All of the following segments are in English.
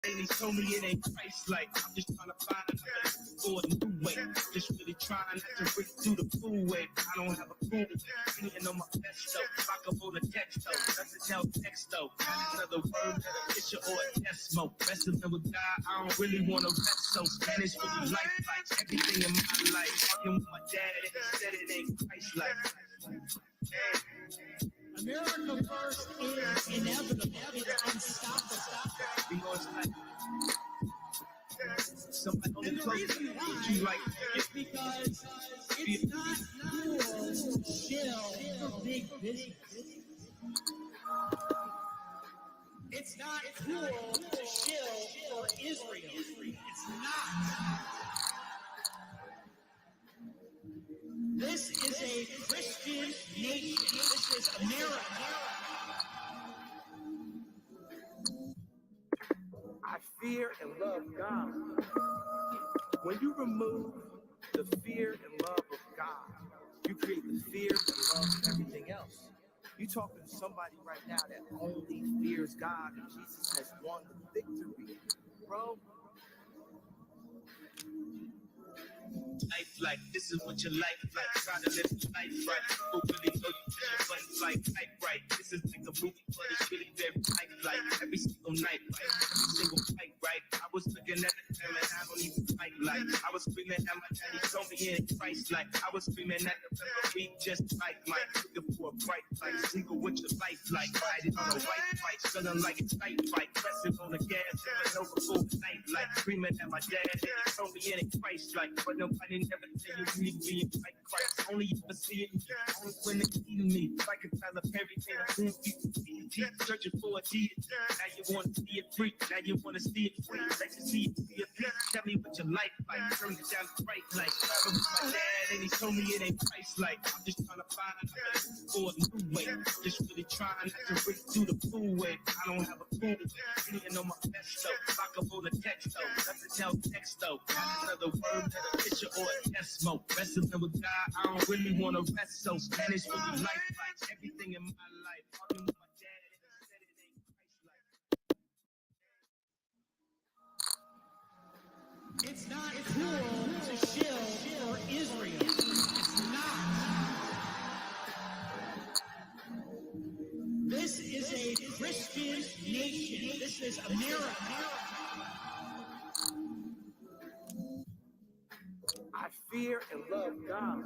They told me it ain't Christ-like. I'm just trying to find another for a new way. Just really trying not to break through the fool way. I don't have a clue. Singing on my best though. Rockable the text though. Doesn't tell text though. Another word, another picture or a decimal. Wrestling with God, I don't really want to rest so. Spanish for the life, like everything in my life. Talking with my dad and he said it ain't Christ-like. America first is inevitable. It's unstoppable. Because like somebody only close to you like It's because it's not cool to chill for big business. It's not cool to chill for Israel. It's not. This is a Christian nation. This is America. I fear and love God. When you remove the fear and love of God, you create the fear and love of everything else. You talking to somebody right now that only fears God and Jesus has won the victory, bro. Life like this is what your life like. Try to live your life right. People really know you push your buttons like type right. This is like a movie, but it's really very life like every single night, right? Every single fight, right? I was looking at the time and I don't even fight like. I was screaming at my daddy, told me in Christ like. I was screaming at the referee just like Mike. Looking for a bright light, single with your life like. Riding on a white fight, feeling like it's night fight. Pressing on the gas, but over full night like. Screaming at my dad and he told me in Christ like. But nobody never tell you we being like Christ. Only you can see it, only when they eating me. Like a Tyler Perry, they don't see it. Searching for a deity. Now you want to see it free. Now you want to see it free. Let you see it, see it. Tell me what your life like. Turn it down the right like. Driving with my dad and he told me it ain't Christ like. I'm just trying to find another for a new way. Just really trying not to break through the fool way. I don't have a clue. Singing on my best though. Rockable the text though. Doesn't tell text though. Another word, another picture or a decimal. Wrestling with God, I don't really want to rest so. Spanish for the life like everything in my life. Talking with my dad and he said it ain't Christ-like. It's not cool to chill for Israel. It's not. This is a Christian nation. This is America. I fear and love God.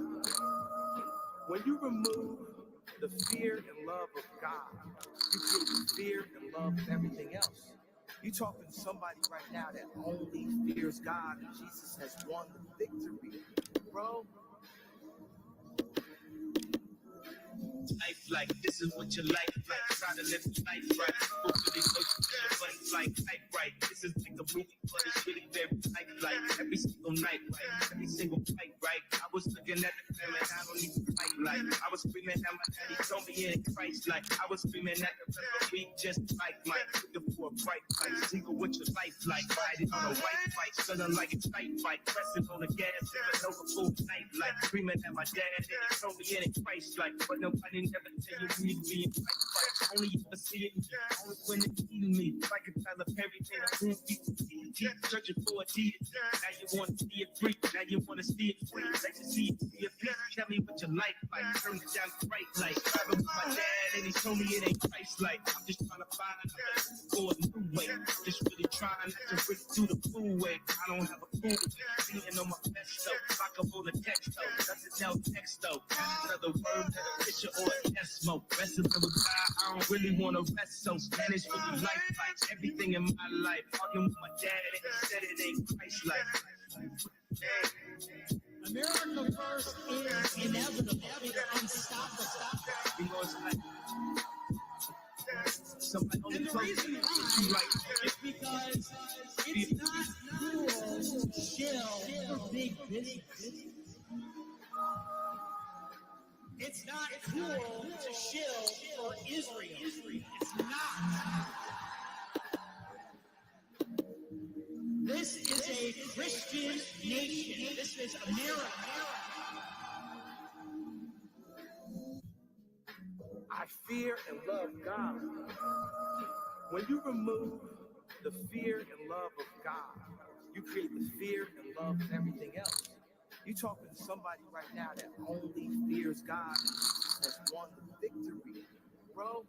When you remove the fear and love of God, you create the fear and love of everything else. You talking to somebody right now that only fears God and Jesus has won the victory, bro. Life like this is what your life like. Try to live your life right. People really know you push your buttons like type right. This is like a movie, but it's really very life like every single night, right? Every single fight, right? I was looking at the film and I don't even fight like. I was screaming at my daddy, told me in Christ like. I was screaming at the referee just like Mike. Looking for a bright light, single with your life like. Riding on a white fight, feeling like it's night fight. Pressing on the gas, feeling over full night like. Screaming at my dad and he told me in Christ like. But nobody never tell you we being like Christ. Only you can see it, only when they eating me. Like a Tyler Perry, they don't see it. Searching for a deity. Now you want to see it free. Now you want to see it free. Let you see it, see it. Tell me what your life like. Turn it down the right like. Driving with my dad and he told me it ain't Christ like. I'm just trying to find another for a new way. Just really trying not to break through the fool way. I don't have a clue. Singing on my best though. Rockable the text though. Doesn't tell text though. Another word, another picture or a decimal. Wrestling with God, I don't really want to rest so. Spanish for the life like everything in my life. Talking with my dad and he said it ain't Christ like. America first is inevitable. It's unstoppable. Because like somebody only And the close reason to why you like is because it's not cool to chill for big business. It's not cool to chill for Israel. It's not. This is a Christian nation. This is America. I fear and love God. When you remove the fear and love of God, you create the fear and love of everything else. You talking to somebody right now that only fears God and Jesus has won the victory, bro.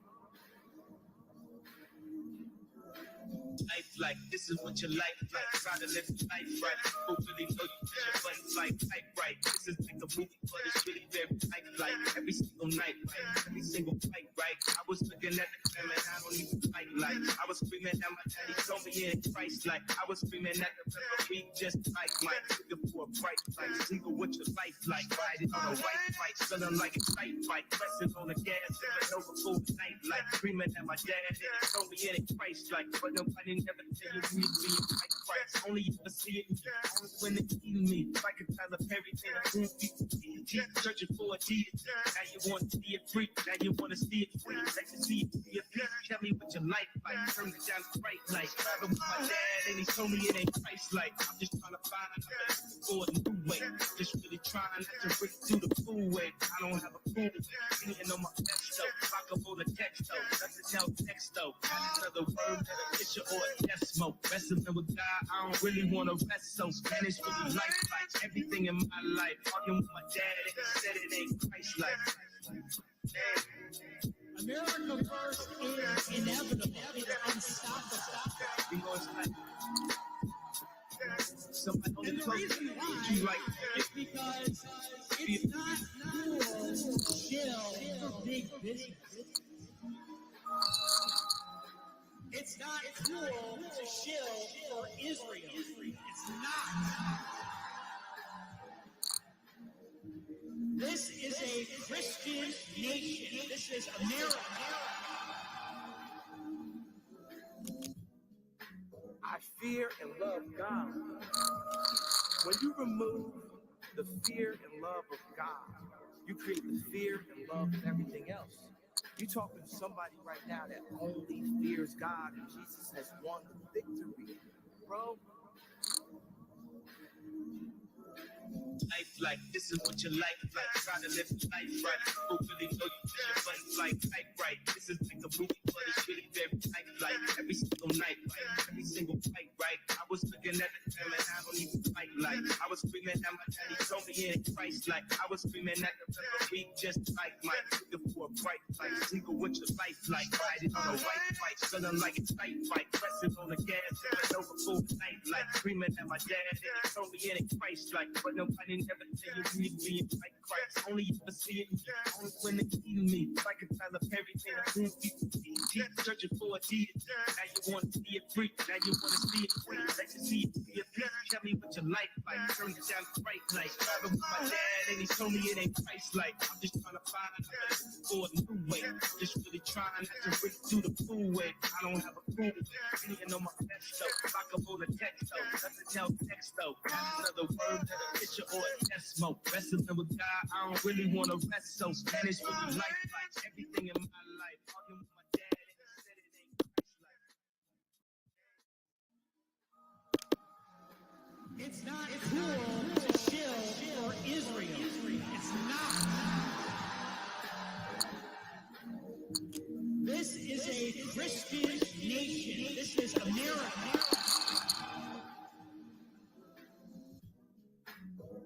Life like this is what your life like. Try to live your life right. People really know you put your life like type right. This is like a movie, but it's really very tight. Like every single night, right? Every single fight, right? I was looking at the film and I don't even fight like. I was screaming at my daddy, told me in Christ like. I was screaming at the referee just like Mike. Looking for a bright light. Single with your life like. Riding on a white fight, feeling like a tight fight. Pressing on the gas, sipping over full night like. Screaming at my dad and he told me in Christ like. But nobody never tell you me like Christ. Only you can see it. Only when they see me. Like a Tyler Perry thing. Searching for a deity. Now you want to see it free. Now you want to see it free. Like to see it free. Tell me what your life like. Turn it down the bright light. Driving with my dad and he told me it ain't Christ like. I'm just trying to find a place for a new way. Just really trying not to break through the cool way. I don't have a cool. Singing on my best though. Rockable the text though. Nothing else text though. Another word that a picture or a death smoke. Wrestling with God, I don't really want to wrestle. So Spanish for the life like everything in my life. Arguing with my dad and he said it ain't Christ like. America first is inevitable. It's unstoppable. You know it's like somebody only And the told reason you why like is because it's not cool to chill for big business. It's not cool to chill for Israel. It's not. This is a Christian nation. This is America. I fear and love God. When you remove the fear and love of God, you create the fear and love of everything else. You're talking to somebody right now that only fears God and Jesus has won the victory, bro. Life like this is what your life like. Try to live your life right. People really know you put your life like type right. This is like a movie, but it's really very tight. Like every single night, right? Every single fight, right? I was looking at the film and I don't even fight like. I was screaming at my daddy, told me in Christ like. I was screaming at the referee just like Mike. Looking for a bright light. Single with your life like. Riding on a white fight, feeling like a tight fight. Pressing on the gas, sipping over full night like. Screaming at my dad and he told me in Christ like. But nobody never tell you me like Christ. Only you can see it. Only when they see me. Like a Tyler Perry thing. Searching for a deity. Now you want to see it free. Now you want to see it free. Like to see it free. Tell me what your life like. Turn it down the bright light. Driving with my dad and he told me it ain't Christ like. I'm just trying to find a place for a new way. Just really trying not to break through the cool way. I don't have a cool. Singing on my best though. Rockable the text though. Nothing else text though. Another word that a picture or a death smoke. Wrestling with God, I don't really want to wrestle. Spanish for the life like everything in my life. Arguing with my dad and he said it ain't Christ like. It's not cool to chill for Israel. It's not. This is a Christian nation. This is America.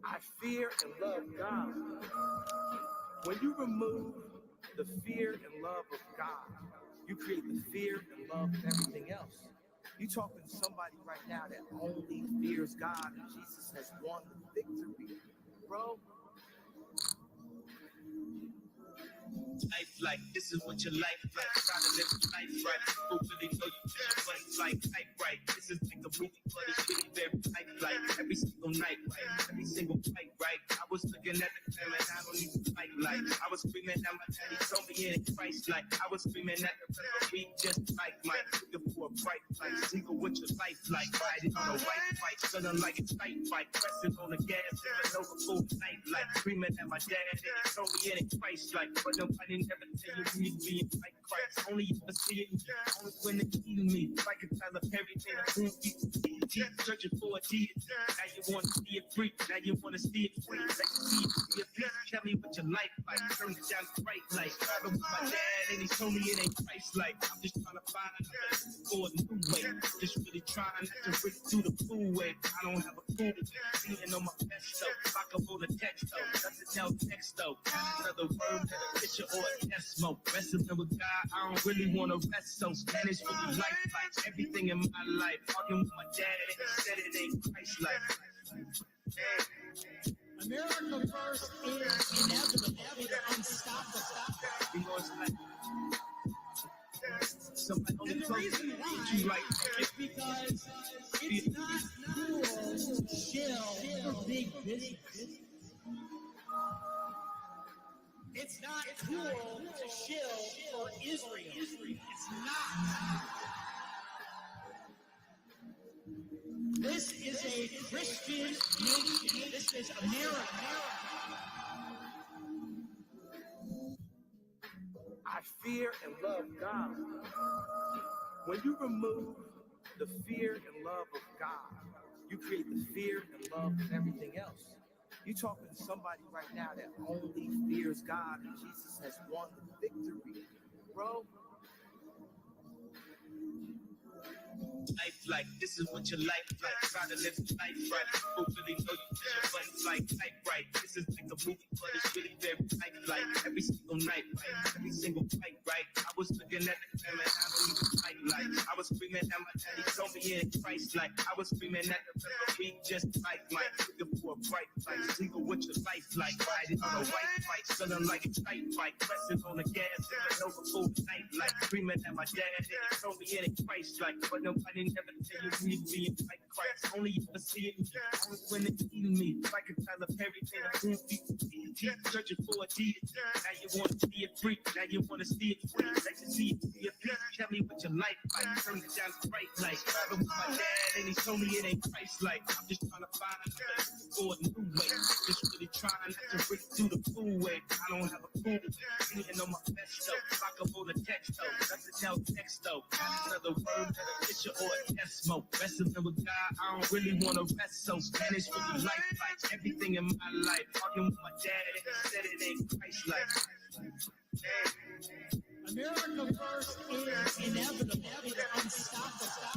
I fear and love God. When you remove the fear and love of God, you create the fear and love of everything else. You're talking to somebody right now that only fears God and Jesus has won the victory, bro. Life like this is what your life like. Try to live your life right. People really know you put your life like type right. This is like a movie, but it's really very tight. Like every single night, right? Every single fight, right? I was looking at the film and I don't even fight like. I was screaming at my daddy, told me in Christ like. I was screaming at the referee just like Mike. Looking for a bright light. Single with your life like. Riding on a white fight, feeling like a tight fight. Pressing on the gas, sipping over full night like. Screaming at my dad and he told me in Christ like. But nobody never tell you me like Christ. Only you can see it. Only when they see me. Like a Tyler Perry thing. deep, searching for a deity. Now you want to see it free, now you want to see it free. Let me see it, see it, please. Tell me what your life like. Turn it down the bright light. Driving with my dad, and he told me it ain't Christ-like. I'm just trying to find a place for a new way. Just really trying not to break through the fool wave. I don't have a clue. Beating on my best though. I can roll a text though. Nothing else text though. Another word, another picture or a decimal. Wrestling with God, I don't really want to rest. So Spanish really life like everything in my life. Arguing with my dad, and he said it ain't Christ-like. America first is inevitable. It's unstoppable. You know, it's like somebody only And the told reason you why like is because it's not cool to shill for big business. It's not cool to shill for Israel. It's not. This is a Christian nation. This is America. I fear and love God. When you remove the fear and love of God, you create the fear and love of everything else. You're talking to somebody right now that only fears God, and Jesus has won the victory, bro. Life like this is what your life like. Try to live life right. People really know you feel your life like type right. This is like a movie, but it's really very life like every single night, right? Every single fight, right? I was looking at the film and I don't even fight like. I was screaming at my daddy, told me in Christ like. I was screaming at the referee, just like Mike, looking for a bright light. Single what your life like, riding on a white bike, feeling like a tight bike, pressing on the gas, feeling over full night like. Screaming at my dad, and he told me in Christ like, but nobody never tell you we being like Christ. Only ever see it only when it's eating me. Like a Tyler Perry thing, I can't be deep, searching for a deity. Now you want to see it free, now you want to see it free. Let me see it, see it, please. Tell me what your life like. Turn it down the bright light. Driving with my dad, and he told me it ain't Christ-like. I'm just trying to find a place for a new way. Just really trying not to break through the fool wave. I don't have a clue. Beating on my best though. I can roll a text though. Nothing else text though. Another word, another picture or a decimal. Wrestling with God, I don't really want to rest. So Spanish really life like everything in my life. Arguing with my dad, and he said it ain't Christ-like. America first is inevitable. It's unstoppable.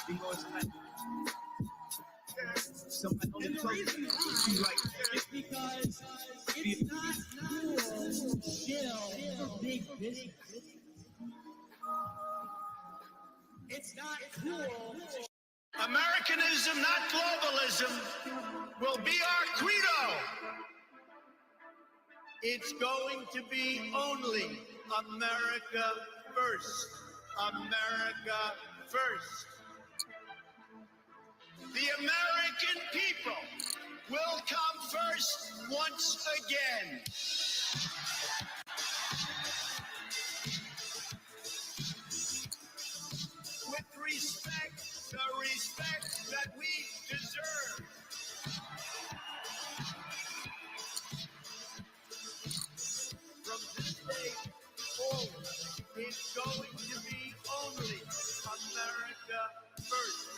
You know, it's like somebody only And the told reason you why like is because it's not cool to shill for big business. It's not cool to Americanism, not globalism, will be our credo. It's going to be only America first. America first. The American people will come first once again. With respect, the respect that we deserve. From this day forward, it's going to be only America first.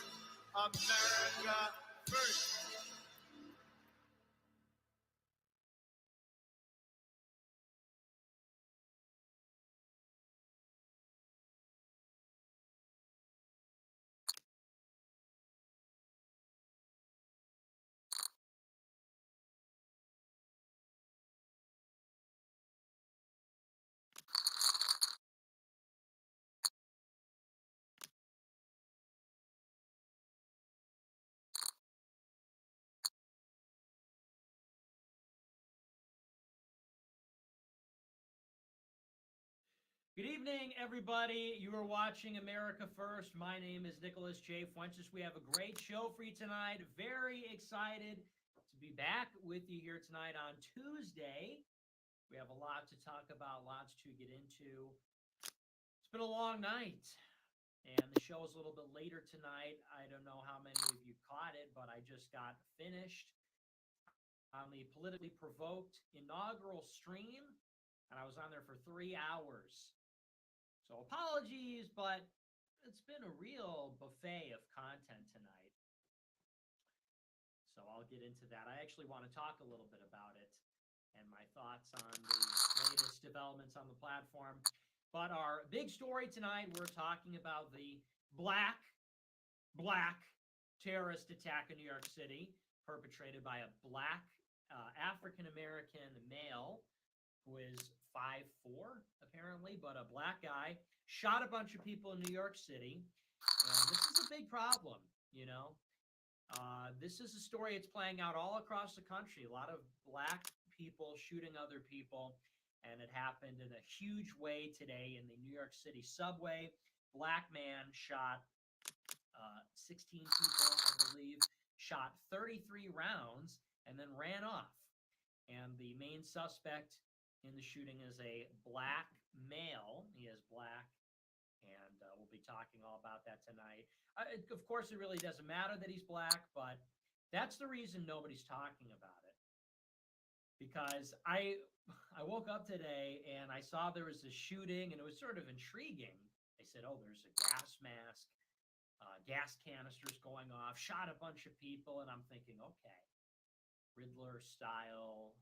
America first. Good evening, everybody. You are watching America First. My name is Nicholas J. Fuentes. We have a great show for you tonight. Very excited to be back with you here tonight on Tuesday. We have a lot to talk about, lots to get into. It's been a long night, and the show is a little bit later tonight. I don't know how many of you caught it, but I just got finished on the politically provoked inaugural stream, and I was on there for 3 hours. So apologies, but it's been a real buffet of content tonight. I'll get into that. I actually want to talk a little bit about it and my thoughts on the latest developments on the platform. But our big story tonight, we're talking about the black terrorist attack in New York City, perpetrated by a black African-American male who is 5'4", apparently, but a black guy, shot a bunch of people in New York City. And this is a big problem, you know. This is a story that's playing out all across the country. A lot of black people shooting other people, and it happened in a huge way today in the New York City subway. Black man shot 16 people, I believe, shot 33 rounds, and then ran off. And the main suspect in the shooting is a black male. He is black, and we'll be talking all about that tonight. Of course, it really doesn't matter that he's black, but that's the reason nobody's talking about it. Because I woke up today and I saw there was a shooting, and it was sort of intriguing. They said, oh, there's a gas mask, gas canisters going off, shot a bunch of people, and I'm thinking, okay, Riddler style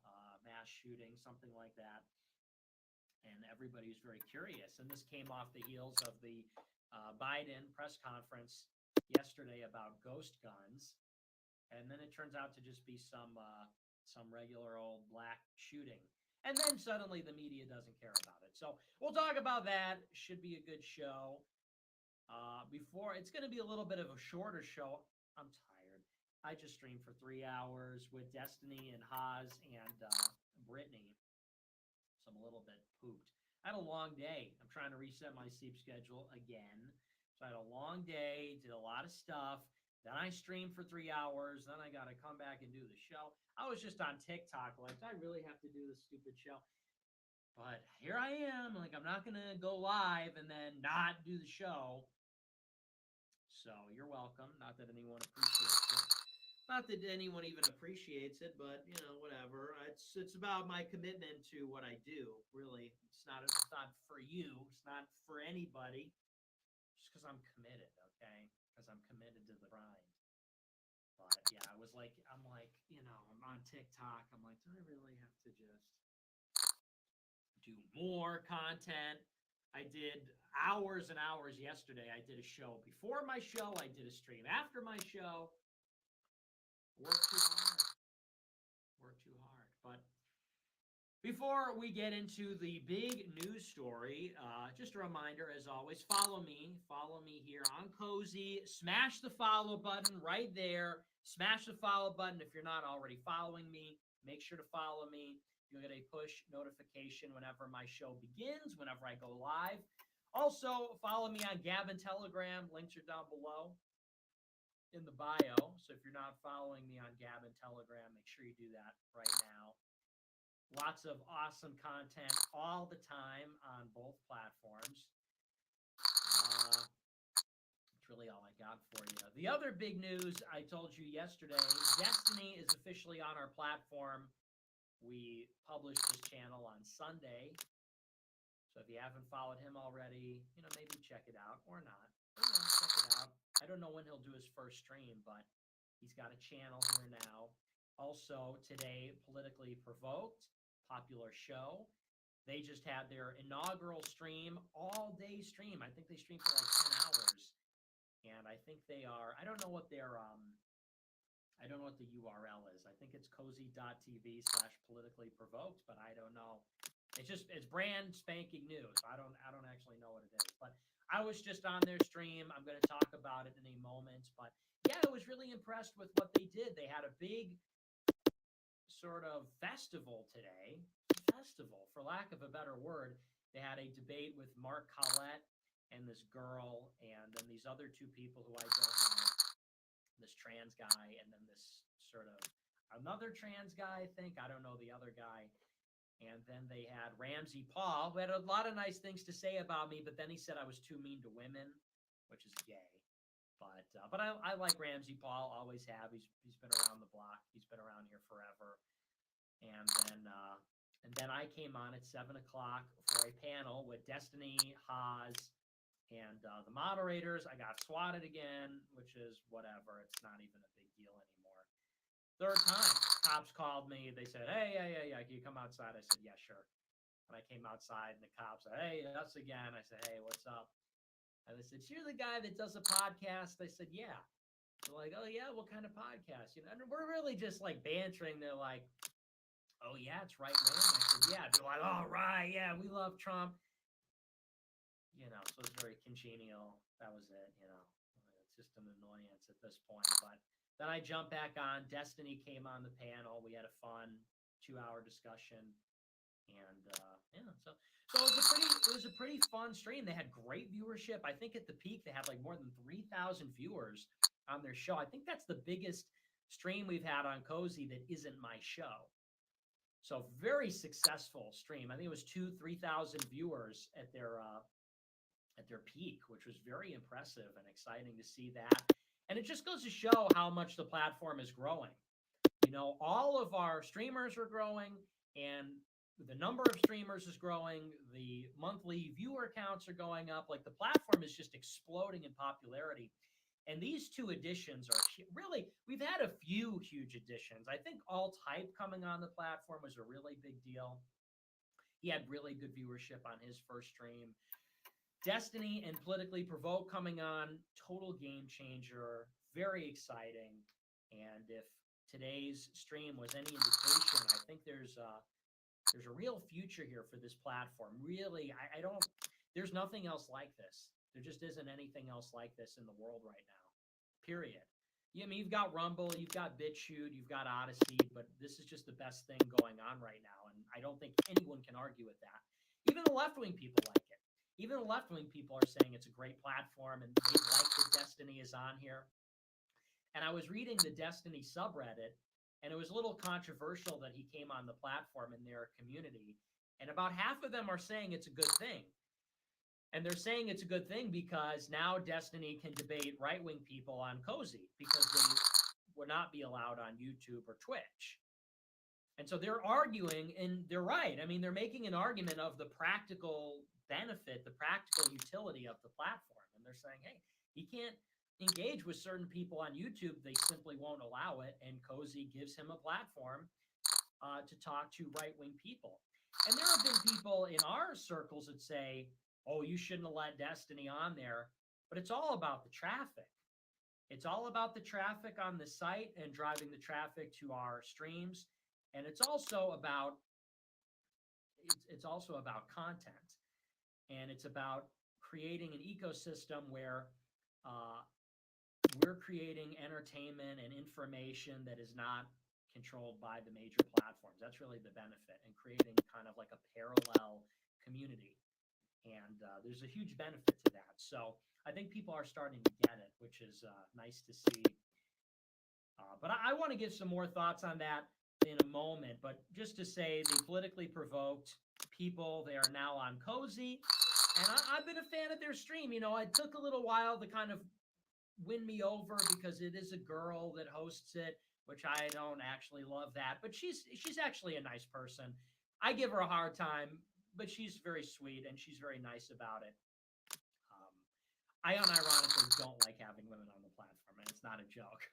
mass shooting, something like that. And everybody was very curious. And this came off the heels of the Biden press conference yesterday about ghost guns. And then it turns out to just be some regular old black shooting. And then suddenly the media doesn't care about it. So we'll talk about that. Should be a good show. It's going to be a little bit of a shorter show. I'm tired. I just streamed for 3 hours with Destiny and Haas and Brittany. So I'm a little bit pooped. I had a long day. I'm trying to reset my sleep schedule again. So I had a long day, did a lot of stuff. Then I streamed for 3 hours. Then I got to come back and do the show. I was just on TikTok. Like, I really have to do this stupid show. But here I am. Like, I'm not going to go live and then not do the show. So you're welcome. Not that anyone appreciates it. Not that anyone even appreciates it, but, you know, whatever. It's about my commitment to what I do, really. It's not for you. It's not for anybody. Just because I'm committed, okay? Because I'm committed to the grind. But, yeah, I'm like, you know, I'm on TikTok. I'm like, do I really have to just do more content? I did hours and hours yesterday. I did a show. Before my show, I did a stream. After my show, work too hard. But before we get into the big news story, just a reminder, as always, follow me here on Cozy. Smash the follow button right there. Smash the follow button if you're not already following me. Make sure to follow me. You'll get a push notification whenever my show begins, whenever I go live. Also, follow me on Gab and Telegram. Links are down below in the bio. So if you're not following me on Gab and Telegram, make sure you do that right now. Lots of awesome content all the time on both platforms. That's really all I got for you. The other big news I told you yesterday, Destiny is officially on our platform. We published his channel on Sunday. So if you haven't followed him already, you know, maybe check it out or not. But, you know, check it out. I don't know when he'll do his first stream, but he's got a channel here now. Also, today, Politically Provoked, popular show. They just had their inaugural stream, all-day stream. I think they streamed for like 10 hours. And I think they are, I don't know what their, I don't know what the URL is. I think it's cozy.tv/politically provoked, but I don't know. It's brand spanking new. So I don't actually know what it is. But I was just on their stream. I'm going to talk about it in a moment. But yeah, I was really impressed with what they did. They had a big sort of festival today. Festival, for lack of a better word. They had a debate with Mark Collette and this girl, and then these other two people who I don't know. This trans guy, and then this sort of another trans guy, I think. I don't know the other guy. And then they had Ramsey Paul, who had a lot of nice things to say about me, but then he said I was too mean to women, which is gay. But I like Ramsey Paul, always have. He's been around the block. He's been around here forever. And then I came on at 7 o'clock for a panel with Destiny, Haas, and the moderators. I got swatted again, which is whatever. It's not even a big deal anymore. Third time, cops called me. They said, hey, yeah, can you come outside? I said, yeah, sure. And I came outside, and the cops said, hey, us again. I said, hey, what's up? And they said, you're the guy that does a podcast? I said, yeah. They're like, oh, yeah, what kind of podcast? You know, and we're really just like bantering. They're like, oh, yeah, it's right wing. I said, yeah. They're like, all right, yeah, we love Trump. You know, so it's very congenial. That was it, you know. It's just an annoyance at this point. But then I jumped back on. Destiny came on the panel. We had a fun 2-hour discussion. And yeah, so it was a pretty fun stream. They had great viewership. I think at the peak they had like more than 3,000 viewers on their show. I think that's the biggest stream we've had on Cozy that isn't my show. So very successful stream. I think it was 2,000-3,000 viewers at their peak, which was very impressive and exciting to see that. And it just goes to show how much the platform is growing. You know, all of our streamers are growing, and the number of streamers is growing. The monthly viewer counts are going up. Like, the platform is just exploding in popularity. And these two additions are really, we've had a few huge additions. I think Alt Hype coming on the platform was a really big deal. He had really good viewership on his first stream. Destiny and Politically Provoked coming on, total game changer, very exciting. And if today's stream was any indication, I think there's a real future here for this platform. Really, I don't, there's nothing else like this. There just isn't anything else like this in the world right now, period. Yeah, I mean, you've got Rumble, you've got BitChute, you've got Odyssey, but this is just the best thing going on right now. And I don't think anyone can argue with that. Even the left-wing people like it. Even the left-wing people are saying it's a great platform, and they like that Destiny is on here. And I was reading the Destiny subreddit, and it was a little controversial that he came on the platform in their community. And about half of them are saying it's a good thing. And they're saying it's a good thing because now Destiny can debate right-wing people on Cozy because they would not be allowed on YouTube or Twitch. And so they're arguing, and they're right. I mean, they're making an argument of the practical benefit, the practical utility of the platform. And they're saying, hey, he can't engage with certain people on YouTube. They simply won't allow it. And Cozy gives him a platform to talk to right-wing people. And there have been people in our circles that say, oh, you shouldn't have let Destiny on there. But it's all about the traffic. It's all about the traffic on the site and driving the traffic to our streams. And it's also about content. And it's about creating an ecosystem where we're creating entertainment and information that is not controlled by the major platforms. That's really the benefit, and creating kind of like a parallel community. And there's a huge benefit to that. So I think people are starting to get it, which is nice to see. But I want to give some more thoughts on that in a moment. But just to say, the Politically Provoked people, they are now on Cozy. And I've been a fan of their stream. You know, it took a little while to kind of win me over because it is a girl that hosts it, which I don't actually love that. But she's actually a nice person. I give her a hard time, but she's very sweet and she's very nice about it. I unironically don't like having women on the platform, and it's not a joke.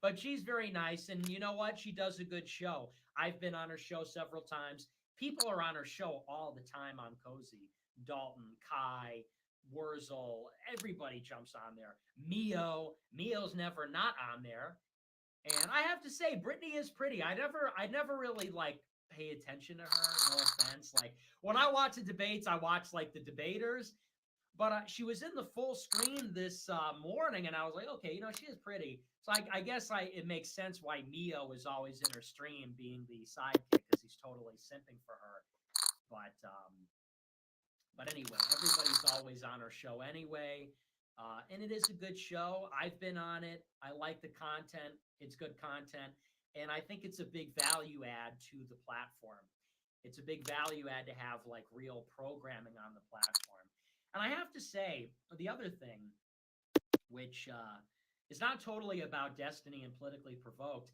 But she's very nice, and you know what? She does a good show. I've been on her show several times. People are on her show all the time on Cozy. Dalton, Kai, Wurzel, everybody jumps on there. Mio's never not on there. And I have to say, Brittany is pretty. I never really like pay attention to her. No offense. Like, when I watch the debates, I watch like the debaters. But she was in the full screen this morning, and I was like, okay, you know, she is pretty. So I guess it makes sense why Mio is always in her stream being the sidekick, because he's totally simping for her. But anyway, everybody's always on her show anyway. And it is a good show. I've been on it. I like the content. It's good content. And I think it's a big value add to the platform. It's a big value add to have like real programming on the platform. And I have to say, the other thing, which is not totally about Destiny and Politically Provoked,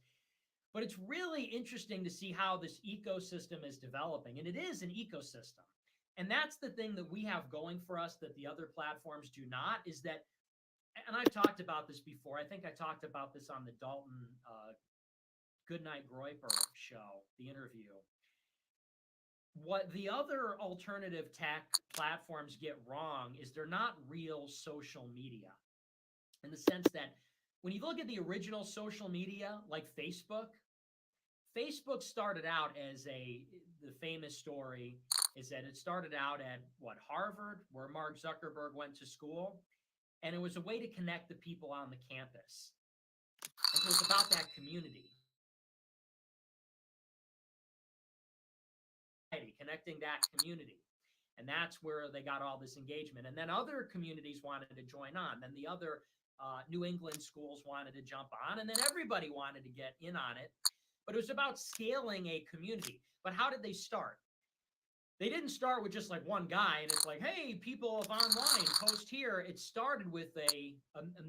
but it's really interesting to see how this ecosystem is developing. And it is an ecosystem. And that's the thing that we have going for us that the other platforms do not, is that, and I've talked about this before. I think I talked about this on the Dalton Goodnight Groyper show, the interview. What the other alternative tech platforms get wrong is they're not real social media, in the sense that when you look at the original social media, like Facebook started out as the famous story is that it started out at Harvard, where Mark Zuckerberg went to school, and it was a way to connect the people on the campus. And so it's about that community. Connecting that community. And that's where they got all this engagement. And then other communities wanted to join on. Then the other New England schools wanted to jump on. And then everybody wanted to get in on it. But it was about scaling a community. But how did they start? They didn't start with just like one guy and it's like, hey, people of online, post here. It started with a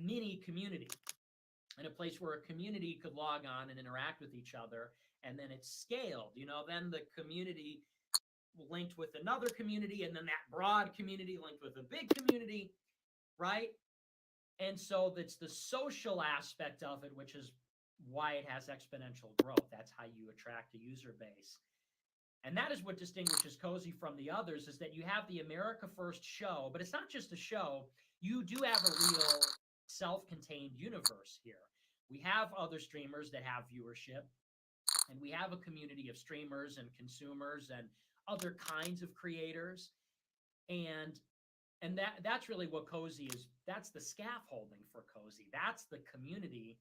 mini community, and a place where a community could log on and interact with each other. And then it scaled, then the community linked with another community, and then that broad community linked with a big community, right? And so that's the social aspect of it, which is why it has exponential growth. That's how you attract a user base. And that is what distinguishes Cozy from the others, is that you have the America First show, but it's not just a show. You do have a real self-contained universe here. We have other streamers that have viewership, and we have a community of streamers and consumers and other kinds of creators. And that's really what Cozy is. That's the scaffolding for Cozy. That's the community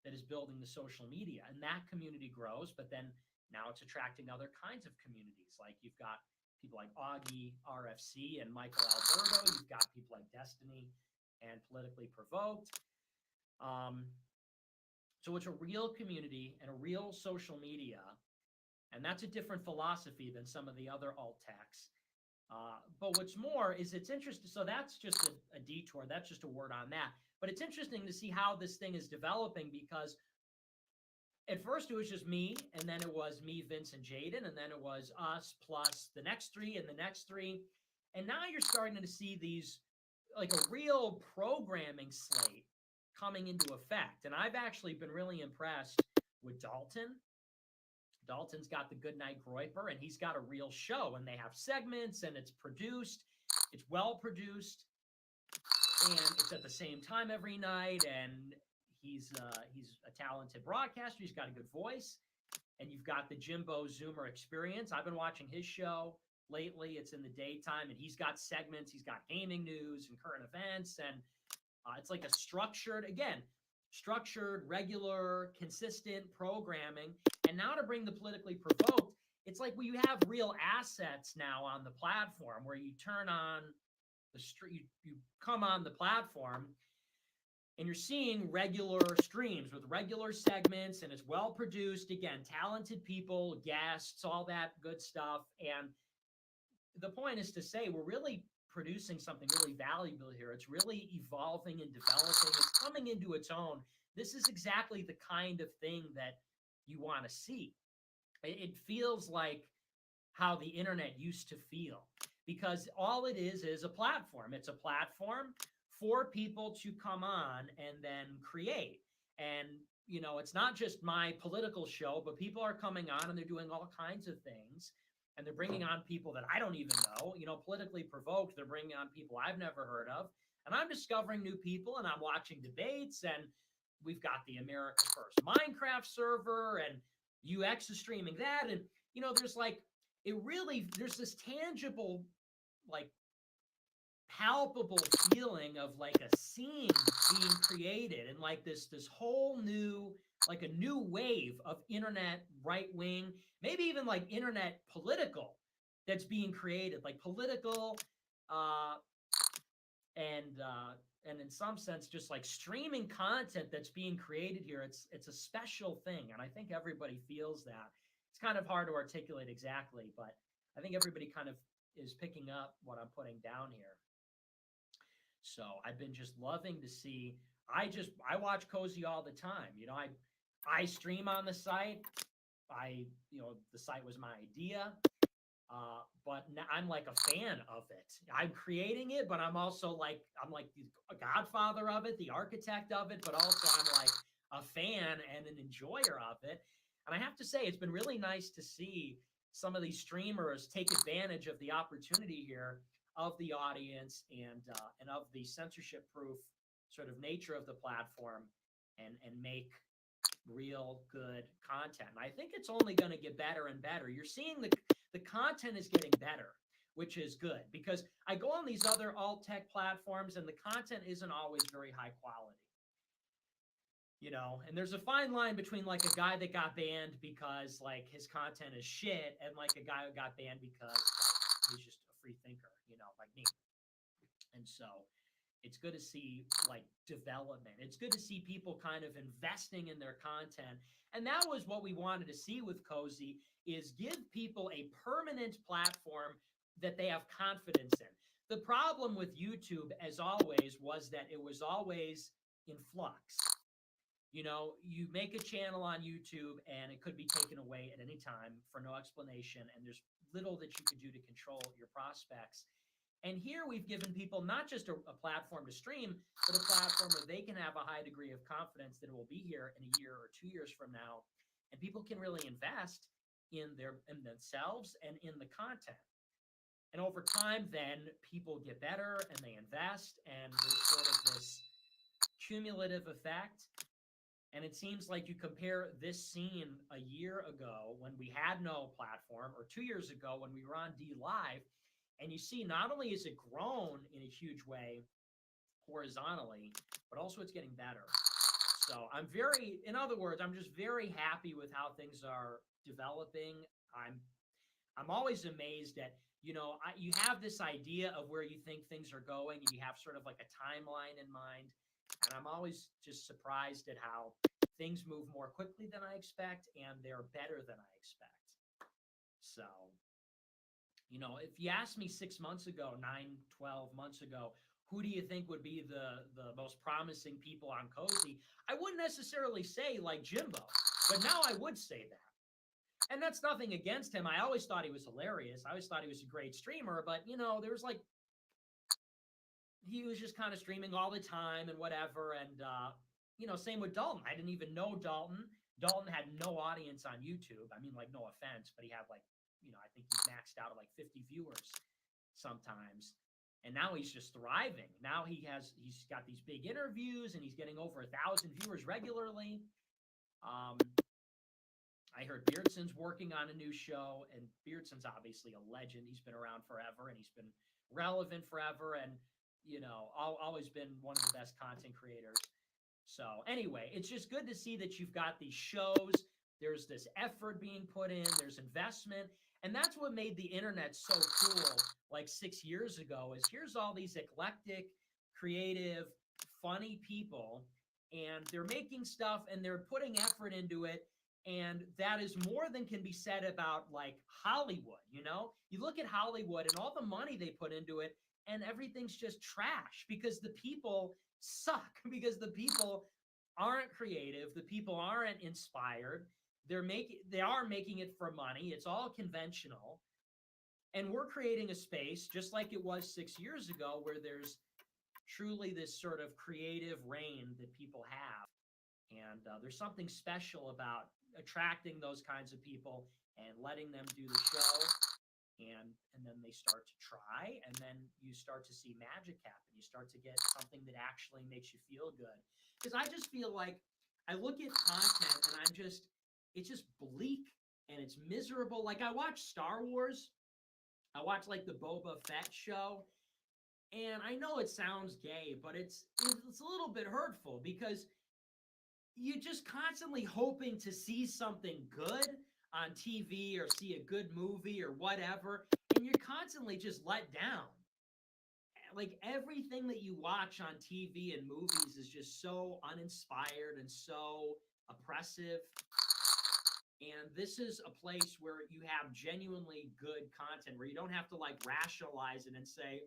that is building the social media. And that community grows, but then now it's attracting other kinds of communities. Like you've got people like Augie, RFC, and Michael Alberto. You've got people like Destiny and Politically Provoked. So it's a real community and a real social media. And that's a different philosophy than some of the other alt techs. But what's more is it's interesting. So that's just a detour. That's just a word on that. But it's interesting to see how this thing is developing, because at first it was just me, and then it was me, Vince, and Jaden, and then it was us plus the next three and the next three. And now you're starting to see these, like a real programming slate coming into effect. And I've actually been really impressed with Dalton. Dalton's got the Goodnight Groyper, and he's got a real show, and they have segments, and it's produced. It's well produced, and it's at the same time every night, and he's a talented broadcaster. He's got a good voice. And you've got the Jimbo Zoomer Experience. I've been watching his show lately. It's in the daytime, and he's got segments. He's got gaming news and current events, and it's like a structured, regular, consistent programming. And now to bring the Politically Provoked, it's like you have real assets now on the platform, where you turn on the street, you come on the platform, and you're seeing regular streams with regular segments, and it's well produced. Again, talented people, guests, all that good stuff. And the point is to say we're really producing something really valuable here. It's really evolving and developing. It's coming into its own. This is exactly the kind of thing that you want to see. It feels like how the internet used to feel, because all it is a platform. It's a platform for people to come on and then create. And, it's not just my political show, but people are coming on and they're doing all kinds of things. And they're bringing on people that I don't even know. Politically Provoked, they're bringing on people I've never heard of. And I'm discovering new people, and I'm watching debates, and we've got the America First Minecraft server, and UX is streaming that. And, there's this tangible, palpable feeling of like a scene being created, and like this whole new, like a new wave of internet right wing, maybe even like internet political, that's being created, like political, and in some sense, just like streaming content that's being created here. It's a special thing, and I think everybody feels that. It's kind of hard to articulate exactly, but I think everybody kind of is picking up what I'm putting down here. So I've been just loving to see. I watch Cozy all the time. I stream on the site. The site was my idea, but I'm like a fan of it. I'm creating it, but I'm also like a godfather of it, the architect of it, but also I'm like a fan and an enjoyer of it. And I have to say, it's been really nice to see some of these streamers take advantage of the opportunity here of the audience and of the censorship-proof sort of nature of the platform and make real good content. And I think it's only going to get better and better. You're seeing the content is getting better, which is good, because I go on these other alt tech platforms and the content isn't always very high quality. You know, and there's a fine line between like a guy that got banned because like his content is shit and like a guy who got banned because like, he's just a free thinker, you know, like me. And so it's good to see like development. It's good to see people kind of investing in their content. And that was what we wanted to see with Cozy, is give people a permanent platform that they have confidence in. The problem with YouTube, as always, was that it was always in flux. You know, you make a channel on YouTube and it could be taken away at any time for no explanation, and there's little that you can do to control your prospects. And here we've given people not just a platform to stream, but a platform where they can have a high degree of confidence that it will be here in a year or 2 years from now, and people can really invest in themselves and in the content. And over time, then people get better and they invest, and there's sort of this cumulative effect. And it seems like you compare this scene a year ago when we had no platform, or 2 years ago when we were on D Live, and you see not only is it grown in a huge way horizontally, but also it's getting better. So in other words, I'm just very happy with how things are developing. I'm always amazed at, you know, you have this idea of where you think things are going, and you have sort of like a timeline in mind. And I'm always just surprised at how things move more quickly than I expect, and they're better than I expect. So, you know, if you asked me 6 months ago, 9, 12 months ago, who do you think would be the most promising people on Cozy, I wouldn't necessarily say like Jimbo, but now I would say that. And that's nothing against him. I always thought he was hilarious. I always thought he was a great streamer, but, you know, there was like, he was just kind of streaming all the time and whatever. And, you know, same with Dalton. I didn't even know Dalton. Dalton had no audience on YouTube. I mean, like, no offense, but he had like, you know, I think he's maxed out at like 50 viewers sometimes. And now he's just thriving. Now he's got these big interviews and he's getting over 1,000 viewers regularly. I heard Beardson's working on a new show, and Beardson's obviously a legend. He's been around forever and he's been relevant forever, and, you know, always been one of the best content creators. So anyway, it's just good to see that you've got these shows. There's this effort being put in, there's investment. And that's what made the internet so cool like 6 years ago, is here's all these eclectic, creative, funny people, and they're making stuff and they're putting effort into it. And that is more than can be said about like Hollywood. You know, you look at Hollywood and all the money they put into it, and everything's just trash because the people suck, because the people aren't creative, the people aren't inspired. They are making it for money. It's all conventional. And we're creating a space just like it was 6 years ago, where there's truly this sort of creative reign that people have. And there's something special about attracting those kinds of people and letting them do the show. And then they start to try, and then you start to see magic happen. You start to get something that actually makes you feel good. Because I just feel like I look at content and it's just bleak and it's miserable. Like, I watch Star Wars. I watch like the Boba Fett show. And I know it sounds gay, but it's a little bit hurtful, because you're just constantly hoping to see something good on TV or see a good movie or whatever, and you're constantly just let down. Like, everything that you watch on TV and movies is just so uninspired and so oppressive. And this is a place where you have genuinely good content, where you don't have to like rationalize it and say,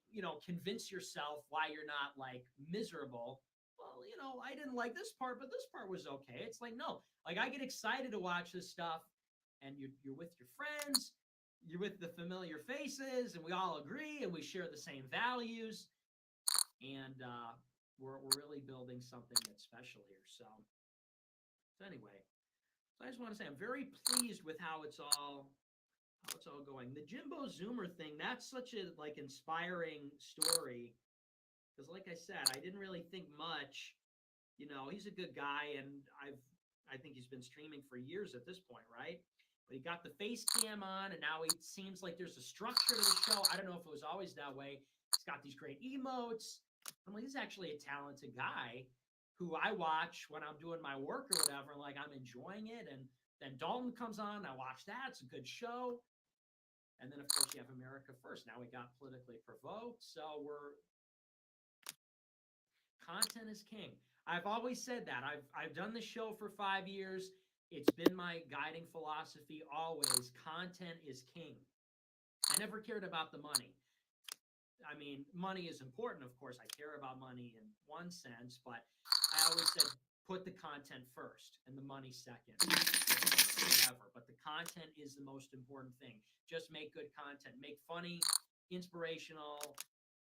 you know, convince yourself why you're not like miserable. Well, you know, I didn't like this part, but this part was okay. It's like, no, like, I get excited to watch this stuff, and you're with your friends, you're with the familiar faces, and we all agree, and we share the same values, and we're really building something that's special here. So anyway, So I just want to say I'm very pleased with how it's all going. The Jimbo Zoomer thing, that's such a like inspiring story. Because like I said, I didn't really think much. You know, he's a good guy, and I think he's been streaming for years at this point, right? But he got the face cam on, and now it seems like there's a structure to the show. I don't know if it was always that way. He's got these great emotes. I'm like, he's actually a talented guy who I watch when I'm doing my work or whatever. Like, I'm enjoying it. And then Dalton comes on. I watch that. It's a good show. And then, of course, you have America First. Now we got Politically Provoked. So content is king. I've always said that. I've done this show for 5 years. It's been my guiding philosophy always. Content is king. I never cared about the money. I mean, money is important, of course. I care about money in one sense, but I always said put the content first and the money second. Whatever. But the content is the most important thing. Just make good content. Make funny, inspirational,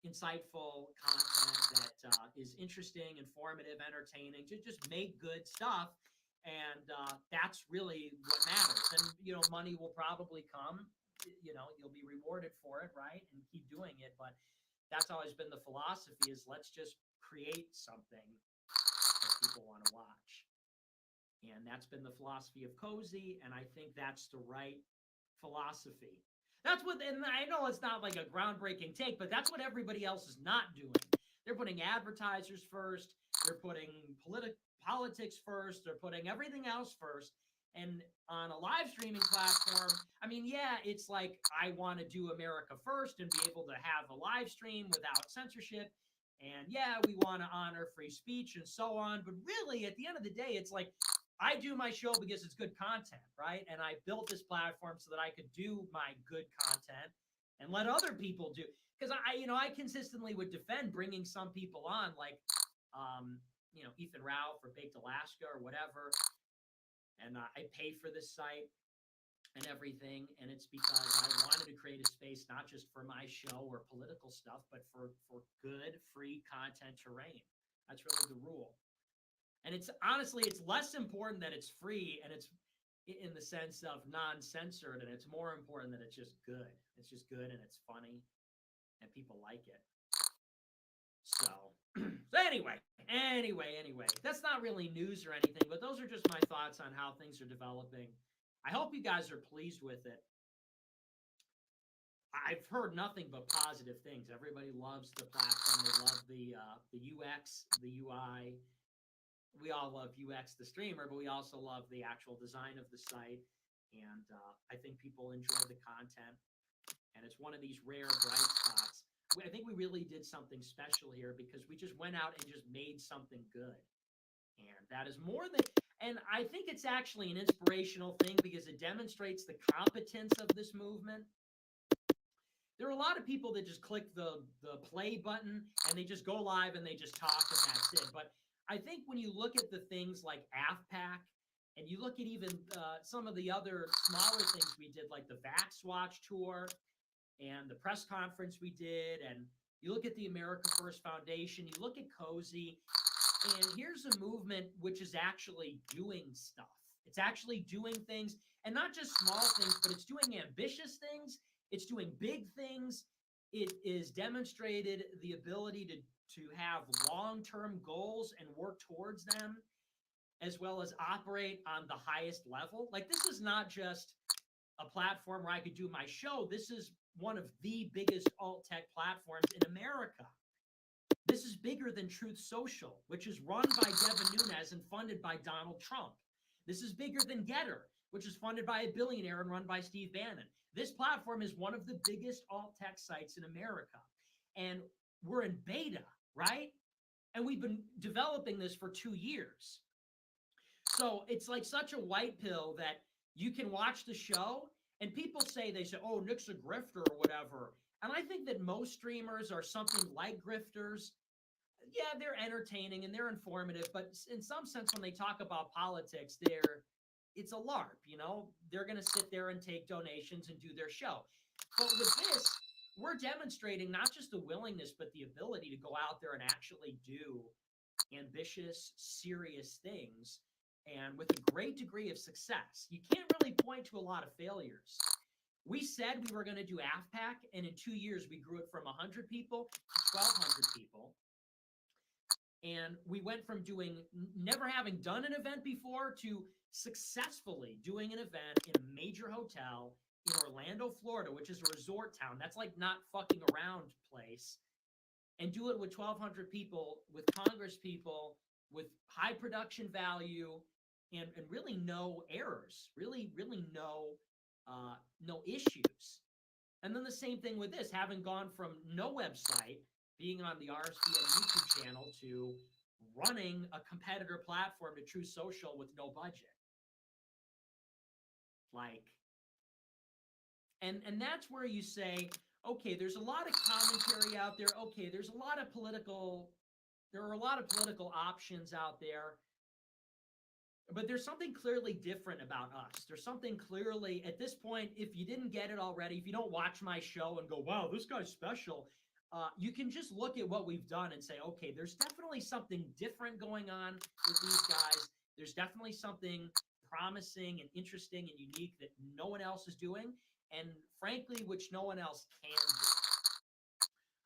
insightful content that is interesting, informative, entertaining. Just make good stuff. And that's really what matters. And, you know, money will probably come. You know, you'll be rewarded for it, right? And keep doing it. But that's always been the philosophy is let's just create something that people want to watch. And that's been the philosophy of Cozy, and I think that's the right philosophy. That's what, and I know it's not like a groundbreaking take, but that's what everybody else is not doing. They're putting advertisers first. They're putting politics first. They're putting everything else first. And on a live streaming platform, I mean, yeah, it's like I want to do America First and be able to have a live stream without censorship. And yeah, we want to honor free speech and so on. But really, at the end of the day, it's like I do my show because it's good content, right? And I built this platform so that I could do my good content and let other people do. Because I consistently would defend bringing some people on, like, Ethan Ralph or Baked Alaska or whatever. And I pay for this site and everything. And it's because I wanted to create a space, not just for my show or political stuff, but for good, free content to reign. That's really the rule. And it's honestly, it's less important that it's free and it's in the sense of non-censored. And it's more important that it's just good. It's just good and it's funny and people like it. So anyway, that's not really news or anything, but those are just my thoughts on how things are developing. I hope you guys are pleased with it. I've heard nothing but positive things. Everybody loves the platform. They love the UX, the UI. We all love UX, the streamer, but we also love the actual design of the site. And I think people enjoy the content. And it's one of these rare bright spots. I think we really did something special here because we just went out and just made something good. And that is more than, and I think it's actually an inspirational thing because it demonstrates the competence of this movement. There are a lot of people that just click the play button and they just go live and they just talk and that's it. But I think when you look at the things like AFPAC and you look at even some of the other smaller things we did, like the Vax Watch tour, and the press conference we did, and you look at the America First Foundation, you look at Cozy, and here's a movement which is actually doing stuff. It's actually doing things, and not just small things, but it's doing ambitious things. It's doing big things. It is demonstrated the ability to have long-term goals and work towards them, as well as operate on the highest level. Like, this is not just a platform where I could do my show. This is one of the biggest alt-tech platforms in America. This is bigger than Truth Social, which is run by Devin Nunes and funded by Donald Trump. This is bigger than Getter, which is funded by a billionaire and run by Steve Bannon. This platform is one of the biggest alt-tech sites in America. And we're in beta, right? And we've been developing this for 2 years. So it's like such a white pill that you can watch the show and people say, oh, Nick's a grifter or whatever. And I think that most streamers are something like grifters. Yeah, they're entertaining and they're informative, but in some sense, when they talk about politics, it's a LARP, They're going to sit there and take donations and do their show. But with this, we're demonstrating not just the willingness, but the ability to go out there and actually do ambitious, serious things and with a great degree of success. You can't really point to a lot of failures. We said we were going to do AFPAC, and in 2 years, we grew it from 100 people to 1,200 people. And we went from never having done an event before to successfully doing an event in a major hotel in Orlando, Florida, which is a resort town. That's like not fucking around place. And do it with 1,200 people, with Congress people, with high production value, and really no errors, really no issues. And then the same thing with this, having gone from no website, being on the RSBN YouTube channel, to running a competitor platform to True Social with no budget. Like, and that's where you say, okay, there's a lot of commentary out there. Okay, there are a lot of political options out there. But there's something clearly different about us. There's something clearly, at this point, if you didn't get it already, if you don't watch my show and go, wow, this guy's special, you can just look at what we've done and say, okay, there's definitely something different going on with these guys. There's definitely something promising and interesting and unique that no one else is doing, and frankly, which no one else can do.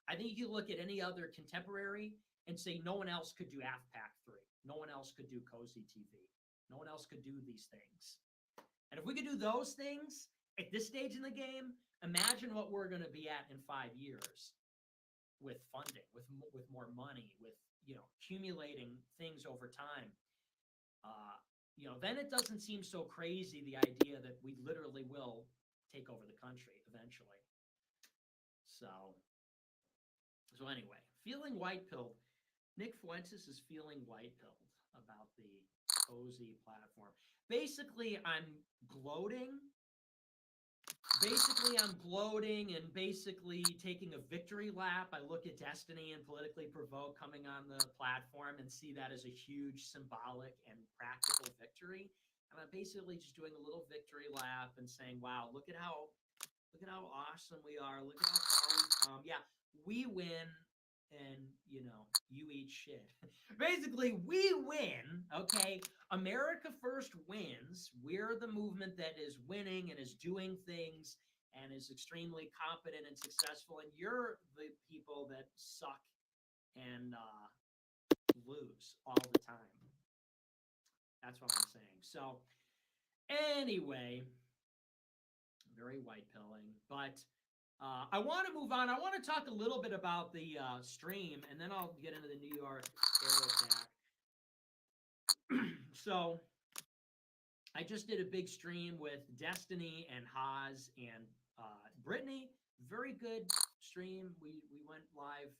I think you look at any other contemporary and say no one else could do AFPAC 3. No one else could do Cozy TV. No one else could do these things. And if we could do those things at this stage in the game, imagine what we're going to be at in 5 years with funding, with more money, with, accumulating things over time. Then it doesn't seem so crazy, the idea that we literally will take over the country eventually. So anyway, feeling white-pilled. Nick Fuentes is feeling white-pilled about the Cozy platform. Basically, I'm gloating and basically taking a victory lap. I look at Destiny and Politically Provoked coming on the platform and see that as a huge symbolic and practical victory. And I'm basically just doing a little victory lap and saying, wow, look at how awesome we are. Look at how far we've come. Yeah, we win. And, you eat shit. Basically, we win, okay? America First wins. We're the movement that is winning and is doing things and is extremely competent and successful. And you're the people that suck and lose all the time. That's what I'm saying. So, anyway, very white-pilling, but I want to move on. I want to talk a little bit about the stream, and then I'll get into the New York terror attack. So I just did a big stream with Destiny and Haas and Brittany. Very good stream. We went live,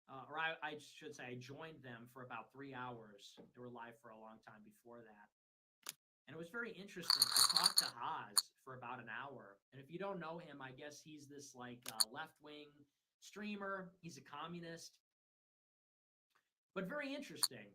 or I should say I joined them for about 3 hours. They were live for a long time before that. And it was very interesting. I talked to Haas for about an hour. And if you don't know him, I guess he's this left-wing streamer. He's a communist. But very interesting.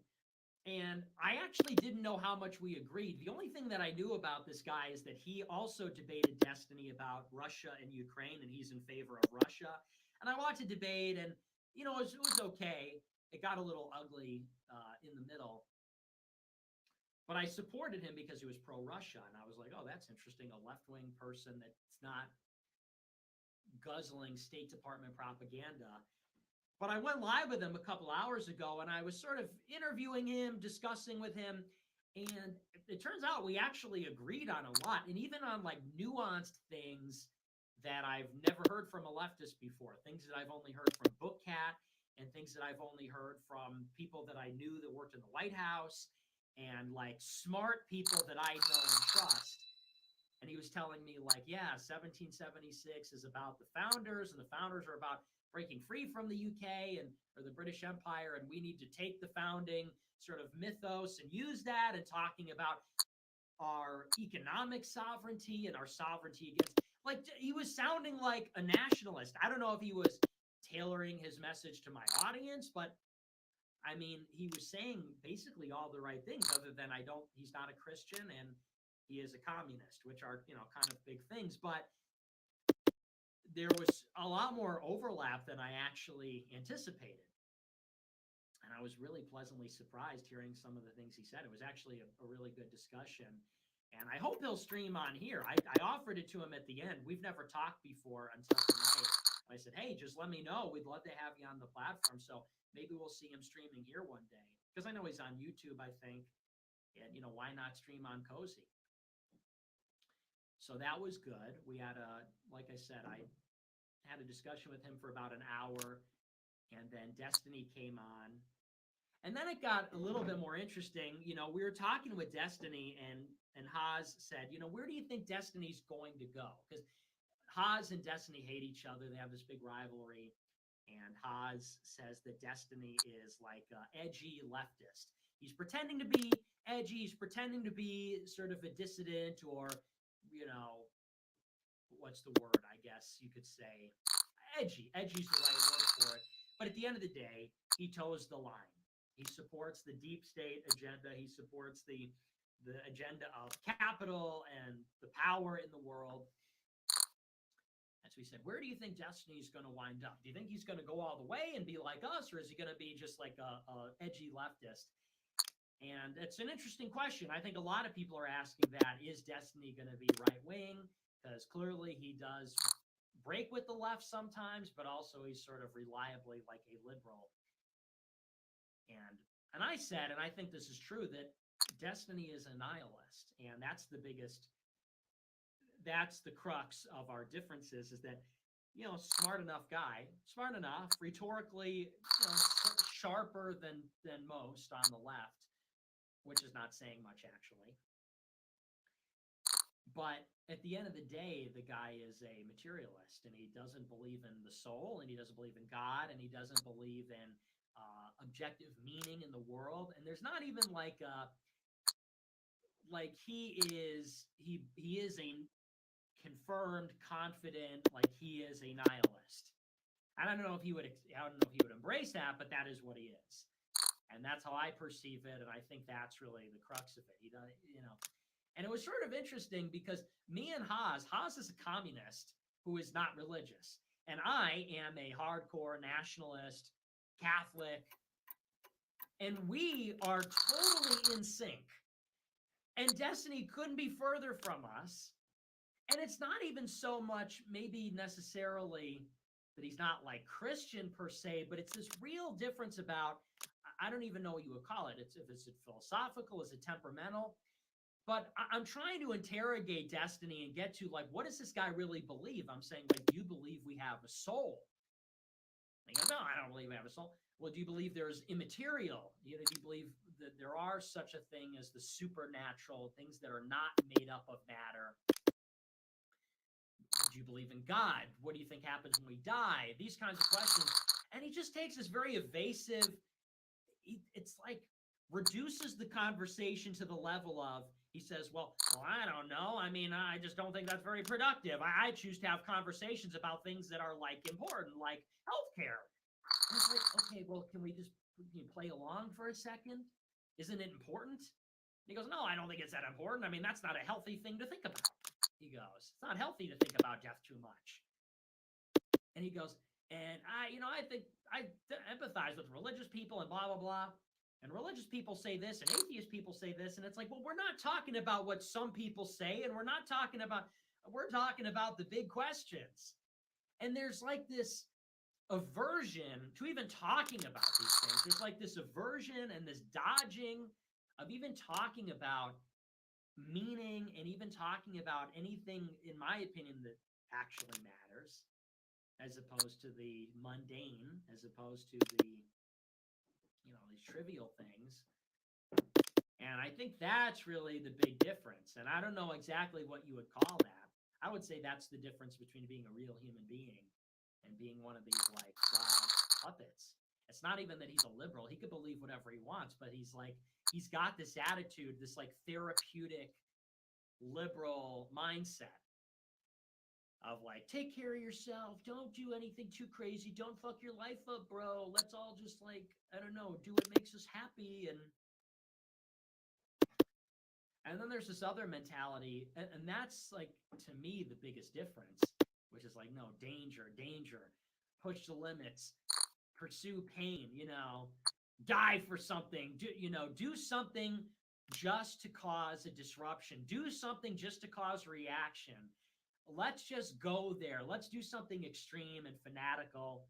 And I actually didn't know how much we agreed. The only thing that I knew about this guy is that he also debated Destiny about Russia and Ukraine, and he's in favor of Russia. And I watched the debate, and, it was okay. It got a little ugly in the middle. But I supported him because he was pro-Russia, and I was like, oh, that's interesting, a left-wing person that's not guzzling State Department propaganda. But I went live with him a couple hours ago, and I was sort of interviewing him, discussing with him, and it turns out we actually agreed on a lot, and even on nuanced things that I've never heard from a leftist before, things that I've only heard from Bookcat, and things that I've only heard from people that I knew that worked in the White House, and smart people that I know and trust. And he was telling me 1776 is about the founders, and the founders are about breaking free from the UK or the British Empire, and we need to take the founding sort of mythos and use that, and talking about our economic sovereignty and our sovereignty against, he was sounding like a nationalist. I don't know if he was tailoring his message to my audience, but I mean, he was saying basically all the right things, other than he's not a Christian and he is a communist, which are, kind of big things. But there was a lot more overlap than I actually anticipated. And I was really pleasantly surprised hearing some of the things he said. It was actually a really good discussion. And I hope he'll stream on here. I offered it to him at the end. We've never talked before until tonight. I said, hey, just let me know. We'd love to have you on the platform. So maybe we'll see him streaming here one day. Because I know he's on YouTube, I think. And, why not stream on Cozy? So that was good. We had like I said, I had a discussion with him for about an hour. And then Destiny came on. And then it got a little bit more interesting. We were talking with Destiny, and Haas said, where do you think Destiny's going to go? Because Haas and Destiny hate each other. They have this big rivalry. And Haas says that Destiny is like an edgy leftist. He's pretending to be edgy. He's pretending to be sort of a dissident, or, what's the word, I guess you could say? Edgy. Edgy's the right word for it. But at the end of the day, he toes the line. He supports the deep state agenda. He supports the agenda of capital and the power in the world. And so he said, where do you think Destiny's going to wind up? Do you think he's going to go all the way and be like us, or is he going to be just like a edgy leftist? And it's an interesting question. I think a lot of people are asking that. Is Destiny going to be right-wing? Because clearly he does break with the left sometimes, but also he's sort of reliably like a liberal. And I said, and I think this is true, that Destiny is a nihilist. And that's the crux of our differences, is that, smart enough guy, smart enough, rhetorically, sharper than most on the left, which is not saying much actually. But at the end of the day, the guy is a materialist, and he doesn't believe in the soul, and he doesn't believe in God, and he doesn't believe in objective meaning in the world. And there's not even he is a confirmed, confident, like he is a nihilist. I don't know if he would embrace that, but that is what he is. And that's how I perceive it. And I think that's really the crux of it. He does, And it was sort of interesting because me and Haas is a communist who is not religious. And I am a hardcore nationalist, Catholic, and we are totally in sync. And Destiny couldn't be further from us. And it's not even so much maybe necessarily that he's not like Christian per se, but it's this real difference about, I don't even know what you would call it. If it's philosophical, is it temperamental? But I'm trying to interrogate Destiny and get to, like, what does this guy really believe? I'm saying, like, do you believe we have a soul? And he goes, no, I don't believe we have a soul. Well, do you believe there's immaterial? Do you believe that there are such a thing as the supernatural, things that are not made up of matter? Do you believe in God? What do you think happens when we die? These kinds of questions. And he just takes this very evasive, it's like reduces the conversation to the level of, he says, well, I don't know. I mean, I just don't think that's very productive. I choose to have conversations about things that are like important, like healthcare. And it's like, okay, well, can you play along for a second? Isn't it important? He goes, no, I don't think it's that important. I mean, that's not a healthy thing to think about. He goes, it's not healthy to think about death too much. And he goes, and I think I empathize with religious people and blah, blah, blah. And religious people say this, and atheist people say this. And it's like, well, we're not talking about what some people say, and we're talking about the big questions. And there's like this aversion to even talking about these things. There's like this aversion and this dodging of even talking about meaning and even talking about anything, in my opinion, that actually matters, as opposed to the mundane, as opposed to the, these trivial things. And I think that's really the big difference. And I don't know exactly what you would call that. I would say that's the difference between being a real human being and being one of these like puppets. It's not even that he's a liberal. He could believe whatever he wants, but he's got this attitude, this like therapeutic liberal mindset of like, take care of yourself. Don't do anything too crazy. Don't fuck your life up, bro. Let's all just like, I don't know, do what makes us happy. And then there's this other mentality, and that's like, to me, the biggest difference, which is like, no, danger, push the limits, pursue pain, die for something. Do something just to cause a disruption. Do something just to cause reaction. Let's just go there. Let's do something extreme and fanatical.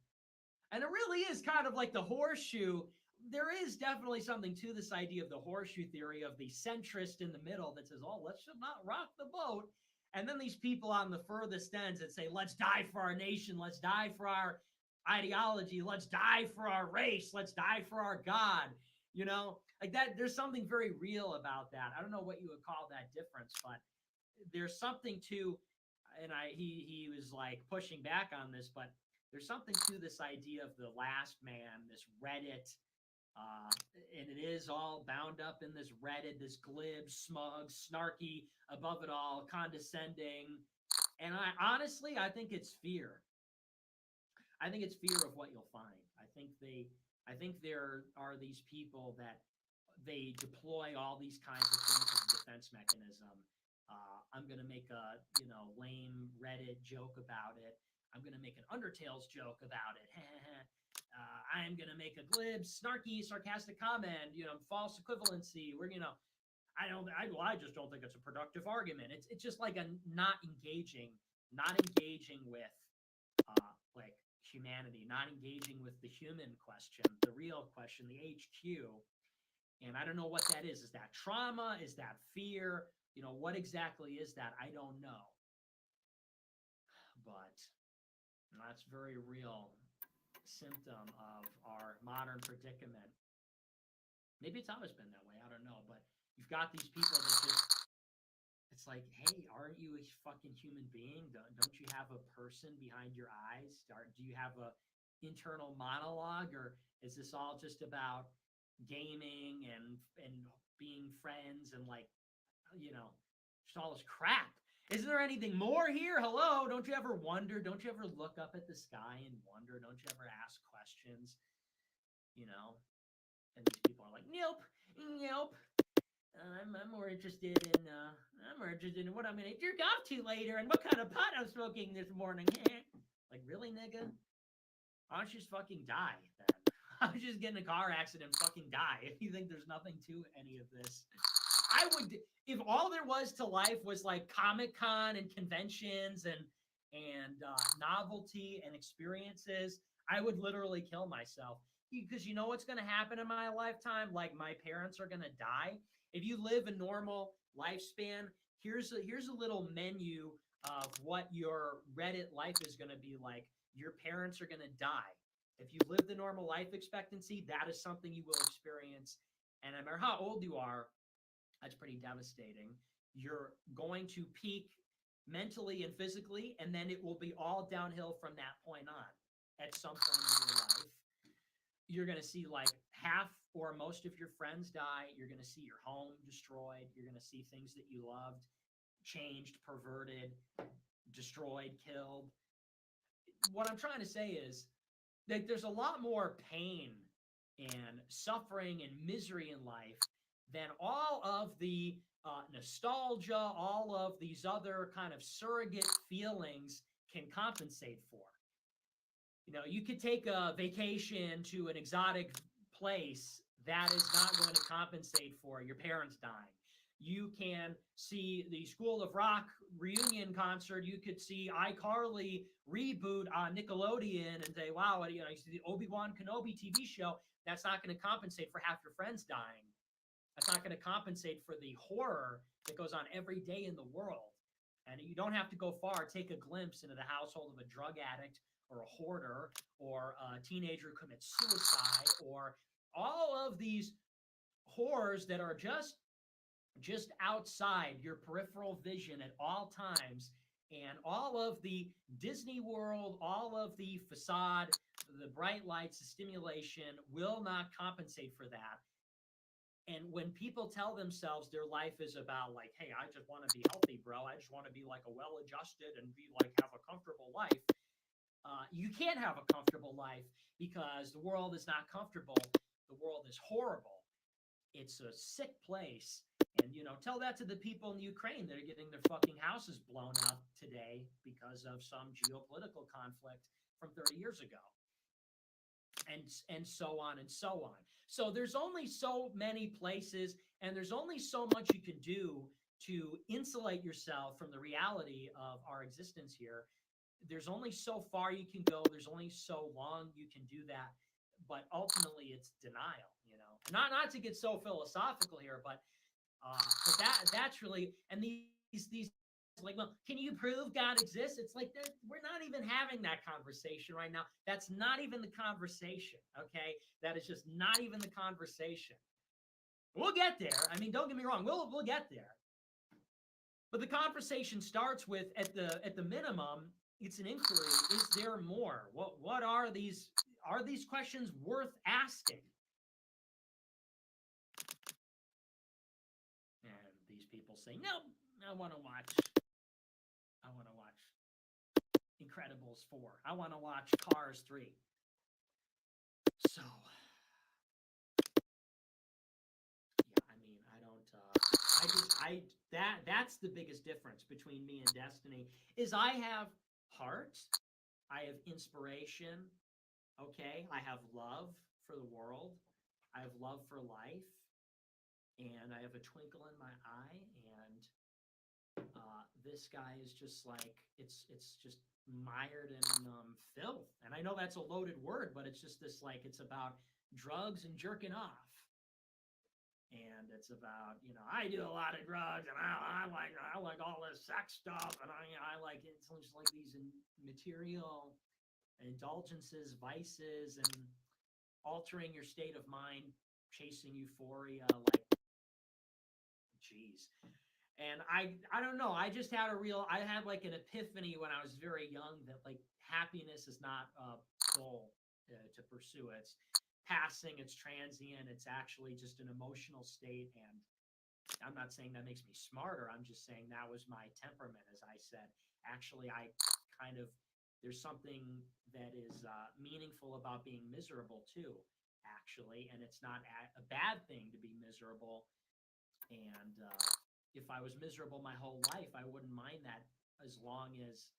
And it really is kind of like the horseshoe. There is definitely something to this idea of the horseshoe theory of the centrist in the middle that says, oh, let's not rock the boat. And then these people on the furthest ends that say, let's die for our nation. Let's die for our ideology. Let's die for our race. Let's die for our God. Like that, there's something very real about that. I don't know what you would call that difference, but there's something to, and he was like pushing back on this, but there's something to this idea of the last man, this Reddit, and it is all bound up in this Reddit, this glib, smug, snarky, above it all, condescending. And I think it's fear. I think it's fear of what you'll find. I think there are these people that they deploy all these kinds of things as a defense mechanism. I'm going to make a lame Reddit joke about it. I'm going to make an Undertales joke about it. I'm going to make a glib, snarky, sarcastic comment, false equivalency. I just don't think it's a productive argument. It's just like a not engaging with like humanity, not engaging with the human question, the real question, the HQ. And I don't know what that is. Is that trauma? Is that fear? What exactly is that? I don't know. But that's a very real symptom of our modern predicament. Maybe it's always been that way. I don't know. But you've got these people that just, it's like, hey, aren't you a fucking human being? Don't you have a person behind your eyes? Do you have a internal monologue, or is this all just about gaming and being friends and just all this crap? Isn't there anything more here? Hello? Don't you ever wonder? Don't you ever look up at the sky and wonder? Don't you ever ask questions? And these people are like, nope. I'm more interested in what I'm gonna jerk off to later and what kind of pot I'm smoking this morning. Like, really, nigga? Why don't you just fucking die then? Why don't you just get in a car accident and fucking die if you think there's nothing to any of this? I would, if all there was to life was like Comic-Con and conventions and novelty and experiences, I would literally kill myself. Because you know what's going to happen in my lifetime? Like, my parents are going to die. If you live a normal lifespan, here's a little menu of what your Reddit life is going to be like. Your parents are going to die. If you live the normal life expectancy, that is something you will experience. And no matter how old you are, that's pretty devastating. You're going to peak mentally and physically, and then it will be all downhill from that point on. At some point in your life, you're going to see like half or most of your friends die. You're going to see your home destroyed. You're going to see things that you loved changed, perverted, destroyed, killed. What I'm trying to say is that there's a lot more pain and suffering and misery in life than all of the nostalgia, all of these other kind of surrogate feelings can compensate for. You could take a vacation to an exotic place. That is not going to compensate for your parents dying. You can see the School of Rock reunion concert. You could see iCarly reboot on Nickelodeon and say, wow, you see the Obi-Wan Kenobi TV show. That's not going to compensate for half your friends dying. That's not going to compensate for the horror that goes on every day in the world. And you don't have to go far. Take a glimpse into the household of a drug addict or a hoarder or a teenager who commits suicide, or all of these horrors that are just outside your peripheral vision at all times. And all of the Disney World, all of the facade, the bright lights, the stimulation will not compensate for that. And when people tell themselves their life is about like, hey, I just want to be healthy, bro. I just want to be like a well-adjusted and be like, have a comfortable life. You can't have a comfortable life because the world is not comfortable. The world is horrible. It's a sick place. And, tell that to the people in Ukraine that are getting their fucking houses blown up today because of some geopolitical conflict from 30 years ago. and so on and so on. So there's only so many places, and there's only so much you can do to insulate yourself from the reality of our existence here. There's only so far you can go. There's only so long you can do that. But ultimately, it's denial. Not to get so philosophical here, but that's really, and these like, well, can you prove God exists? It's like we're not even having that conversation right now. That's not even the conversation. Okay, that is just not even the conversation. We'll get there. I mean, don't get me wrong. We'll get there. But the conversation starts with at the minimum, it's an inquiry. Is there more? What are these? Are these questions worth asking? And these people say, no, I want to watch Incredibles 4. I want to watch Cars 3. So, yeah, I mean, that's the biggest difference between me and Destiny is I have heart, I have inspiration, okay? I have love for the world, I have love for life, and I have a twinkle in my eye, and this guy is just like, it's just mired in filth. And I know that's a loaded word, but it's just this, like, it's about drugs and jerking off. And it's about, I do a lot of drugs, and I like all this sex stuff, and I like it. It's just like these material indulgences, vices, and altering your state of mind, chasing euphoria, like, geez. And I don't know. I just had I had like an epiphany when I was very young that like happiness is not a goal to pursue. It's passing, it's transient, it's actually just an emotional state. And I'm not saying that makes me smarter. I'm just saying that was my temperament, as I said. Actually, there's something that is meaningful about being miserable too, actually. And it's not a bad thing to be miserable. And if I was miserable my whole life, I wouldn't mind that as long as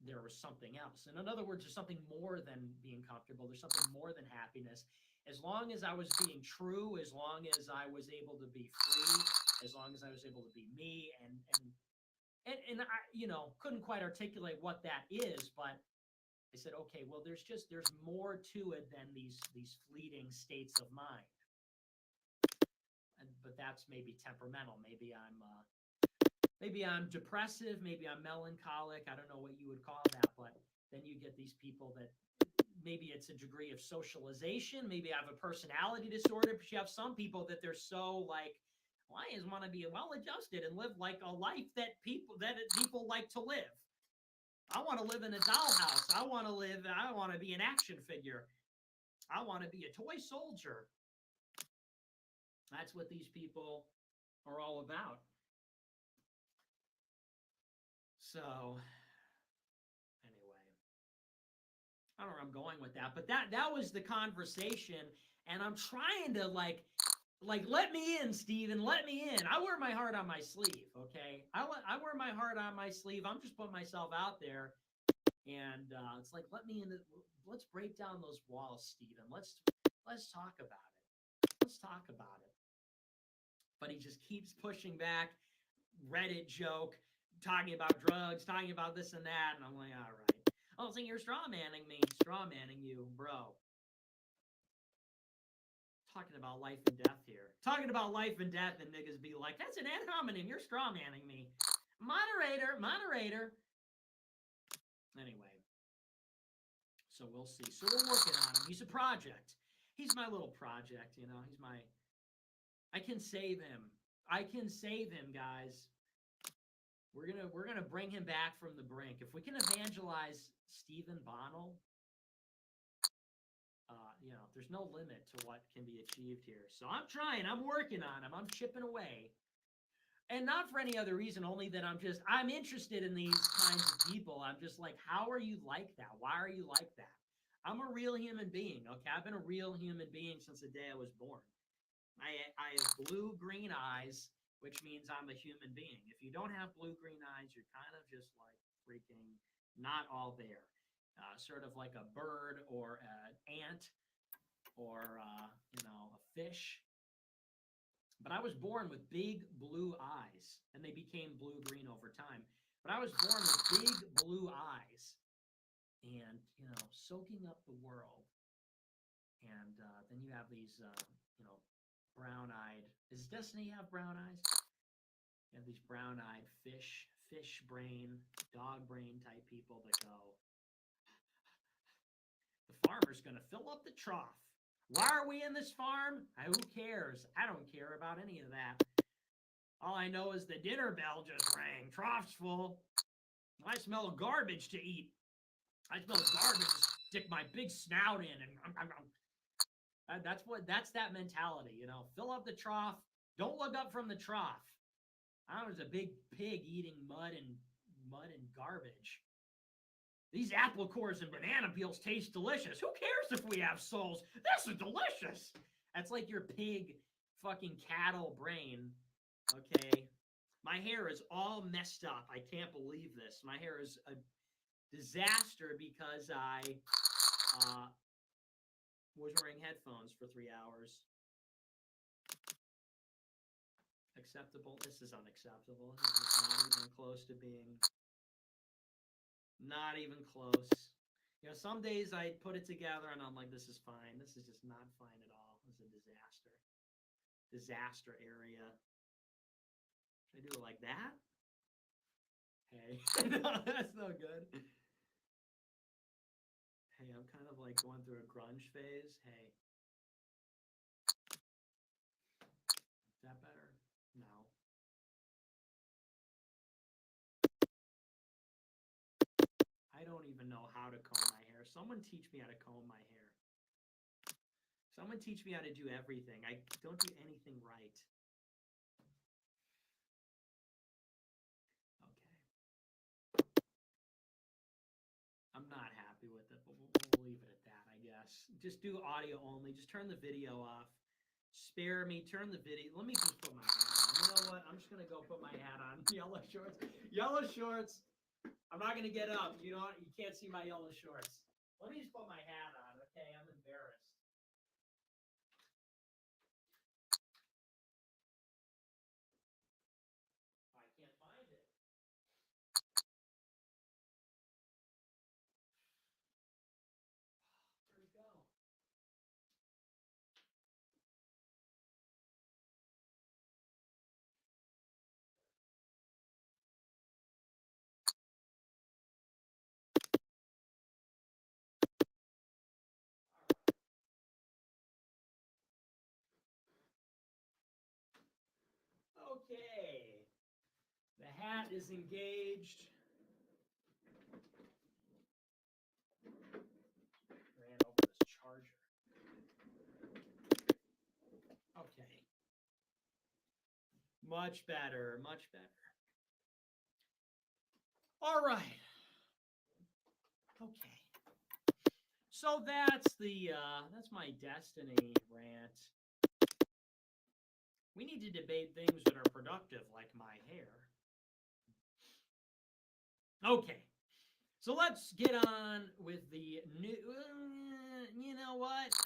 there was something else. And in other words, there's something more than being comfortable. There's something more than happiness. As long as I was being true, as long as I was able to be free, as long as I was able to be me, and I, couldn't quite articulate what that is, but I said, okay, well, there's more to it than these fleeting states of mind. But that's maybe temperamental. Maybe I'm depressive. Maybe I'm melancholic. I don't know what you would call that, but then you get these people that maybe it's a degree of socialization. Maybe I have a personality disorder, but you have some people that they're so like, well, I just want to be well-adjusted and live like a life that people like to live. I want to live in a dollhouse. I want to be an action figure. I want to be a toy soldier. That's what these people are all about. So, anyway, I don't know where I'm going with that, but that was the conversation, and I'm trying to like let me in, Steven, let me in. I wear my heart on my sleeve, okay? I wear my heart on my sleeve. I'm just putting myself out there, and it's like, let me in. Let's break down those walls, Steven. Let's talk about it. Let's talk about it. But he just keeps pushing back. Reddit joke, talking about drugs, talking about this and that. And I'm like, all right. Oh, so you're straw manning me. Straw manning you, bro. Talking about life and death here. Talking about life and death, and niggas be like, that's an ad hominem. You're straw manning me. Moderator. Anyway. So we'll see. So we're working on him. He's a project. He's my little project, He's I can save him. I can save him, guys. We're gonna bring him back from the brink. If we can evangelize Stephen Bonnell, there's no limit to what can be achieved here. So I'm trying. I'm working on him. I'm chipping away, and not for any other reason, only that I'm interested in these kinds of people. I'm just like, how are you like that? Why are you like that? I'm a real human being. Okay, I've been a real human being since the day I was born. I have blue-green eyes, which means I'm a human being. If you don't have blue-green eyes, you're kind of just like freaking not all there. Sort of like a bird or an ant or a fish. But I was born with big blue eyes, and they became blue-green over time. But I was born with big blue eyes, and soaking up the world. And then you have these, brown-eyed. Does Destiny have brown eyes? You have these brown-eyed fish brain, dog brain type people that go, the farmer's going to fill up the trough. Why are we in this farm? Who cares? I don't care about any of that. All I know is the dinner bell just rang. Trough's full. I smell garbage to eat. I smell garbage to stick my big snout in. And that's that mentality, Fill up the trough. Don't look up from the trough. I was a big pig eating mud and garbage. These apple cores and banana peels taste delicious. Who cares if we have souls? This is delicious. That's like your pig fucking cattle brain. Okay. My hair is all messed up. I can't believe this. My hair is a disaster because I was wearing headphones for 3 hours. Acceptable? This is unacceptable. This is not even close to being... Not even close. Some days I put it together and I'm like, this is fine. This is just not fine at all. This is a disaster. Disaster area. Should I do it like that? Hey. No, that's no good. Hey, I'm kind of like going through a grunge phase. Hey. Is that better? No. I don't even know how to comb my hair. Someone teach me how to comb my hair. Someone teach me how to do everything. I don't do anything right. Okay. I'm not happy with it, but we'll leave it at that, I guess. Just do audio only. Just turn the video off. Spare me. Turn the video. Let me just put my hat on. You know what? I'm just going to go put my hat on. Yellow shorts. Yellow shorts. I'm not going to get up. You can't see my yellow shorts. Let me just put my hat on, okay? I'm embarrassed. I can't find it. Where'd it go? Okay. The hat is engaged. Ran over this charger. Okay. Much better. Much better. All right. Okay. So that's my Destiny rant. We need to debate things that are productive, like my hair. Okay. So let's get on with the new... you know what?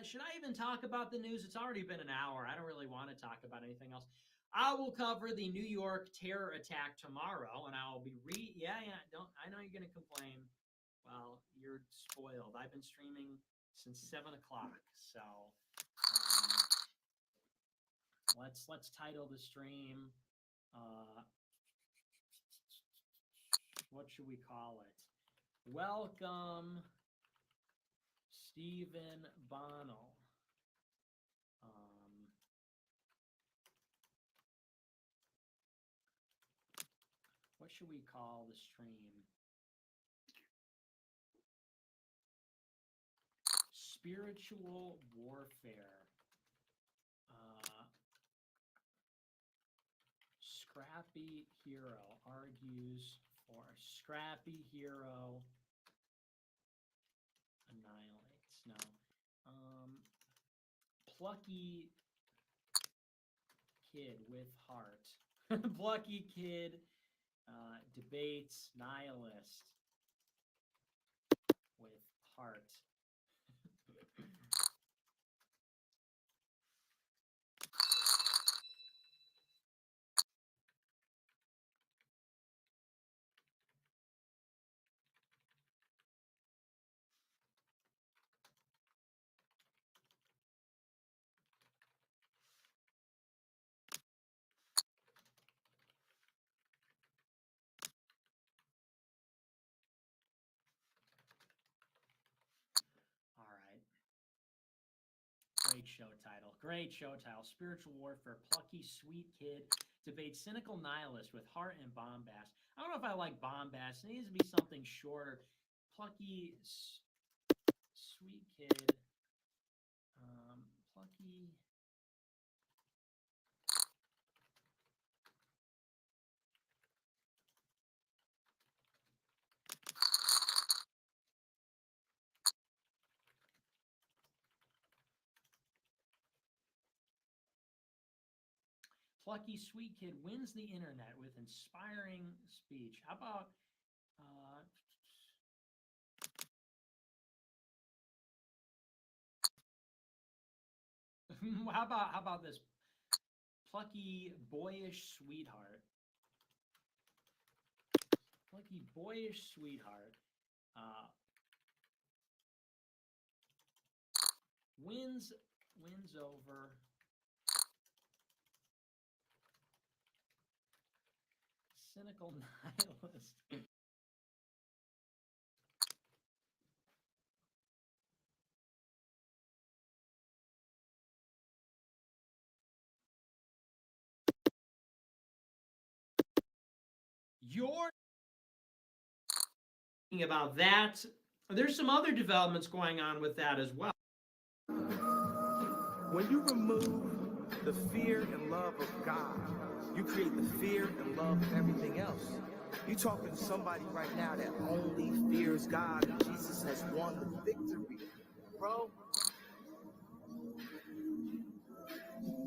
Should I even talk about the news? It's already been an hour. I don't really want to talk about anything else. I will cover the New York terror attack tomorrow, and I will be I know you're going to complain. Well, you're spoiled. I've been streaming since 7 o'clock, so let's title the stream. What should we call it? Welcome, Stephen Bonnell. What should we call the stream? Spiritual warfare. Scrappy hero argues for scrappy hero annihilates. No. Plucky kid with heart. Plucky kid debates nihilist with heart. show title. Great show title. Spiritual warfare. Plucky, sweet kid debates cynical nihilist with heart and bombast. I don't know if I like bombast. It needs to be something shorter. Plucky, sweet kid. Plucky. Plucky sweet kid wins the internet with inspiring speech. How about how about this? Plucky boyish sweetheart. Plucky boyish sweetheart wins over cynical nihilist. You're thinking about that. There's some other developments going on with that as well. When you remove the fear and love of God, you create the fear and love of everything else. You're talking to somebody right now that only fears God, and Jesus has won the victory, bro.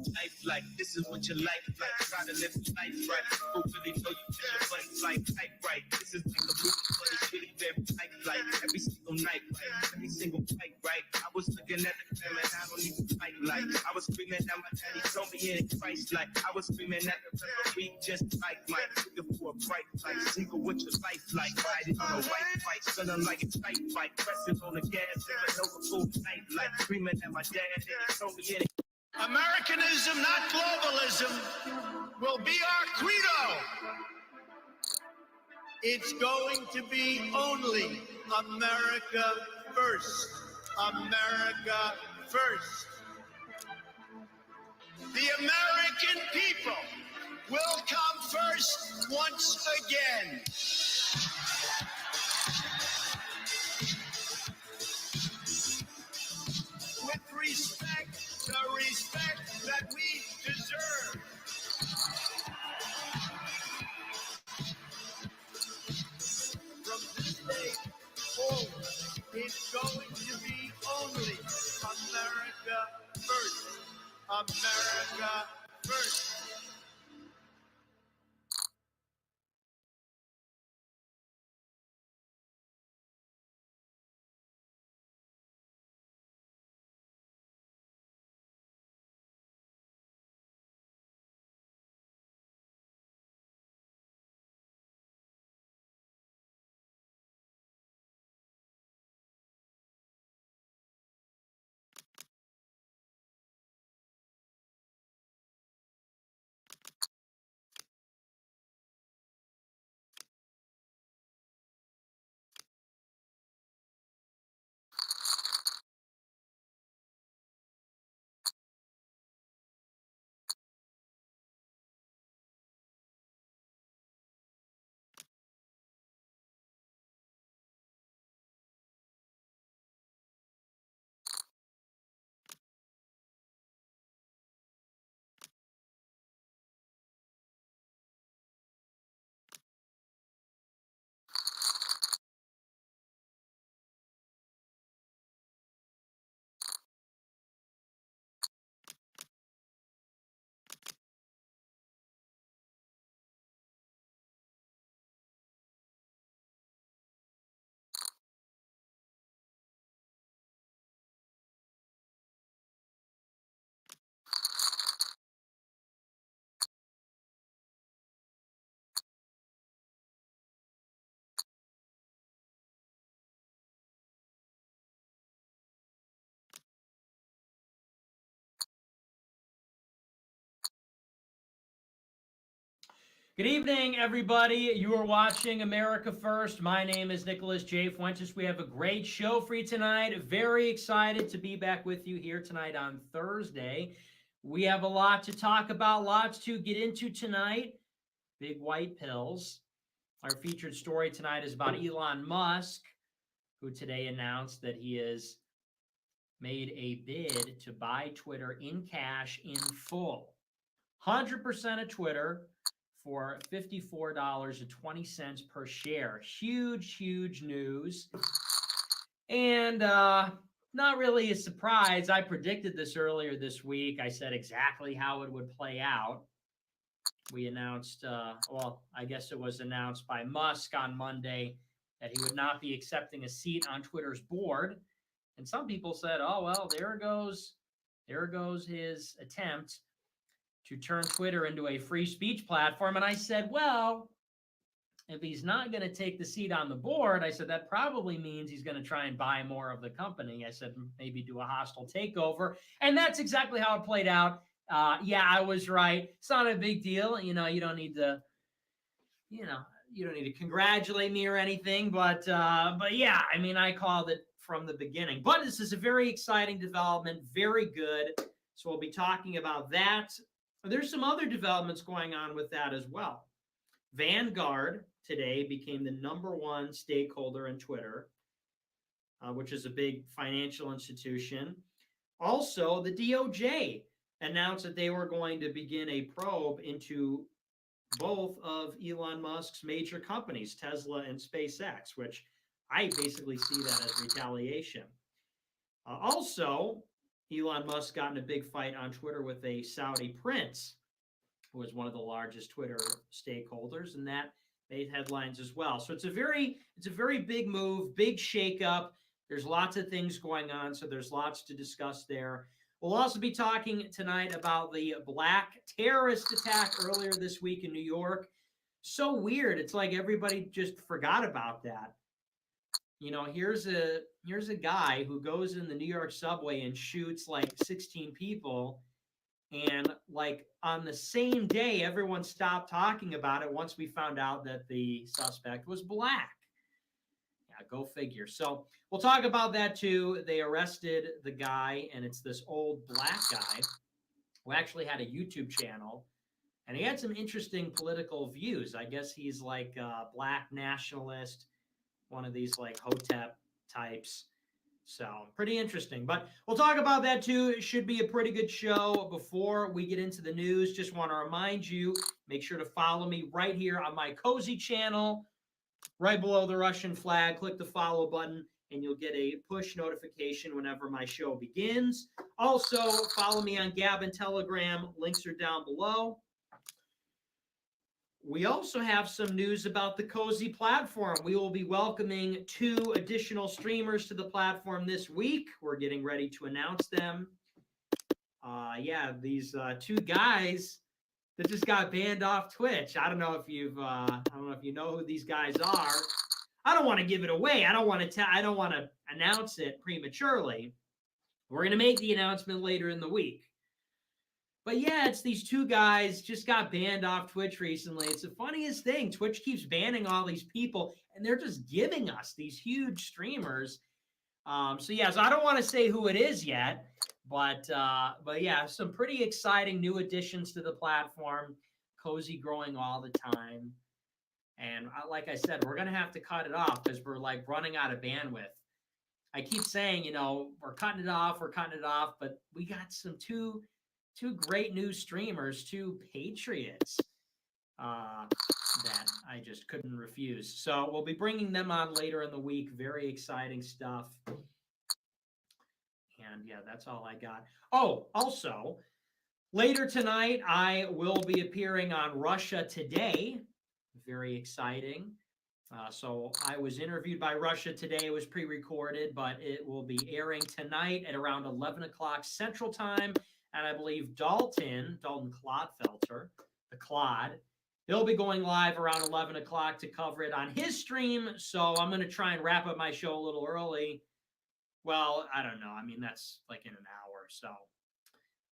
Life like this is what your life like. Try to live life right. Hopefully know you feel your life like type right. This is like a movie, but it's really very life like every single night, right? Every single fight, right? I was looking at the film and I don't even fight like. I was screaming at my daddy, told me in Christ like. I was screaming at the referee just like Mike. Looking for a bright light, single with your life like. Riding on a white fight, feeling like it's tight fight. Pressing on the gas, feeling over full night like. Screaming at my dad and he told me in Americanism, not globalism, will be our credo. It's going to be only America first. America first. The American people will come first once again. With respect, the respect that we deserve. From this day forward, it's going to be only America first. America first. Good evening, everybody. You are watching America First. My name is Nicholas J. Fuentes. We have a great show for you tonight. Very excited to be back with you here tonight on Thursday. We have a lot to talk about, lots to get into tonight. Big white pills. Our featured story tonight is about Elon Musk, who today announced that he has made a bid to buy Twitter in cash in full. 100% of Twitter for $54.20 per share. Huge, huge news. And not really a surprise. I predicted this earlier this week. I said exactly how it would play out. We announced, well, I guess it was announced by Musk on Monday that he would not be accepting a seat on Twitter's board. And some people said, oh, well, there goes his attempt to turn Twitter into a free speech platform. And I said, well, if he's not going to take the seat on the board, I said, that probably means he's going to try and buy more of the company. I said, maybe do a hostile takeover. And that's exactly how it played out. Yeah, I was right. It's not a big deal. You don't need to, you don't need to congratulate me or anything. But yeah, I mean, I called it from the beginning. But this is a very exciting development. Very good. So we'll be talking about that. There's some other developments going on with that as well. Vanguard today became the #1 stakeholder in Twitter, which is a big financial institution. Also, the DOJ announced that they were going to begin a probe into both of Elon Musk's major companies, Tesla and SpaceX, which I basically see that as retaliation. Also, Elon Musk got in a big fight on Twitter with a Saudi prince, who was one of the largest Twitter stakeholders, and that made headlines as well. So it's a very big move, big shakeup. There's lots of things going on, so there's lots to discuss there. We'll also be talking tonight about the black terrorist attack earlier this week in New York. So weird. It's like everybody just forgot about that. Here's a guy who goes in the New York subway and shoots like 16 people. And like on the same day, everyone stopped talking about it once we found out that the suspect was black. Yeah, go figure. So we'll talk about that too. They arrested the guy, and it's this old black guy who actually had a YouTube channel, and he had some interesting political views. I guess he's like a black nationalist, one of these like Hotep types. So pretty interesting, but we'll talk about that too. It should be a pretty good show. Before we get into the news, just want to remind you, make sure to follow me right here on my Cozy channel, right below the Russian flag. Click the follow button and you'll get a push notification whenever my show begins. Also, follow me on Gab and Telegram. Links are down below. We also have some news about the Cozy platform. We will be welcoming 2 additional streamers to the platform this week. We're getting ready to announce them. Yeah, these 2 guys that just got banned off Twitch. I don't know if you know who these guys are. I don't want to give it away. I don't want to announce it prematurely. We're going to make the announcement later in the week. But yeah, it's these 2 guys just got banned off Twitch recently. It's the funniest thing. Twitch keeps banning all these people, and they're just giving us these huge streamers. So I don't want to say who it is yet, but yeah, some pretty exciting new additions to the platform. Cozy growing all the time, and like I said, we're gonna have to cut it off because we're like running out of bandwidth. I keep saying, we're cutting it off, but we got some two great new streamers, 2 patriots that I just couldn't refuse. So we'll be bringing them on later in the week. Very exciting stuff. And yeah, that's all I got. Oh, also, later tonight, I will be appearing on Russia Today. Very exciting. So I was interviewed by Russia Today. It was pre-recorded, but it will be airing tonight at around 11 o'clock Central Time. And I believe Dalton Clodfelter, the Clod, he'll be going live around 11 o'clock to cover it on his stream. So I'm going to try and wrap up my show a little early. Well, I don't know. I mean, that's like in an hour. So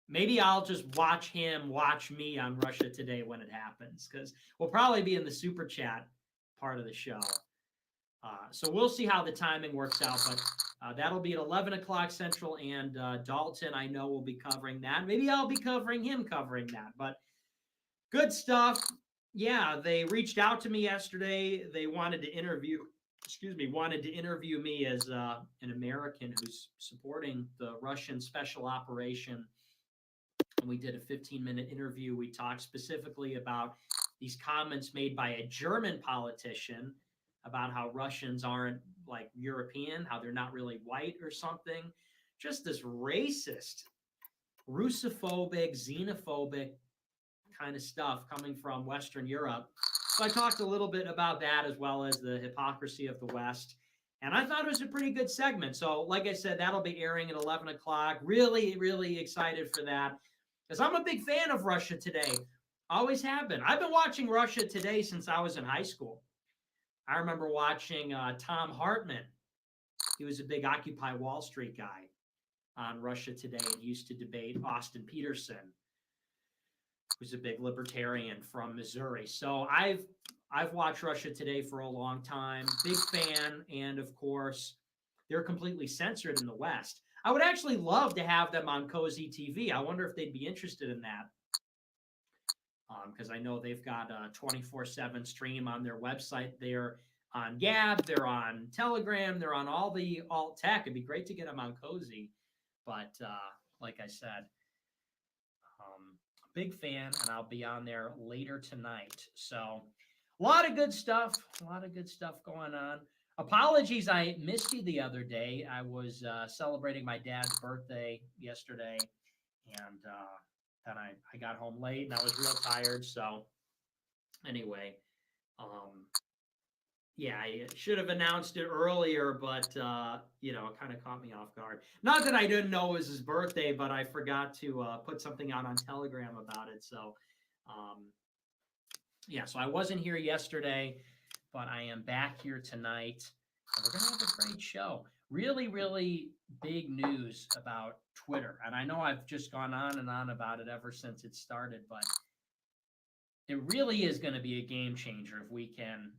maybe I'll just watch him watch me on Russia Today when it happens, because we'll probably be in the super chat part of the show. So we'll see how the timing works out, but that'll be at 11 o'clock Central, and Dalton, I know, will be covering that. Maybe I'll be covering him covering that, but good stuff. Yeah, they reached out to me yesterday. They wanted to interview me as an American who's supporting the Russian special operation. And we did a 15-minute interview. We talked specifically about these comments made by a German politician about how Russians aren't like European, how they're not really white or something. Just this racist, Russophobic, xenophobic kind of stuff coming from Western Europe. So I talked a little bit about that, as well as the hypocrisy of the West. And I thought it was a pretty good segment. So like I said, that'll be airing at 11 o'clock. Really, really excited for that, because I'm a big fan of Russia Today. Always have been. I've been watching Russia Today since I was in high school. I remember watching Tom Hartman. He was a big Occupy Wall Street guy on Russia Today, and he used to debate Austin Peterson, who's a big libertarian from Missouri. So I've watched Russia Today for a long time. Big fan, and of course, they're completely censored in the West. I would actually love to have them on Cozy TV. I wonder if they'd be interested in that, because I know they've got a 24/7 stream on their website. They're on Gab, they're on Telegram, they're on all the alt tech. It'd be great to get them on Cozy, but like I said, big fan, and I'll be on there later tonight. So a lot of good stuff going on. Apologies, I missed you the other day. I was celebrating my dad's birthday yesterday, and then I got home late, and I was real tired. So anyway, yeah, I should have announced it earlier, but it kind of caught me off guard. Not that I didn't know it was his birthday, but I forgot to put something out on Telegram about it. So so I wasn't here yesterday, but I am back here tonight, and we're gonna have a great show. Really, really big news about Twitter, and I know I've just gone on and on about it ever since it started, but it really is going to be a game changer if we can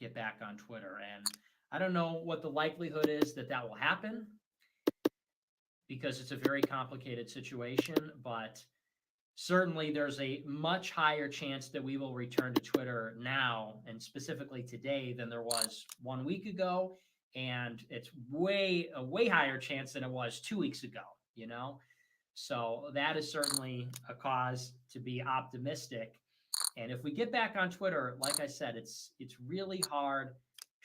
get back on Twitter. And I don't know what the likelihood is that will happen, because it's a very complicated situation, but certainly there's a much higher chance that we will return to Twitter now, and specifically today, than there was 1 week ago. And it's a way higher chance than it was 2 weeks ago, So that is certainly a cause to be optimistic. And if we get back on Twitter, like I said, it's really hard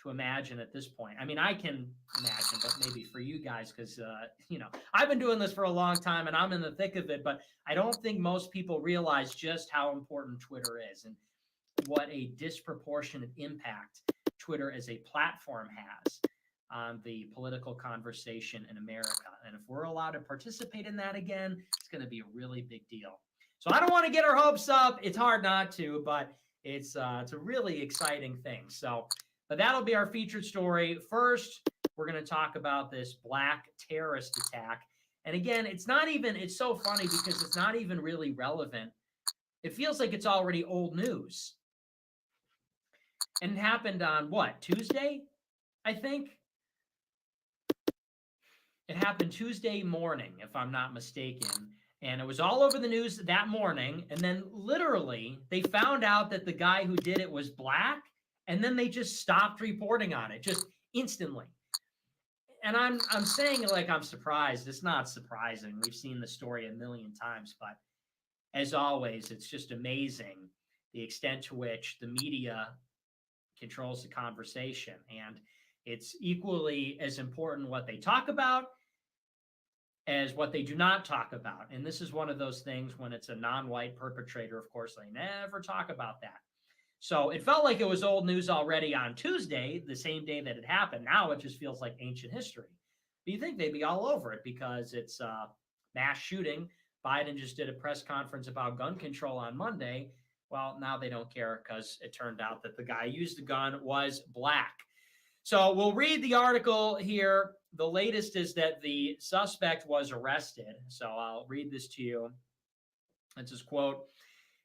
to imagine at this point. I mean, I can imagine, but maybe for you guys, because, I've been doing this for a long time and I'm in the thick of it, but I don't think most people realize just how important Twitter is and what a disproportionate impact Twitter as a platform has on the political conversation in America. And if we're allowed to participate in that again, it's going to be a really big deal. So I don't want to get our hopes up. It's hard not to, but it's a really exciting thing. So, but that'll be our featured story. First, we're going to talk about this black terrorist attack. And again, it's so funny because it's not even really relevant. It feels like it's already old news. And it happened on Tuesday, I think? It happened Tuesday morning, if I'm not mistaken. And it was all over the news that morning. And then literally they found out that the guy who did it was black. And then they just stopped reporting on it just instantly. And I'm saying it like I'm surprised. It's not surprising. We've seen the story a million times. But as always, it's just amazing the extent to which the media controls the conversation. And it's equally as important what they talk about as what they do not talk about. And this is one of those things when it's a non-white perpetrator, of course, they never talk about that. So it felt like it was old news already on Tuesday, the same day that it happened. Now it just feels like ancient history. But you think they'd be all over it because it's a mass shooting. Biden just did a press conference about gun control on Monday. Well, now they don't care because it turned out that the guy who used the gun was black. So we'll read the article here. The latest is that the suspect was arrested. So I'll read this to you. It's his quote.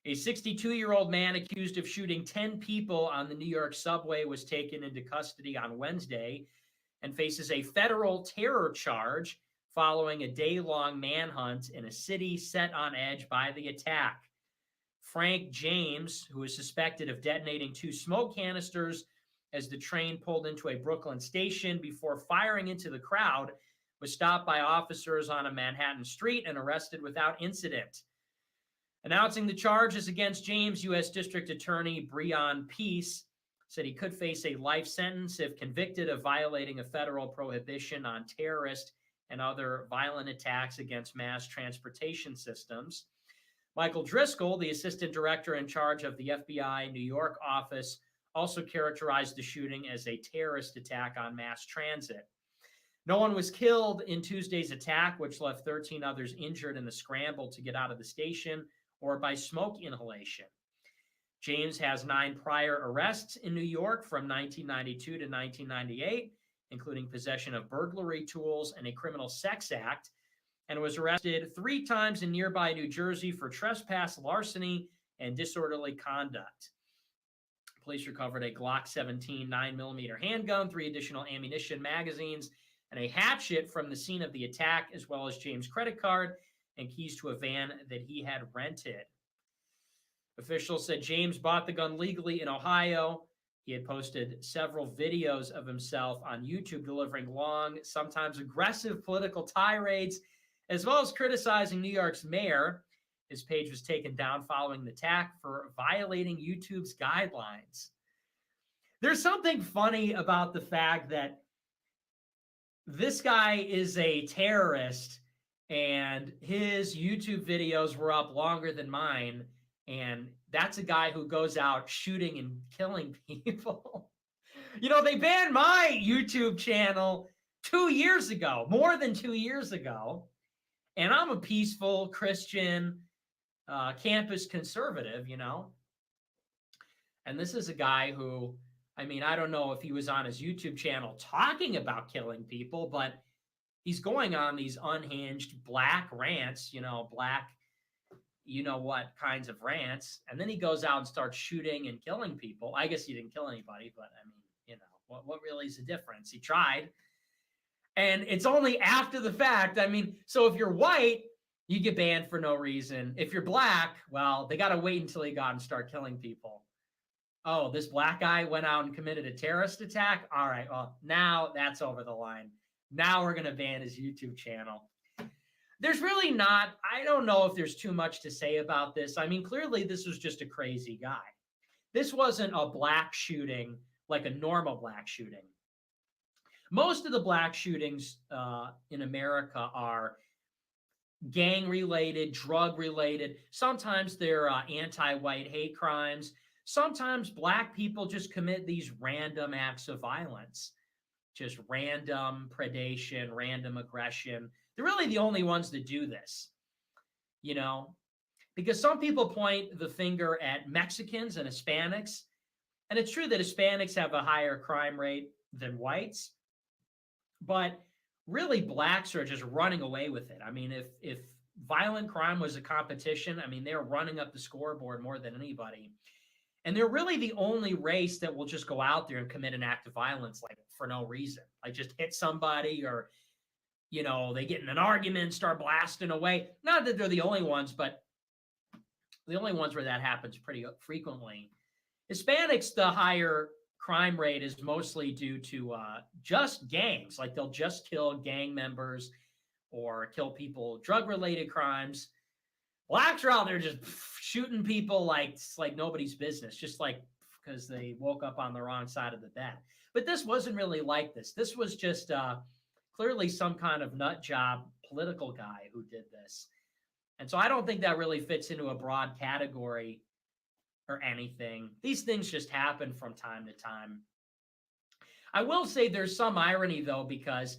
A 62-year-old man accused of shooting 10 people on the New York subway was taken into custody on Wednesday and faces a federal terror charge following a day-long manhunt in a city set on edge by the attack. Frank James, who is suspected of detonating 2 smoke canisters as the train pulled into a Brooklyn station before firing into the crowd, was stopped by officers on a Manhattan street and arrested without incident. Announcing the charges against James, U.S. District Attorney Breon Peace said he could face a life sentence if convicted of violating a federal prohibition on terrorist and other violent attacks against mass transportation systems. Michael Driscoll, the assistant director in charge of the FBI New York office, also characterized the shooting as a terrorist attack on mass transit. No one was killed in Tuesday's attack, which left 13 others injured in the scramble to get out of the station or by smoke inhalation. James has 9 prior arrests in New York from 1992 to 1998, including possession of burglary tools and a criminal sex act, and was arrested 3 times in nearby New Jersey for trespass, larceny, and disorderly conduct. Police recovered a Glock 17 9mm handgun, 3 additional ammunition magazines, and a hatchet from the scene of the attack, as well as James' credit card and keys to a van that he had rented. Officials said James bought the gun legally in Ohio. He had posted several videos of himself on YouTube delivering long, sometimes aggressive political tirades, as well as criticizing New York's mayor. His page was taken down following the attack for violating YouTube's guidelines. There's something funny about the fact that this guy is a terrorist and his YouTube videos were up longer than mine. And that's a guy who goes out shooting and killing people. You know, they banned my YouTube channel 2 years ago, more than 2 years ago. And I'm a peaceful Christian campus conservative, you know. And this is a guy who, I mean, I don't know if he was on his YouTube channel talking about killing people, but he's going on these unhinged black rants, you know, black, you know what kinds of rants. And then he goes out and starts shooting and killing people. I guess he didn't kill anybody, but I mean, you know, what really is the difference? He tried. And it's only after the fact. I mean, so if you're white, you get banned for no reason. If you're black, well, they got to wait until he got and start killing people. Oh, this black guy went out and committed a terrorist attack? All right, well, now that's over the line. Now we're going to ban his YouTube channel. There's really not, I don't know if there's too much to say about this. I mean, clearly this was just a crazy guy. This wasn't a black shooting like a normal black shooting. Most of the black shootings in America are gang-related, drug-related. Sometimes they're anti-white hate crimes. Sometimes black people just commit these random acts of violence, just random predation, random aggression. They're really the only ones that do this, you know, because some people point the finger at Mexicans and Hispanics, and it's true that Hispanics have a higher crime rate than whites, but really blacks are just running away with it. I mean, if violent crime was a competition, I mean, they're running up the scoreboard more than anybody. And they're really the only race that will just go out there and commit an act of violence, like for no reason, like just hit somebody or, you know, they get in an argument, start blasting away. Not that they're the only ones, but the only ones where that happens pretty frequently. Hispanics, the higher crime rate is mostly due to just gangs. Like they'll just kill gang members or kill people, drug-related crimes. Blacks are out there just shooting people like it's like nobody's business, just like because they woke up on the wrong side of the bed. But this wasn't really like this. This was just clearly some kind of nut job political guy who did this. And so I don't think that really fits into a broad category or anything. These things just happen from time to time. I will say there's some irony, though, because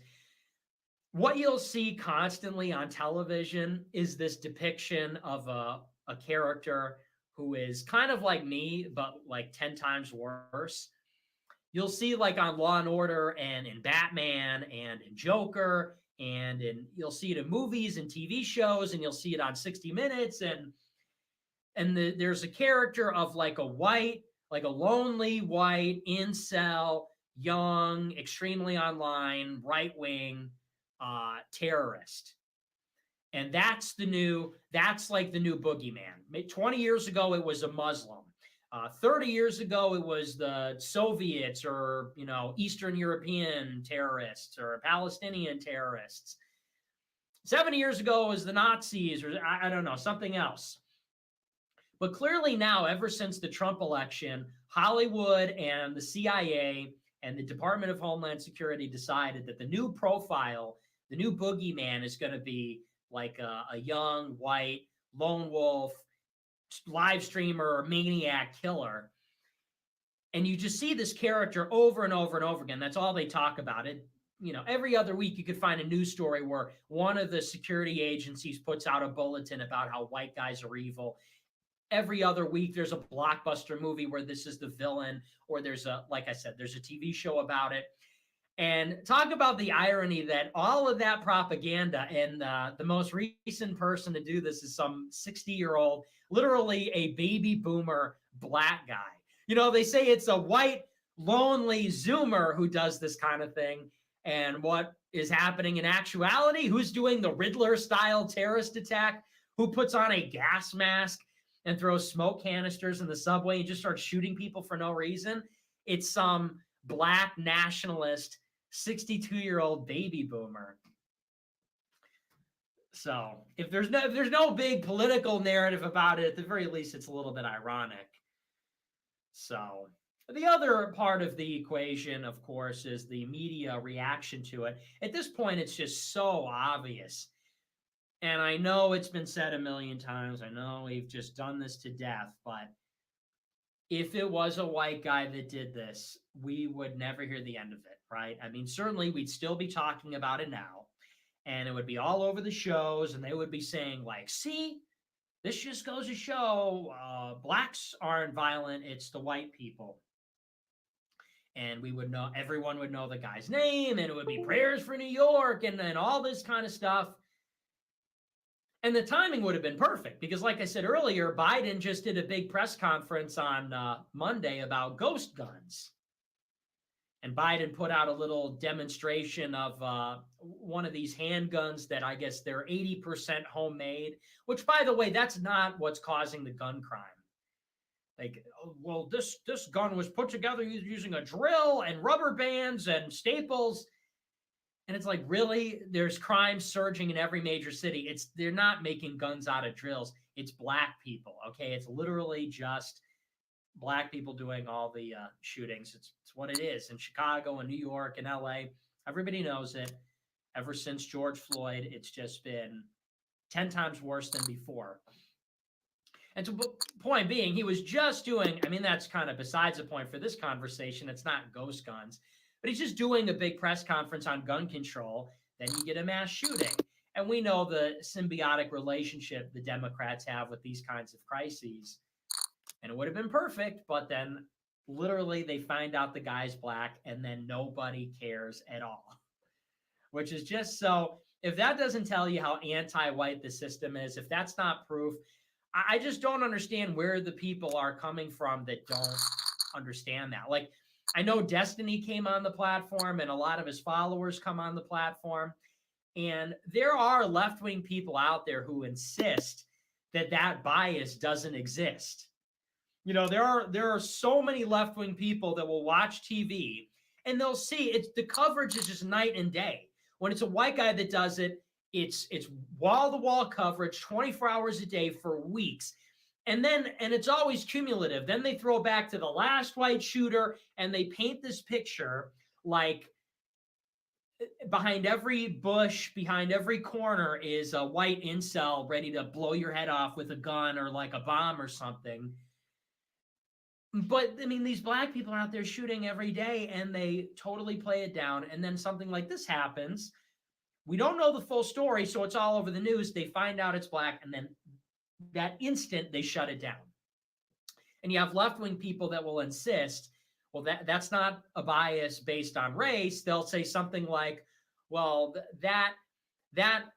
what you'll see constantly on television is this depiction of a character who is kind of like me, but like 10 times worse. you'll see like on Law and Order and in Batman and in Joker and you'll see it in movies and TV shows, and you'll see it on 60 Minutes. There's a character of like a lonely white incel, young, extremely online, right-wing terrorist. And that's like the new boogeyman. 20 years ago, it was a Muslim. 30 years ago, it was the Soviets or, Eastern European terrorists or Palestinian terrorists. 70 years ago, it was the Nazis or I don't know, something else. But clearly now, ever since the Trump election, Hollywood and the CIA and the Department of Homeland Security decided that the new profile, the new boogeyman, is going to be like a young, white, lone wolf, live streamer, maniac killer. And you just see this character over and over and over again. That's all they talk about. It, every other week you could find a news story where one of the security agencies puts out a bulletin about how white guys are evil. Every other week there's a blockbuster movie where this is the villain, or like I said, there's a TV show about it. And talk about the irony that all of that propaganda, and the most recent person to do this is some 60-year-old, literally a baby boomer black guy. They say it's a white, lonely Zoomer who does this kind of thing. And what is happening in actuality? Who's doing the Riddler-style terrorist attack? Who puts on a gas mask and throws smoke canisters in the subway and just starts shooting people for no reason? It's some black nationalist 62-year-old baby boomer. So if there's no big political narrative about it, at the very least, it's a little bit ironic. So the other part of the equation, of course, is the media reaction to it. At this point, it's just so obvious. And I know it's been said a million times. I know we've just done this to death, but if it was a white guy that did this, we would never hear the end of it, right? I mean, certainly we'd still be talking about it now, and it would be all over the shows, and they would be saying like, see, this just goes to show blacks aren't violent, it's the white people. And we would know, everyone would know the guy's name, and it would be prayers for New York and all this kind of stuff. And the timing would have been perfect because, like I said earlier, Biden just did a big press conference on Monday about ghost guns. And Biden put out a little demonstration of one of these handguns that I guess they're 80% homemade, which, by the way, that's not what's causing the gun crime. Like, well, this gun was put together using a drill and rubber bands and staples. And it's like, really? There's crime surging in every major city. They're not making guns out of drills. It's black people, okay? It's literally just black people doing all the shootings. It's what it is. In Chicago and New York and LA, everybody knows it. Ever since George Floyd, it's just been 10 times worse than before. And to point being, he was just doing, I mean, that's kind of besides the point for this conversation. It's not ghost guns. But he's just doing a big press conference on gun control. Then you get a mass shooting. And we know the symbiotic relationship the Democrats have with these kinds of crises. And it would have been perfect, but then literally they find out the guy's black and then nobody cares at all. Which is just so, if that doesn't tell you how anti-white the system is, if that's not proof, I just don't understand where the people are coming from that don't understand that. Like, I know Destiny came on the platform and a lot of his followers come on the platform. And there are left-wing people out there who insist that that bias doesn't exist. There are so many left-wing people that will watch TV and they'll see the coverage is just night and day. When it's a white guy that does it, it's wall-to-wall coverage 24 hours a day for weeks. And it's always cumulative. Then they throw back to the last white shooter and they paint this picture like behind every bush, behind every corner is a white incel ready to blow your head off with a gun or like a bomb or something. But I mean, these black people are out there shooting every day and they totally play it down. And then something like this happens. We don't know the full story, so it's all over the news. They find out it's black, and then that instant they shut it down. And you have left-wing people that will insist, Well, that's not a bias based on race. They'll say something like, well, that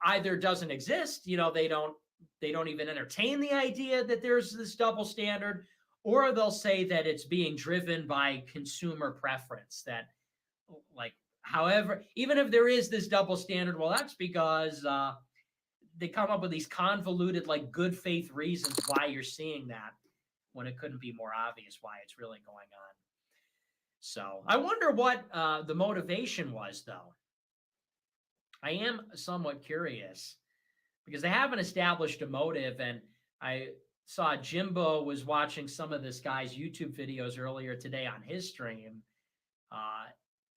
either doesn't exist, they don't even entertain the idea that there's this double standard, or they'll say that it's being driven by consumer preference, that like, however, even if there is this double standard, well, that's because they come up with these convoluted, like, good faith reasons why you're seeing that, when it couldn't be more obvious why it's really going on. So I wonder what the motivation was, though. I am somewhat curious because they haven't established a motive. And I saw Jimbo was watching some of this guy's YouTube videos earlier today on his stream.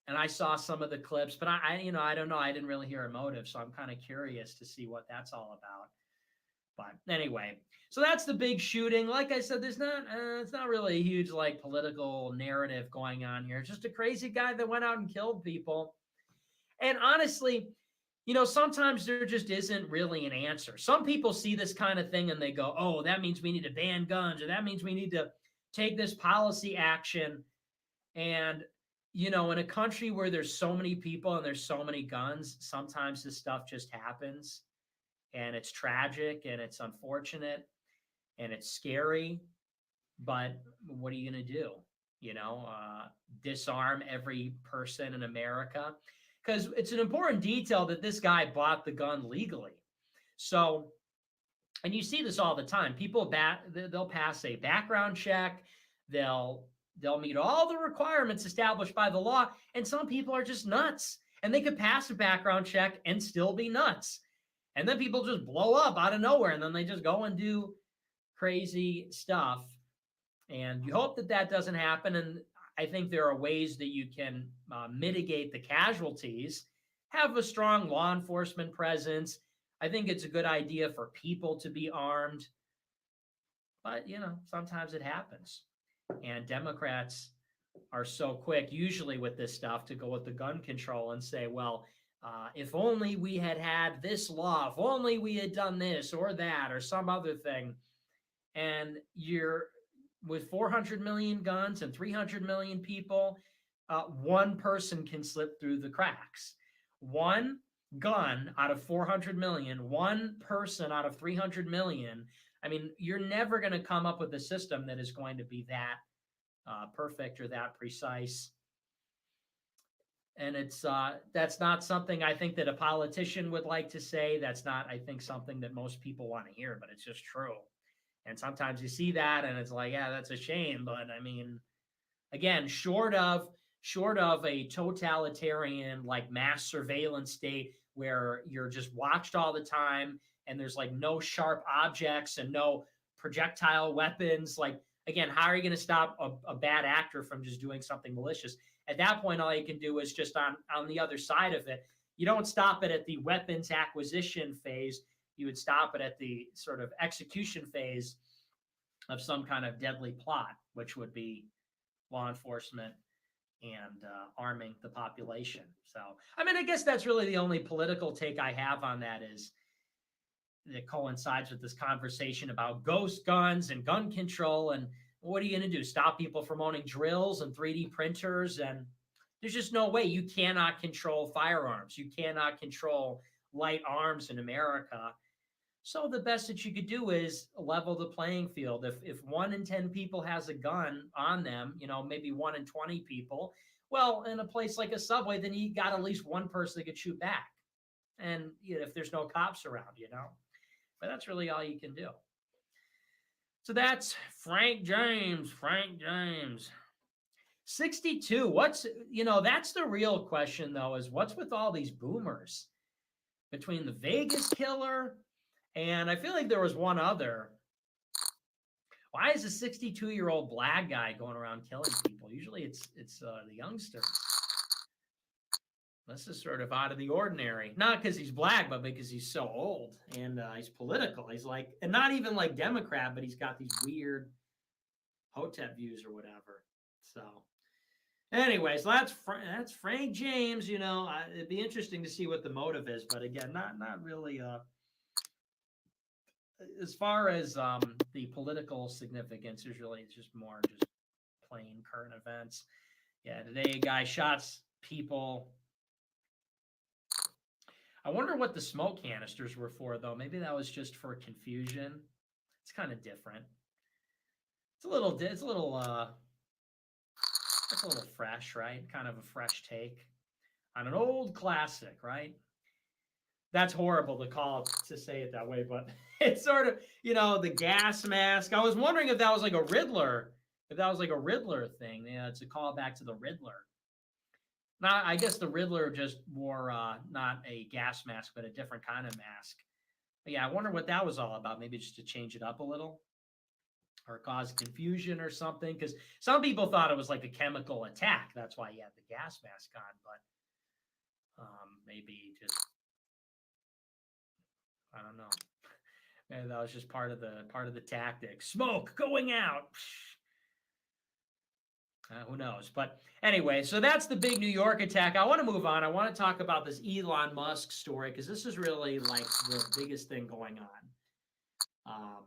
And I saw some of the clips, but I don't know. I didn't really hear a motive. So I'm kind of curious to see what that's all about. But anyway, so that's the big shooting. Like I said, it's not really a huge, like, political narrative going on here. It's just a crazy guy that went out and killed people. And honestly, sometimes there just isn't really an answer. Some people see this kind of thing and they go, oh, that means we need to ban guns, or that means we need to take this policy action. And, in a country where there's so many people and there's so many guns, sometimes this stuff just happens. And it's tragic and it's unfortunate and it's scary. But what are you going to do? Disarm every person in America? Because it's an important detail that this guy bought the gun legally. So, and you see this all the time. People, they'll pass a background check. They'll meet all the requirements established by the law. And some people are just nuts. And they could pass a background check and still be nuts. And then people just blow up out of nowhere. And then they just go and do crazy stuff. And you hope that that doesn't happen. And I think there are ways that you can mitigate the casualties, have a strong law enforcement presence. I think it's a good idea for people to be armed. But, sometimes it happens. And Democrats are so quick, usually with this stuff, to go with the gun control and say, well, if only we had this law, if only we had done this or that or some other thing. And with 400 million guns and 300 million people, one person can slip through the cracks. One gun out of 400 million, one person out of 300 million. I mean, you're never going to come up with a system that is going to be that perfect or that precise. And that's not something I think that a politician would like to say. That's not, I think, something that most people want to hear, but it's just true. And sometimes you see that and it's like, yeah, that's a shame. But I mean, again, short of a totalitarian, like, mass surveillance state where you're just watched all the time and there's, like, no sharp objects and no projectile weapons. Like, again, how are you going to stop a bad actor from just doing something malicious? At that point, all you can do is just on the other side of it. You don't stop it at the weapons acquisition phase. You would stop it at the sort of execution phase of some kind of deadly plot, which would be law enforcement and arming the population. So, I mean, I guess that's really the only political take I have on that, is that coincides with this conversation about ghost guns and gun control. And what are you going to do? Stop people from owning drills and 3D printers? And there's just no way. You cannot control firearms. You cannot control light arms in America. So the best that you could do is level the playing field. If 1 in 10 people has a gun on them, maybe 1 in 20 people, well, in a place like a Subway, then you got at least one person that could shoot back. And if there's no cops around, but that's really all you can do. So that's Frank James. 62. That's the real question, though, is what's with all these boomers between the Vegas killer, and I feel like there was one other. Why is a 62-year-old black guy going around killing people? Usually it's the youngsters. This is sort of out of the ordinary. Not because he's black, but because he's so old and he's political. He's like, and not even like Democrat, but he's got these weird Hotep views or whatever. So anyways, that's Frank James. It'd be interesting to see what the motive is, but again, not really as far as the political significance, it's just more just plain current events. Yeah, today a guy shots people. I wonder what the smoke canisters were for, though. Maybe that was just for confusion. It's kind of different. It's a little fresh, right? Kind of a fresh take on an old classic, right? That's horrible to say it that way, but it's sort of, the gas mask. I was wondering if that was like a Riddler thing. Yeah, it's a callback to the Riddler. Not, I guess the Riddler just wore not a gas mask, but a different kind of mask. But yeah, I wonder what that was all about. Maybe just to change it up a little or cause confusion or something. Because some people thought it was like a chemical attack. That's why he had the gas mask on. But maybe just, I don't know. Maybe that was just part of the tactic. Smoke going out. Who knows? But anyway, so that's the big New York attack. I want to move on. I want to talk about this Elon Musk story because this is really like the biggest thing going on.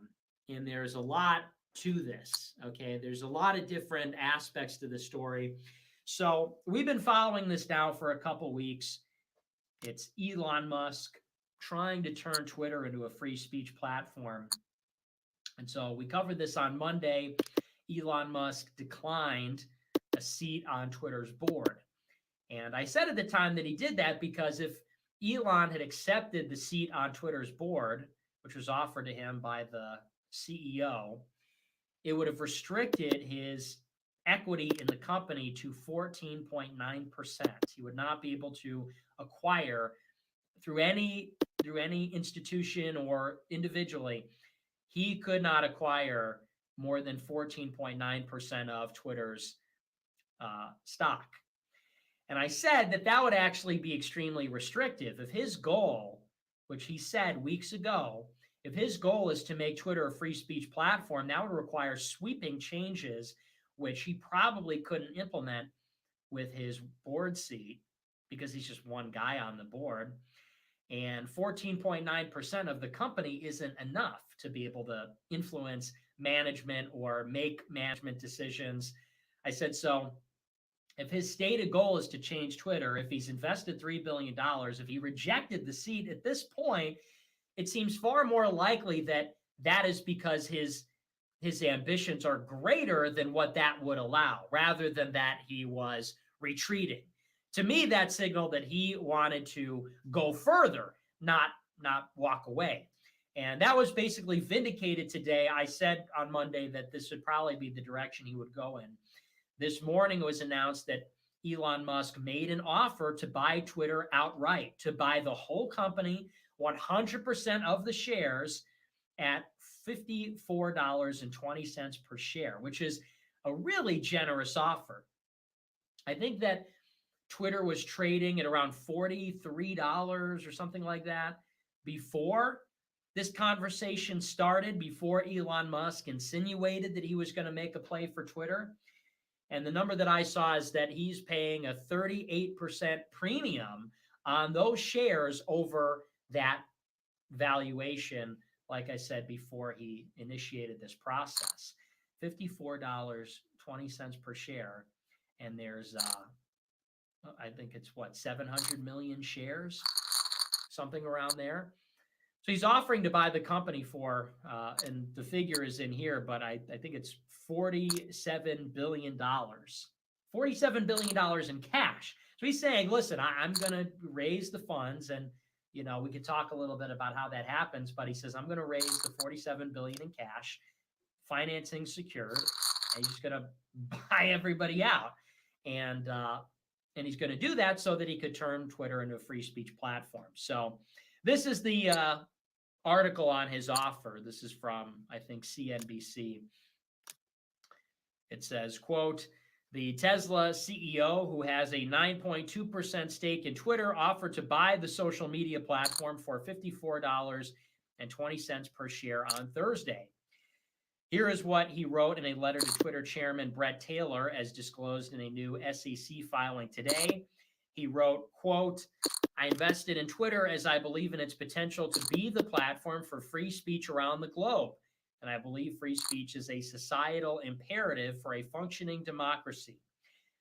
And there's a lot to this, okay? There's a lot of different aspects to the story. So we've been following this now for a couple weeks. It's Elon Musk trying to turn Twitter into a free speech platform. And so we covered this on Monday. Elon Musk declined a seat on Twitter's board. And I said at the time that he did that because if Elon had accepted the seat on Twitter's board, which was offered to him by the CEO, it would have restricted his equity in the company to 14.9%. He would not be able to acquire through any institution or individually. He could not acquire more than 14.9% of Twitter's stock. And I said that would actually be extremely restrictive. If his goal, which he said weeks ago, if his goal is to make Twitter a free speech platform, that would require sweeping changes, which he probably couldn't implement with his board seat because he's just one guy on the board. And 14.9% of the company isn't enough to be able to influence management or make management decisions. I said, so if his stated goal is to change Twitter, if he's invested $3 billion, if he rejected the seat at this point, it seems far more likely that is because his ambitions are greater than what that would allow, rather than that he was retreating. To me, that signaled that he wanted to go further, not walk away. And that was basically vindicated today. I said on Monday that this would probably be the direction he would go in. This morning it was announced that Elon Musk made an offer to buy Twitter outright, to buy the whole company, 100% of the shares at $54.20 per share, which is a really generous offer. I think that Twitter was trading at around $43 or something like that before this conversation started, before Elon Musk insinuated that he was going to make a play for Twitter. And the number that I saw is that he's paying a 38% premium on those shares over that valuation, like I said, before he initiated this process. $54.20 per share. And there's, I think it's 700 million shares, something around there. So he's offering to buy the company for, and the figure is in here, but I think it's $47 billion. $47 billion in cash. So he's saying, listen, I'm going to raise the funds, and we could talk a little bit about how that happens, but he says, I'm going to raise the $47 billion in cash, financing secured, and he's going to buy everybody out. And he's going to do that so that he could turn Twitter into a free speech platform. So this is the article on his offer. This is from, I think, CNBC. It says, quote, the Tesla CEO, who has a 9.2% stake in Twitter, offered to buy the social media platform for $54.20 per share on Thursday. Here is what he wrote in a letter to Twitter chairman Brett Taylor, as disclosed in a new SEC filing today. He wrote, quote, I invested in Twitter as I believe in its potential to be the platform for free speech around the globe. And I believe free speech is a societal imperative for a functioning democracy.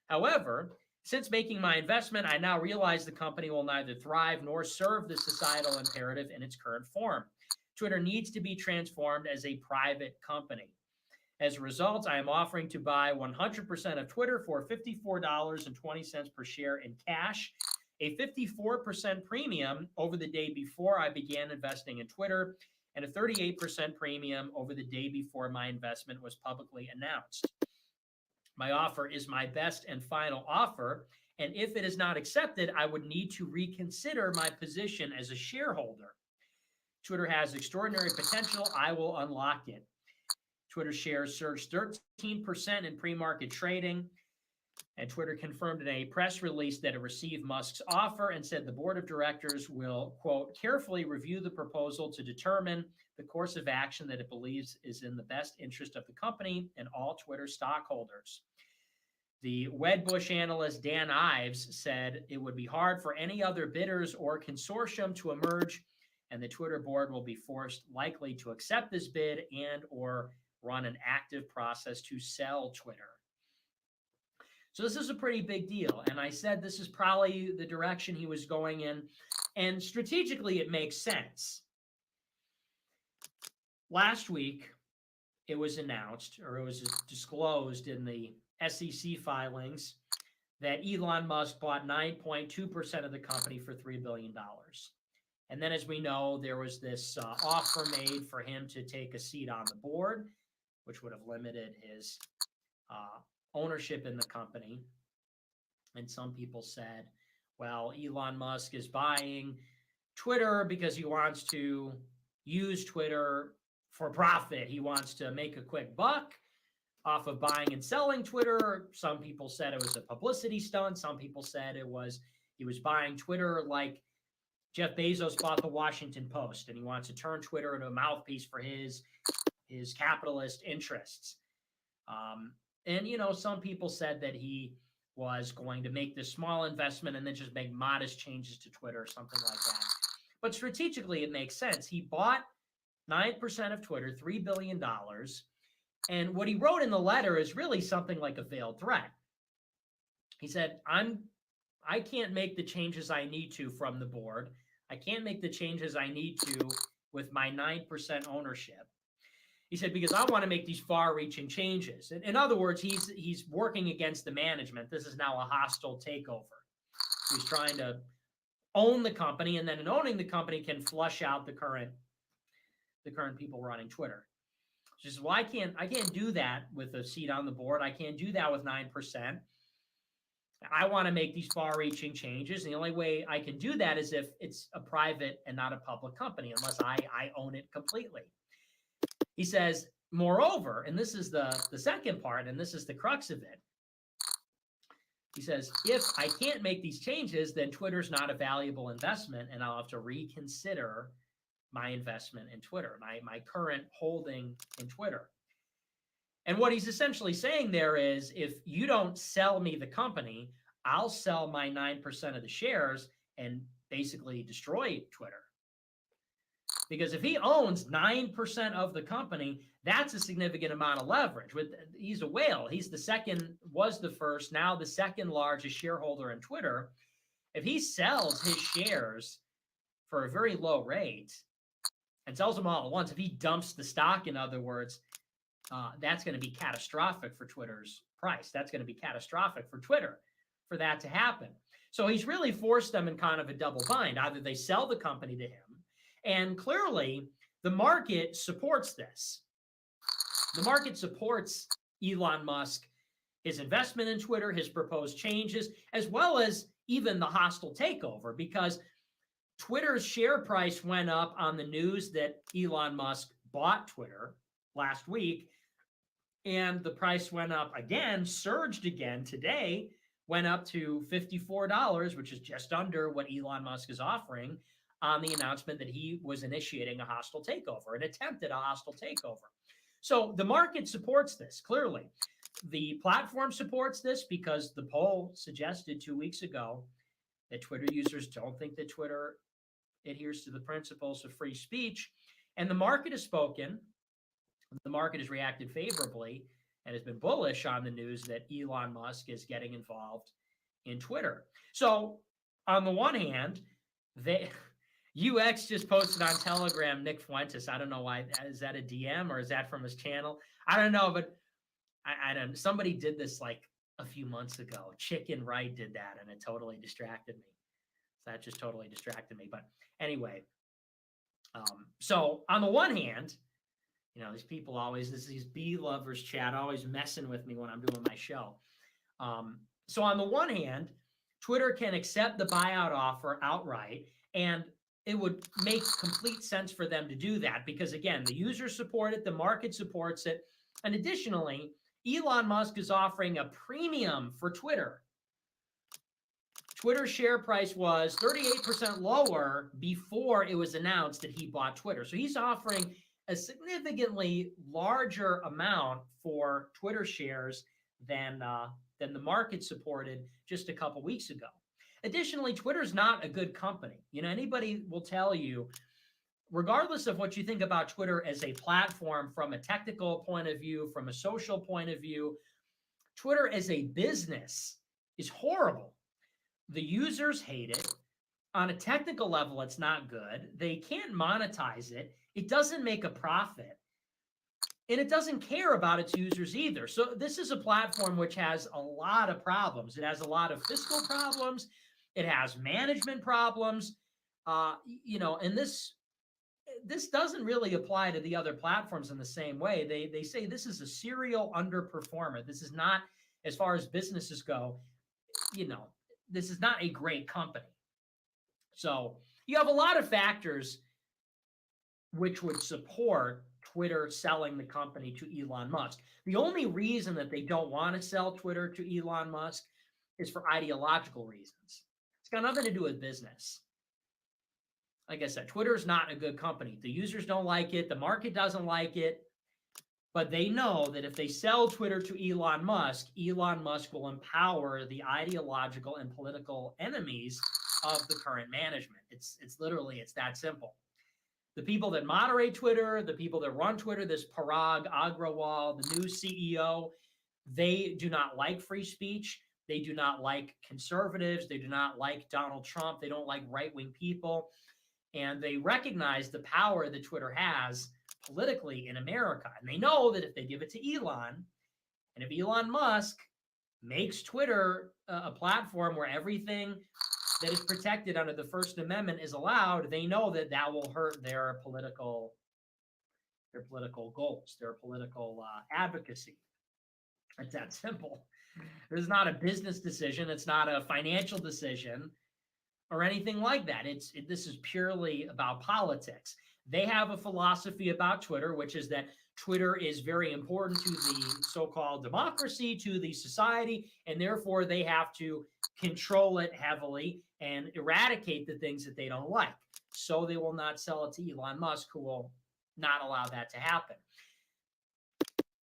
However, since making my investment, I now realize the company will neither thrive nor serve the societal imperative in its current form. Twitter needs to be transformed as a private company. As a result, I am offering to buy 100% of Twitter for $54.20 per share in cash, a 54% premium over the day before I began investing in Twitter, and a 38% premium over the day before my investment was publicly announced. My offer is my best and final offer, and if it is not accepted, I would need to reconsider my position as a shareholder. Twitter has extraordinary potential. I will unlock it. Twitter shares surged 13% in pre-market trading, and Twitter confirmed in a press release that it received Musk's offer and said the board of directors will, quote, carefully review the proposal to determine the course of action that it believes is in the best interest of the company and all Twitter stockholders. The Wedbush analyst Dan Ives said it would be hard for any other bidders or consortium to emerge, and the Twitter board will be forced likely to accept this bid and or run an active process to sell Twitter. So this is a pretty big deal. And I said this is probably the direction he was going in. And strategically, it makes sense. Last week, it was announced, or it was disclosed in the SEC filings, that Elon Musk bought 9.2% of the company for $3 billion. And then, as we know, there was this offer made for him to take a seat on the board, which would have limited his ownership in the company. And some people said, well, Elon Musk is buying Twitter because he wants to use Twitter for profit. He wants to make a quick buck off of buying and selling Twitter. Some people said it was a publicity stunt. Some people said he was buying Twitter like Jeff Bezos bought the Washington Post, and he wants to turn Twitter into a mouthpiece for his capitalist interests. And, you know, some people said that he was going to make this small investment and then just make modest changes to Twitter or something like that. But strategically, it makes sense. He bought 9% of Twitter, $3 billion. And what he wrote in the letter is really something like a veiled threat. He said, I can't make the changes I need to from the board. I can't make the changes I need to with my 9% ownership. He said, because I want to make these far-reaching changes. In other words, he's working against the management. This is now a hostile takeover. He's trying to own the company, and then in owning the company can flush out the current people running Twitter. She says, well, I can't do that with a seat on the board. I can't do that with 9%. I want to make these far-reaching changes. And the only way I can do that is if it's a private and not a public company, unless I own it completely. He says, moreover, and this is the second part, and this is the crux of it. He says, if I can't make these changes, then Twitter's not a valuable investment, and I'll have to reconsider my investment in Twitter, my current holding in Twitter. And what he's essentially saying there is, if you don't sell me the company, I'll sell my 9% of the shares and basically destroy Twitter. Because if he owns 9% of the company, that's a significant amount of leverage. He's a whale. He's the second, was the first, now the second largest shareholder in Twitter. If he sells his shares for a very low rate and sells them all at once, if he dumps the stock, in other words, that's going to be catastrophic for Twitter's price. That's going to be catastrophic for Twitter for that to happen. So he's really forced them in kind of a double bind. Either they sell the company to him, and clearly the market supports this. The market supports Elon Musk, his investment in Twitter, his proposed changes, as well as even the hostile takeover, because Twitter's share price went up on the news that Elon Musk bought Twitter last week, and the price went up again, surged again today, went up to $54, which is just under what Elon Musk is offering, on the announcement that he was initiating a hostile takeover, an attempt at a hostile takeover. So the market supports this, clearly. The platform supports this because the poll suggested 2 weeks ago that Twitter users don't think that Twitter adheres to the principles of free speech. And the market has spoken. The market has reacted favorably. and has been bullish on the news that Elon Musk is getting involved in Twitter. So on the one hand, UX just posted on Telegram, Nick Fuentes. I don't know why. Is that a DM or is that from his channel? I don't know, but I don't. Somebody did this like a few months ago. Chicken Wright did that, and it totally distracted me. So that just totally distracted me. But anyway, so on the one hand, these people always, these bee lovers chat, always messing with me when I'm doing my show. So on the one hand, Twitter can accept the buyout offer outright, and it would make complete sense for them to do that because, again, the users support it, the market supports it, and additionally, Elon Musk is offering a premium for Twitter. Twitter's share price was 38% lower before it was announced that he bought Twitter. So he's offering a significantly larger amount for Twitter shares than the market supported just a couple weeks ago. Additionally, Twitter's not a good company. Anybody will tell you, regardless of what you think about Twitter as a platform from a technical point of view, from a social point of view, Twitter as a business is horrible. The users hate it. On a technical level, it's not good. They can't monetize it. It doesn't make a profit. And it doesn't care about its users either. So this is a platform which has a lot of problems. It has a lot of fiscal problems. It has management problems. And this doesn't really apply to the other platforms in the same way. They say this is a serial underperformer. This is not, as far as businesses go, this is not a great company. So you have a lot of factors which would support Twitter selling the company to Elon Musk. The only reason that they don't want to sell Twitter to Elon Musk is for ideological reasons. It's got nothing to do with business. Like I said, Twitter is not a good company. The users don't like it. The market doesn't like it. But they know that if they sell Twitter to Elon Musk will empower the ideological and political enemies of the current management. It's that simple. The people that moderate Twitter, the people that run Twitter, this Parag Agrawal, the new CEO, they do not like free speech. They do not like conservatives. They do not like Donald Trump. They don't like right-wing people. And they recognize the power that Twitter has politically in America. And they know that if they give it to Elon, and if Elon Musk makes Twitter a platform where everything that is protected under the First Amendment is allowed, they know that that will hurt their political goals, their political advocacy. It's that simple. This is not a business decision. It's not a financial decision or anything like that. This is purely about politics. They have a philosophy about Twitter, which is that Twitter is very important to the so-called democracy, to the society, and therefore they have to control it heavily and eradicate the things that they don't like. So they will not sell it to Elon Musk, who will not allow that to happen.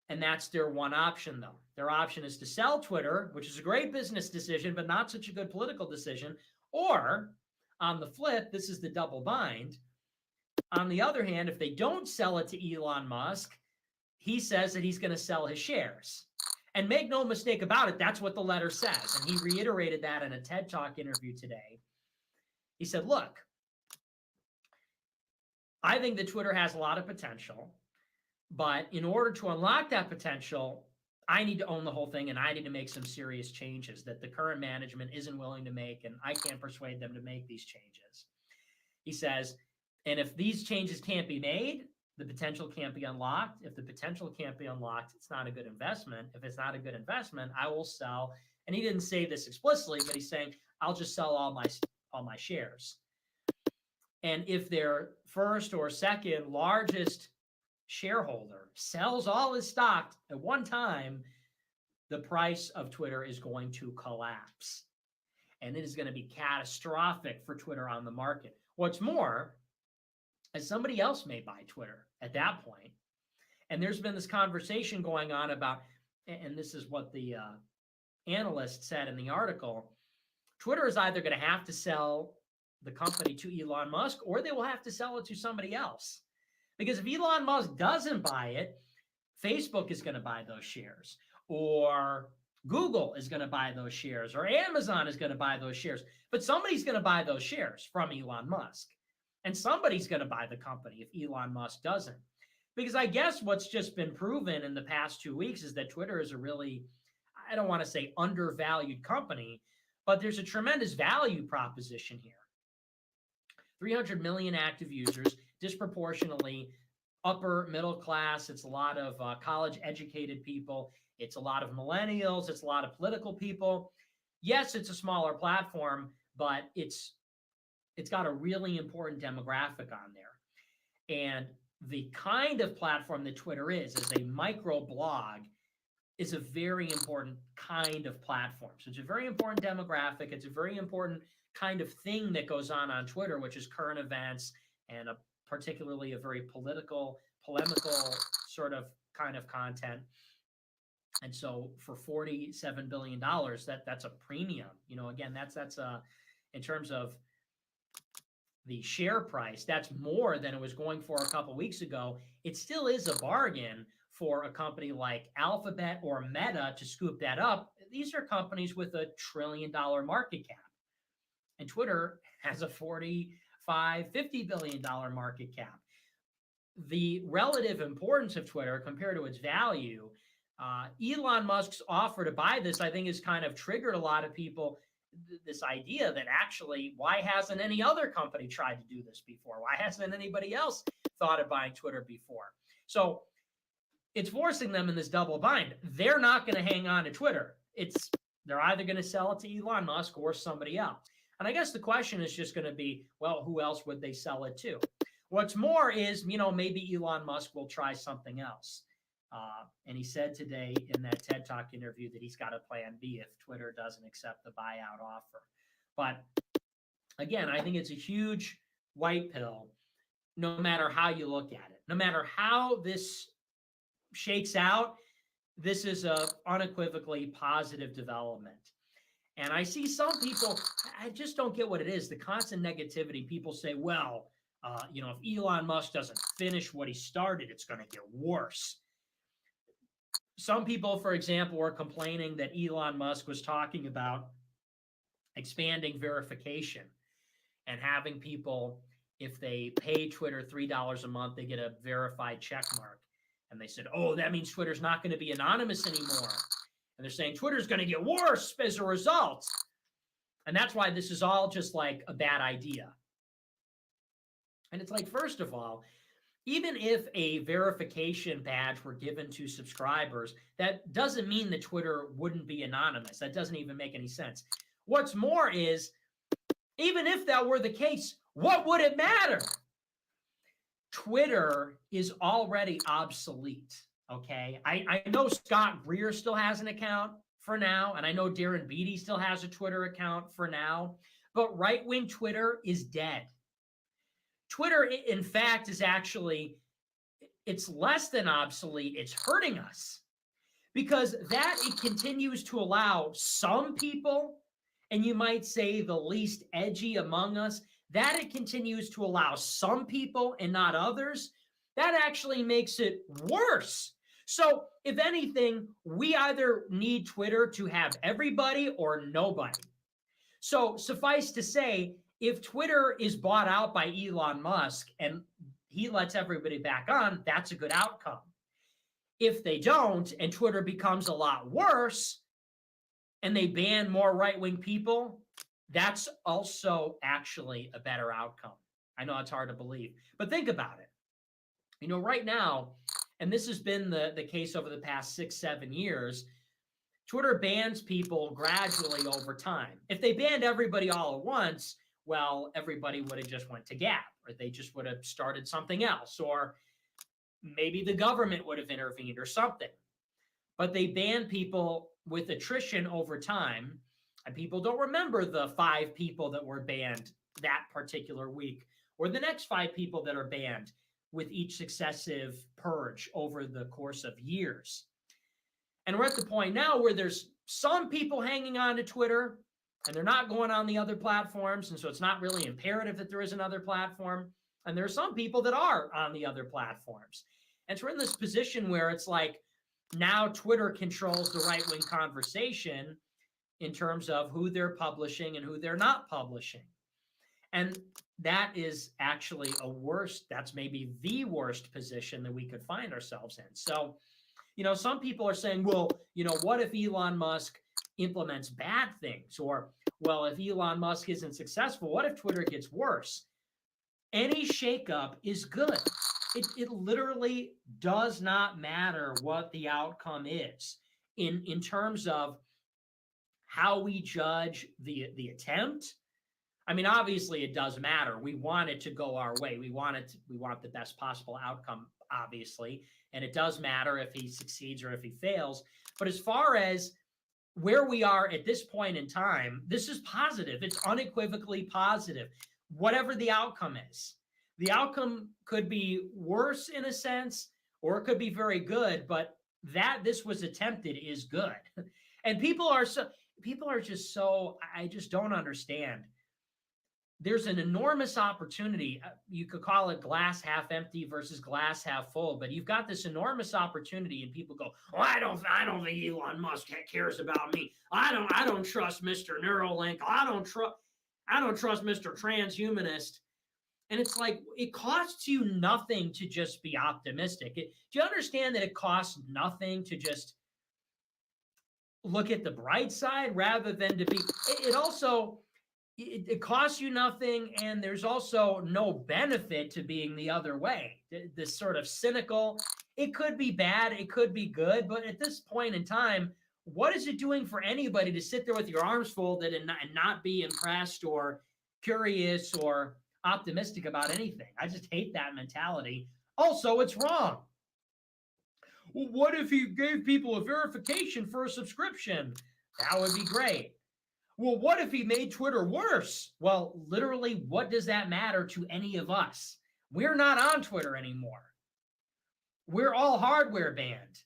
And that's their one option, though. Their option is to sell Twitter, which is a great business decision, but not such a good political decision. Or, on the flip, this is the double bind. On the other hand, if they don't sell it to Elon Musk, he says that he's going to sell his shares. And make no mistake about it, that's what the letter says. And he reiterated that in a TED Talk interview today. He said, look, I think that Twitter has a lot of potential, but in order to unlock that potential, I need to own the whole thing and I need to make some serious changes that the current management isn't willing to make, and I can't persuade them to make these changes. He says, and if these changes can't be made, the potential can't be unlocked. If the potential can't be unlocked, it's not a good investment. If it's not a good investment, I will sell. And he didn't say this explicitly, but he's saying, I'll just sell all my shares. And if their first or second largest shareholder sells all his stock at one time, the price of Twitter is going to collapse. And it is going to be catastrophic for Twitter on the market. What's more, as somebody else may buy Twitter at that point. And there's been this conversation going on about, and this is what the analyst said in the article, Twitter is either going to have to sell the company to Elon Musk, or they will have to sell it to somebody else. Because if Elon Musk doesn't buy it, Facebook is going to buy those shares, or Google is going to buy those shares, or Amazon is going to buy those shares. But somebody's going to buy those shares from Elon Musk. And somebody's going to buy the company if Elon Musk doesn't. Because I guess what's just been proven in the past 2 weeks is that Twitter is a really, I don't want to say undervalued company, but there's a tremendous value proposition here. 300 million active users, disproportionately upper middle class. It's a lot of college educated people. It's a lot of millennials. It's a lot of political people. Yes, it's a smaller platform, but it's got a really important demographic on there. And the kind of platform that Twitter is as a micro blog, is a very important kind of platform. So it's a very important demographic. It's a very important kind of thing that goes on Twitter, which is current events and particularly a very polemical sort of kind of content. And so for $47 billion, that's a premium. Again, that's in terms of the share price, that's more than it was going for a couple of weeks ago. It still is a bargain for a company like Alphabet or Meta to scoop that up. These are companies with $1 trillion market cap. And Twitter has a $50 billion market cap. The relative importance of Twitter compared to its value, Elon Musk's offer to buy this, I think, has kind of triggered a lot of people this idea that actually, why hasn't any other company tried to do this before? Why hasn't anybody else thought of buying Twitter before? So it's forcing them in this double bind. They're not going to hang on to Twitter. They're either going to sell it to Elon Musk or somebody else. And I guess the question is just going to be, well, who else would they sell it to? What's more is, maybe Elon Musk will try something else. And he said today in that TED Talk interview that he's got a plan B if Twitter doesn't accept the buyout offer. But again, I think it's a huge white pill, no matter how you look at it. No matter how this shakes out, this is a unequivocally positive development. And I see some people, I just don't get what it is. The constant negativity. People say, well, if Elon Musk doesn't finish what he started, it's going to get worse. Some people, for example, were complaining that Elon Musk was talking about expanding verification and having people, if they pay Twitter $3 a month, they get a verified check mark. And they said, oh, that means Twitter's not going to be anonymous anymore. And they're saying Twitter's going to get worse as a result. And that's why this is all just like a bad idea. And it's like, first of all, even if a verification badge were given to subscribers, that doesn't mean that Twitter wouldn't be anonymous. That doesn't even make any sense. What's more is, even if that were the case, what would it matter? Twitter is already obsolete, okay? I know Scott Greer still has an account for now, and I know Darren Beattie still has a Twitter account for now, but right-wing Twitter is dead. Twitter, in fact, is actually, it's less than obsolete. It's hurting us because that it continues to allow some people, and you might say the least edgy among us, that it continues to allow some people and not others, that actually makes it worse. So if anything, we either need Twitter to have everybody or nobody. So suffice to say, if Twitter is bought out by Elon Musk and he lets everybody back on, that's a good outcome. If they don't, and Twitter becomes a lot worse, and they ban more right-wing people, that's also actually a better outcome. I know it's hard to believe, but think about it. Right now, and this has been the case over the past 6-7 years, Twitter bans people gradually over time. If they banned everybody all at once, well, everybody would have just went to Gap, or they just would have started something else, or maybe the government would have intervened or something. But they ban people with attrition over time, and people don't remember the 5 people that were banned that particular week, or the next 5 people that are banned with each successive purge over the course of years. And we're at the point now where there's some people hanging on to Twitter, and they're not going on the other platforms, and so it's not really imperative that there is another platform. And there are some people that are on the other platforms. And so we're in this position where it's like now Twitter controls the right-wing conversation in terms of who they're publishing and who they're not publishing. And that is actually that's maybe the worst position that we could find ourselves in. So, some people are saying, well, what if Elon Musk implements bad things? Or, well, if Elon Musk isn't successful, what if Twitter gets worse? Any shakeup is good. It literally does not matter what the outcome is in terms of how we judge the attempt. I mean, obviously it does matter. We want it to go our way. We want the best possible outcome, obviously. And it does matter if he succeeds or if he fails. But as far as where we are at this point in time, this is positive. It's unequivocally positive, whatever the outcome is. The outcome could be worse in a sense, or it could be very good, but that this was attempted is good. And people are just so, I just don't understand. There's an enormous opportunity. You could call it glass half empty versus glass half full, but you've got this enormous opportunity, and people go, "Oh, I don't think Elon Musk cares about me. I don't trust Mr. Neuralink. I don't trust Mr. Transhumanist." And it's like, it costs you nothing to just be optimistic. Do you understand that it costs nothing to just look at the bright side rather than to be? It costs you nothing, and there's also no benefit to being the other way. This sort of cynical, it could be bad, it could be good, but at this point in time, what is it doing for anybody to sit there with your arms folded and not be impressed or curious or optimistic about anything? I just hate that mentality. Also, it's wrong. Well, what if he gave people a verification for a subscription? That would be great. Well, what if he made Twitter worse? Well, literally, what does that matter to any of us? We're not on Twitter anymore. We're all hardware banned.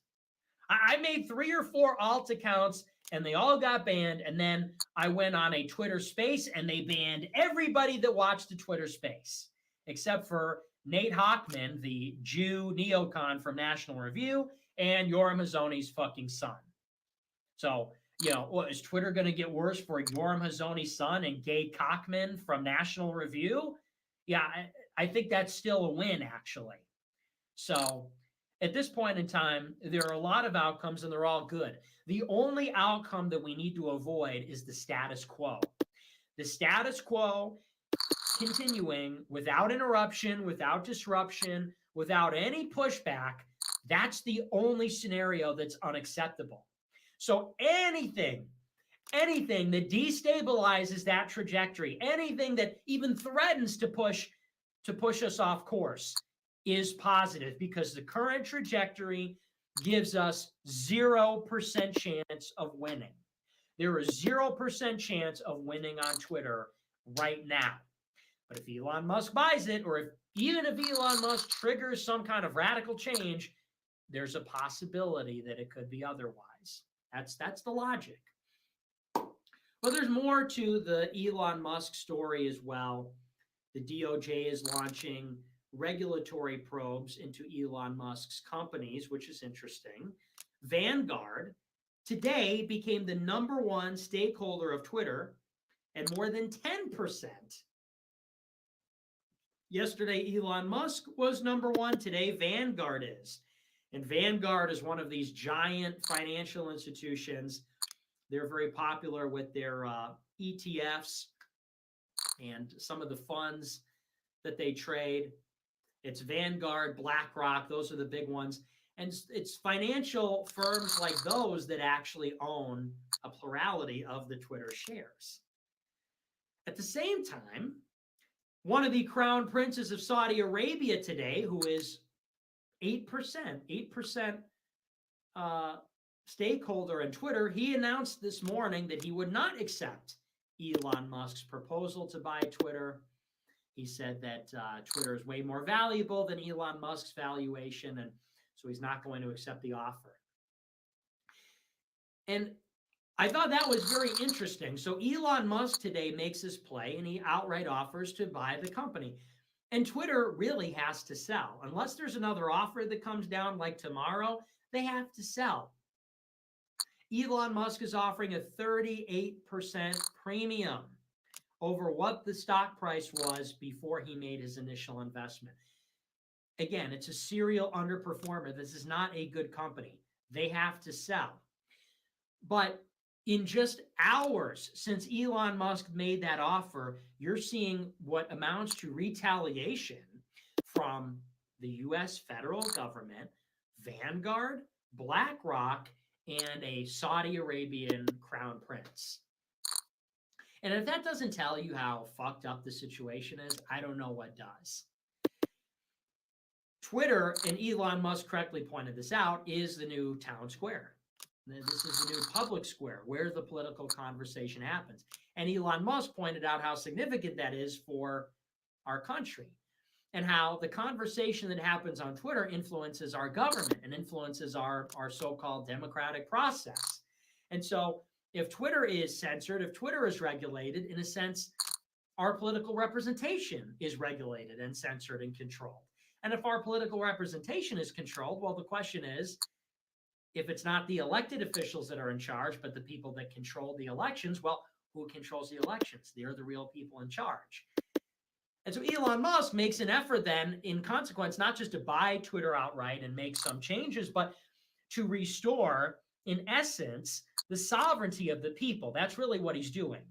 I made 3 or 4 alt accounts, and they all got banned. And then I went on a Twitter space, and they banned everybody that watched the Twitter space, except for Nate Hochman, the Jew neocon from National Review, and Yoram Hazony's fucking son. So, is Twitter going to get worse for Yoram Hazony's son and Gay Cockman from National Review? Yeah, I think that's still a win, actually. So at this point in time, there are a lot of outcomes, and they're all good. The only outcome that we need to avoid is the status quo. The status quo continuing without interruption, without disruption, without any pushback, that's the only scenario that's unacceptable. So anything that destabilizes that trajectory, anything that even threatens to push us off course is positive, because the current trajectory gives us 0% chance of winning. There is 0% chance of winning on Twitter right now. But if Elon Musk buys it, or even if Elon Musk triggers some kind of radical change, there's a possibility that it could be otherwise. That's the logic. But there's more to the Elon Musk story as well. The DOJ is launching regulatory probes into Elon Musk's companies, which is interesting. Vanguard today became the #1 stakeholder of Twitter, and more than 10%. Yesterday, Elon Musk was #1. Today, Vanguard is. And Vanguard is one of these giant financial institutions. They're very popular with their ETFs and some of the funds that they trade. It's Vanguard, BlackRock, those are the big ones. And it's financial firms like those that actually own a plurality of the Twitter shares. At the same time, one of the crown princes of Saudi Arabia today, who is 8% stakeholder in Twitter, he announced this morning that he would not accept Elon Musk's proposal to buy Twitter. He said that Twitter is way more valuable than Elon Musk's valuation, and so he's not going to accept the offer. And I thought that was very interesting. So Elon Musk today makes this play, and he outright offers to buy the company. And Twitter really has to sell. Unless there's another offer that comes down like tomorrow, they have to sell. Elon Musk is offering a 38% premium over what the stock price was before he made his initial investment. Again, it's a serial underperformer. This is not a good company. They have to sell. But in just hours since Elon Musk made that offer, you're seeing what amounts to retaliation from the U.S. federal government, Vanguard, BlackRock, and a Saudi Arabian crown prince. And if that doesn't tell you how fucked up the situation is, I don't know what does. Twitter, and Elon Musk correctly pointed this out, is the new town square. This is the new public square where the political conversation happens. And Elon Musk pointed out how significant that is for our country and how the conversation that happens on Twitter influences our government and influences our so-called democratic process. And so if Twitter is censored, if Twitter is regulated, in a sense, our political representation is regulated and censored and controlled. And if our political representation is controlled, well, the question is, if it's not the elected officials that are in charge, but the people that control the elections, well, who controls the elections? They're the real people in charge. And so Elon Musk makes an effort then, in consequence, not just to buy Twitter outright and make some changes, but to restore, in essence, the sovereignty of the people. That's really what he's doing.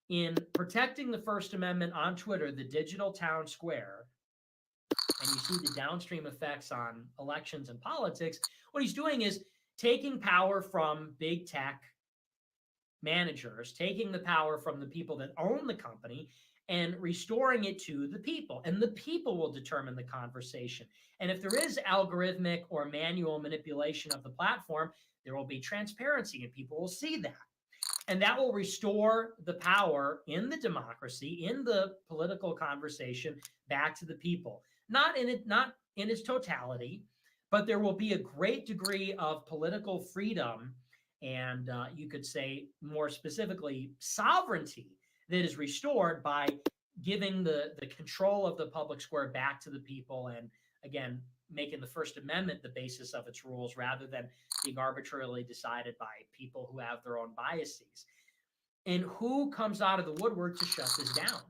In protecting the First Amendment on Twitter, the digital town square, and you see the downstream effects on elections and politics, what he's doing is taking power from big tech managers, taking the power from the people that own the company and restoring it to the people. And the people will determine the conversation. And if there is algorithmic or manual manipulation of the platform, there will be transparency and people will see that. And that will restore the power in the democracy, in the political conversation, back to the people. Not in its totality, but there will be a great degree of political freedom and you could say more specifically sovereignty that is restored by giving the control of the public square back to the people and, again, making the First Amendment the basis of its rules rather than being arbitrarily decided by people who have their own biases. And who comes out of the woodwork to shut this down?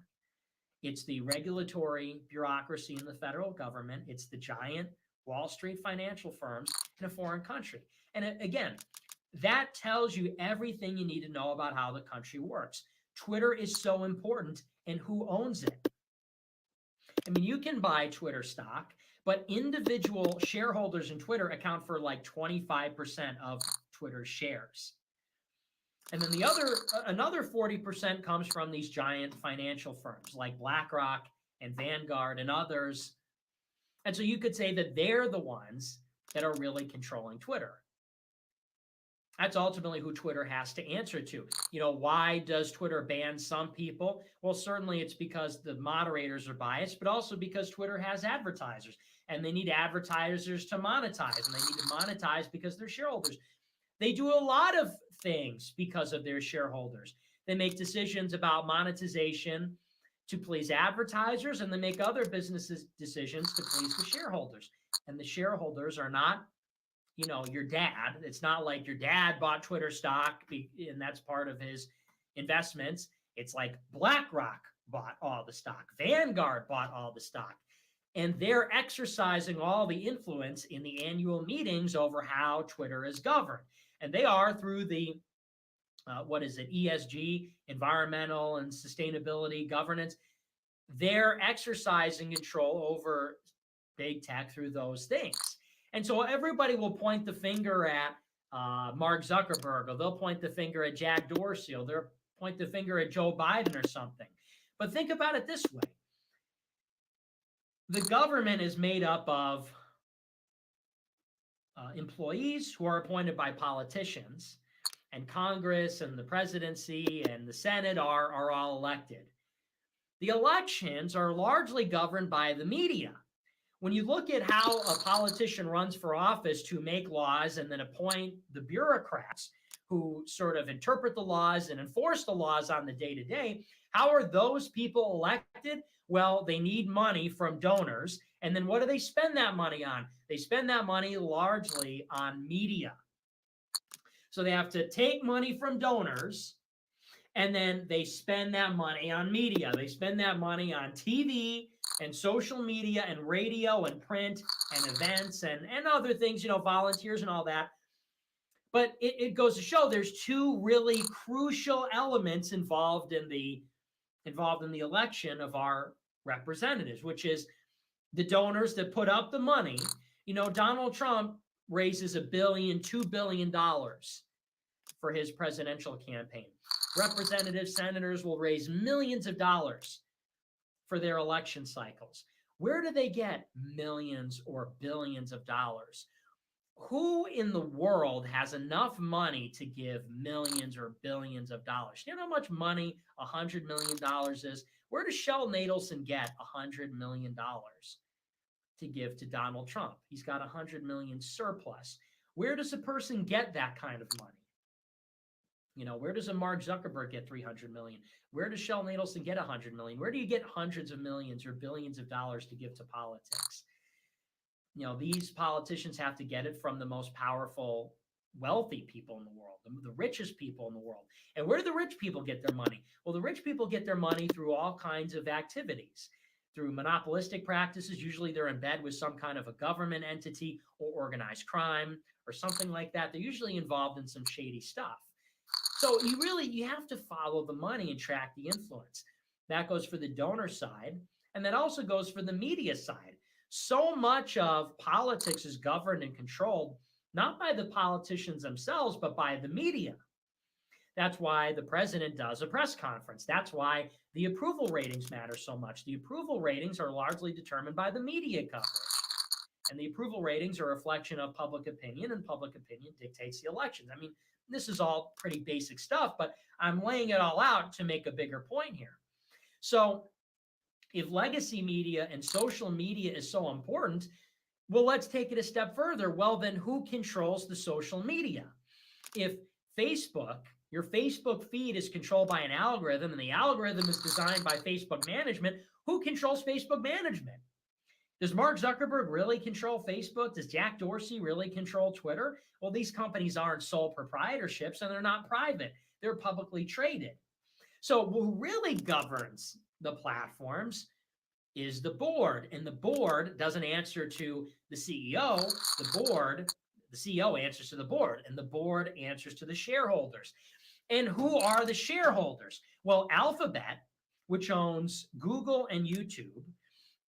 It's the regulatory bureaucracy in the federal government. It's the giant Wall Street financial firms in a foreign country. And again, that tells you everything you need to know about how the country works. Twitter is so important, and who owns it? I mean, you can buy Twitter stock, but individual shareholders in Twitter account for like 25% of Twitter's shares. And then another 40% comes from these giant financial firms like BlackRock and Vanguard and others. And so you could say that they're the ones that are really controlling Twitter. That's ultimately who Twitter has to answer to. You know, why does Twitter ban some people? Well, certainly it's because the moderators are biased, but also because Twitter has advertisers and they need advertisers to monetize, and they need to monetize because they're shareholders. They do a lot of things because of their shareholders. They make decisions about monetization to please advertisers, and they make other businesses decisions to please the shareholders. And the shareholders are not, you know, your dad. It's not like your dad bought Twitter stock and that's part of his investments. It's like BlackRock bought all the stock. Vanguard bought all the stock. And they're exercising all the influence in the annual meetings over how Twitter is governed. And they are through the, ESG, environmental and sustainability governance. They're exercising control over big tech through those things. And so everybody will point the finger at Mark Zuckerberg, or they'll point the finger at Jack Dorsey, or they'll point the finger at Joe Biden or something. But think about it this way. The government is made up of employees who are appointed by politicians, and Congress and the presidency and the Senate are all elected. The elections are largely governed by the media. When you look at how a politician runs for office to make laws and then appoint the bureaucrats who sort of interpret the laws and enforce the laws on the day-to-day, how are those people elected? Well, they need money from donors. And then what do they spend that money on? They spend that money largely on media. So they have to take money from donors, and then they spend that money on media. They spend that money on TV and social media and radio and print and events and other things, volunteers and all that. But it goes to show there's two really crucial elements involved in the election of our representatives, which is the donors that put up the money. Donald Trump raises $1 billion, $2 billion for his presidential campaign. Representatives, senators will raise millions of dollars for their election cycles. Where do they get millions or billions of dollars? Who in the world has enough money to give millions or billions of dollars? You know how much money $100 million is? Where does Sheldon Adelson get $100 million to give to Donald Trump? He's got $100 million surplus. Where does a person get that kind of money? Where does a Mark Zuckerberg get $300 million? Where does Sheldon Adelson get $100 million? Where do you get hundreds of millions or billions of dollars to give to politics? These politicians have to get it from the most powerful, wealthy people in the world, the richest people in the world. And where do the rich people get their money? Well, the rich people get their money through all kinds of activities, through monopolistic practices. Usually they're in bed with some kind of a government entity or organized crime or something like that. They're usually involved in some shady stuff. So you have to follow the money and track the influence. That goes for the donor side, and that also goes for the media side. So much of politics is governed and controlled not by the politicians themselves, but by the media. That's why the president does a press conference. That's why the approval ratings matter so much. The approval ratings are largely determined by the media coverage. And the approval ratings are a reflection of public opinion, and public opinion dictates the elections. I mean, this is all pretty basic stuff, but I'm laying it all out to make a bigger point here. So if legacy media and social media is so important, well, let's take it a step further. Well, then who controls the social media? If your Facebook feed is controlled by an algorithm, and the algorithm is designed by Facebook management, who controls Facebook management? Does Mark Zuckerberg really control Facebook? Does Jack Dorsey really control Twitter? Well, these companies aren't sole proprietorships, and they're not private. They're publicly traded. So who really governs the platforms is the board, and the board doesn't answer to the CEO. The CEO answers to the board, and the board answers to the shareholders. And who are the shareholders? Well, Alphabet, which owns Google and YouTube,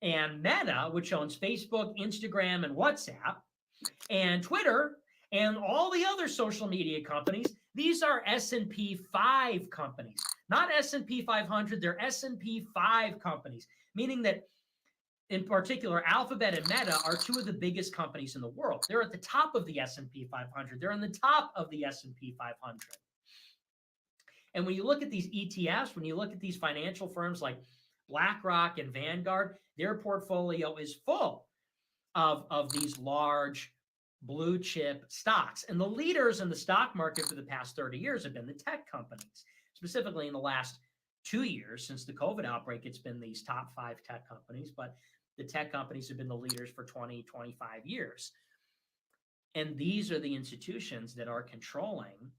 and Meta, which owns Facebook, Instagram, and WhatsApp, and Twitter, and all the other social media companies. These are S&P 5 companies, not S&P 500. They're S&P 5 companies, meaning that, in particular, Alphabet and Meta are two of the biggest companies in the world. They're at the top of the S&P 500. They're on the top of the S&P 500. And when you look at these ETFs, when you look at these financial firms like BlackRock and Vanguard, their portfolio is full of these large blue chip stocks. And the leaders in the stock market for the past 30 years have been the tech companies. Specifically in the last 2 years, since the COVID outbreak, it's been these top 5 tech companies, but the tech companies have been the leaders for 20, 25 years. And these are the institutions that are controlling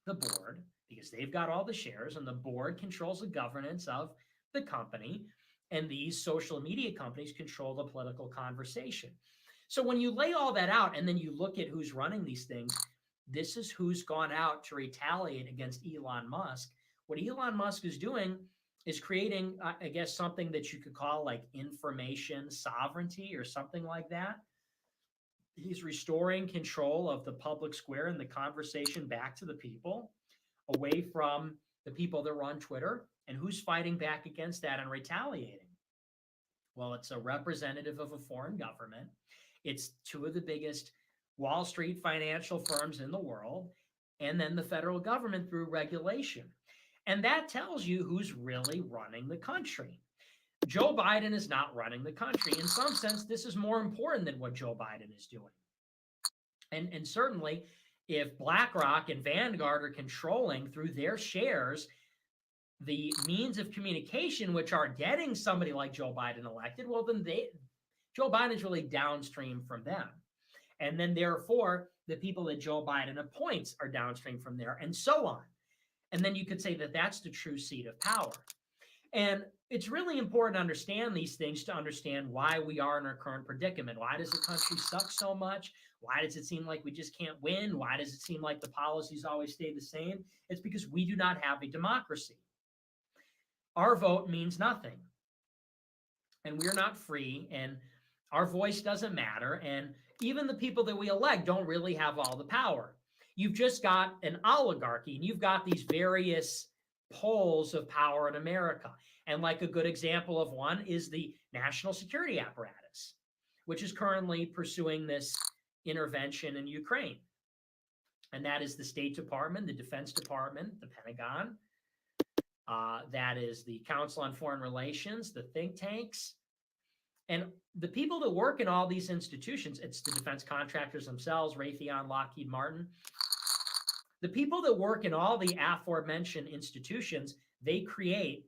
the board, because they've got all the shares, and the board controls the governance of the company, and these social media companies control the political conversation. So when you lay all that out and then you look at who's running these things, this is who's gone out to retaliate against Elon Musk. What Elon Musk is doing is creating, I guess, something that you could call like information sovereignty or something like that. He's restoring control of the public square and the conversation back to the people, away from the people that run Twitter. And who's fighting back against that and retaliating? Well, it's a representative of a foreign government. It's two of the biggest Wall Street financial firms in the world, and then the federal government through regulation. And that tells you who's really running the country. Joe Biden is not running the country. In some sense, this is more important than what Joe Biden is doing. And certainly, if BlackRock and Vanguard are controlling through their shares the means of communication which are getting somebody like Joe Biden elected, well, then Joe Biden's really downstream from them. And then therefore, the people that Joe Biden appoints are downstream from there, and so on. And then you could say that that's the true seat of power. And it's really important to understand these things to understand why we are in our current predicament. Why does the country suck so much? Why does it seem like we just can't win? Why does it seem like the policies always stay the same? It's because we do not have a democracy. Our vote means nothing. And we're not free, and our voice doesn't matter. And even the people that we elect don't really have all the power. You've just got an oligarchy, and you've got these various poles of power in America. And like a good example of one is the national security apparatus, which is currently pursuing this intervention in Ukraine. And that is the State Department, the Defense Department, the Pentagon. That is the Council on Foreign Relations, the think tanks. And the people that work in all these institutions, it's the defense contractors themselves, Raytheon, Lockheed Martin. The people that work in all the aforementioned institutions, they create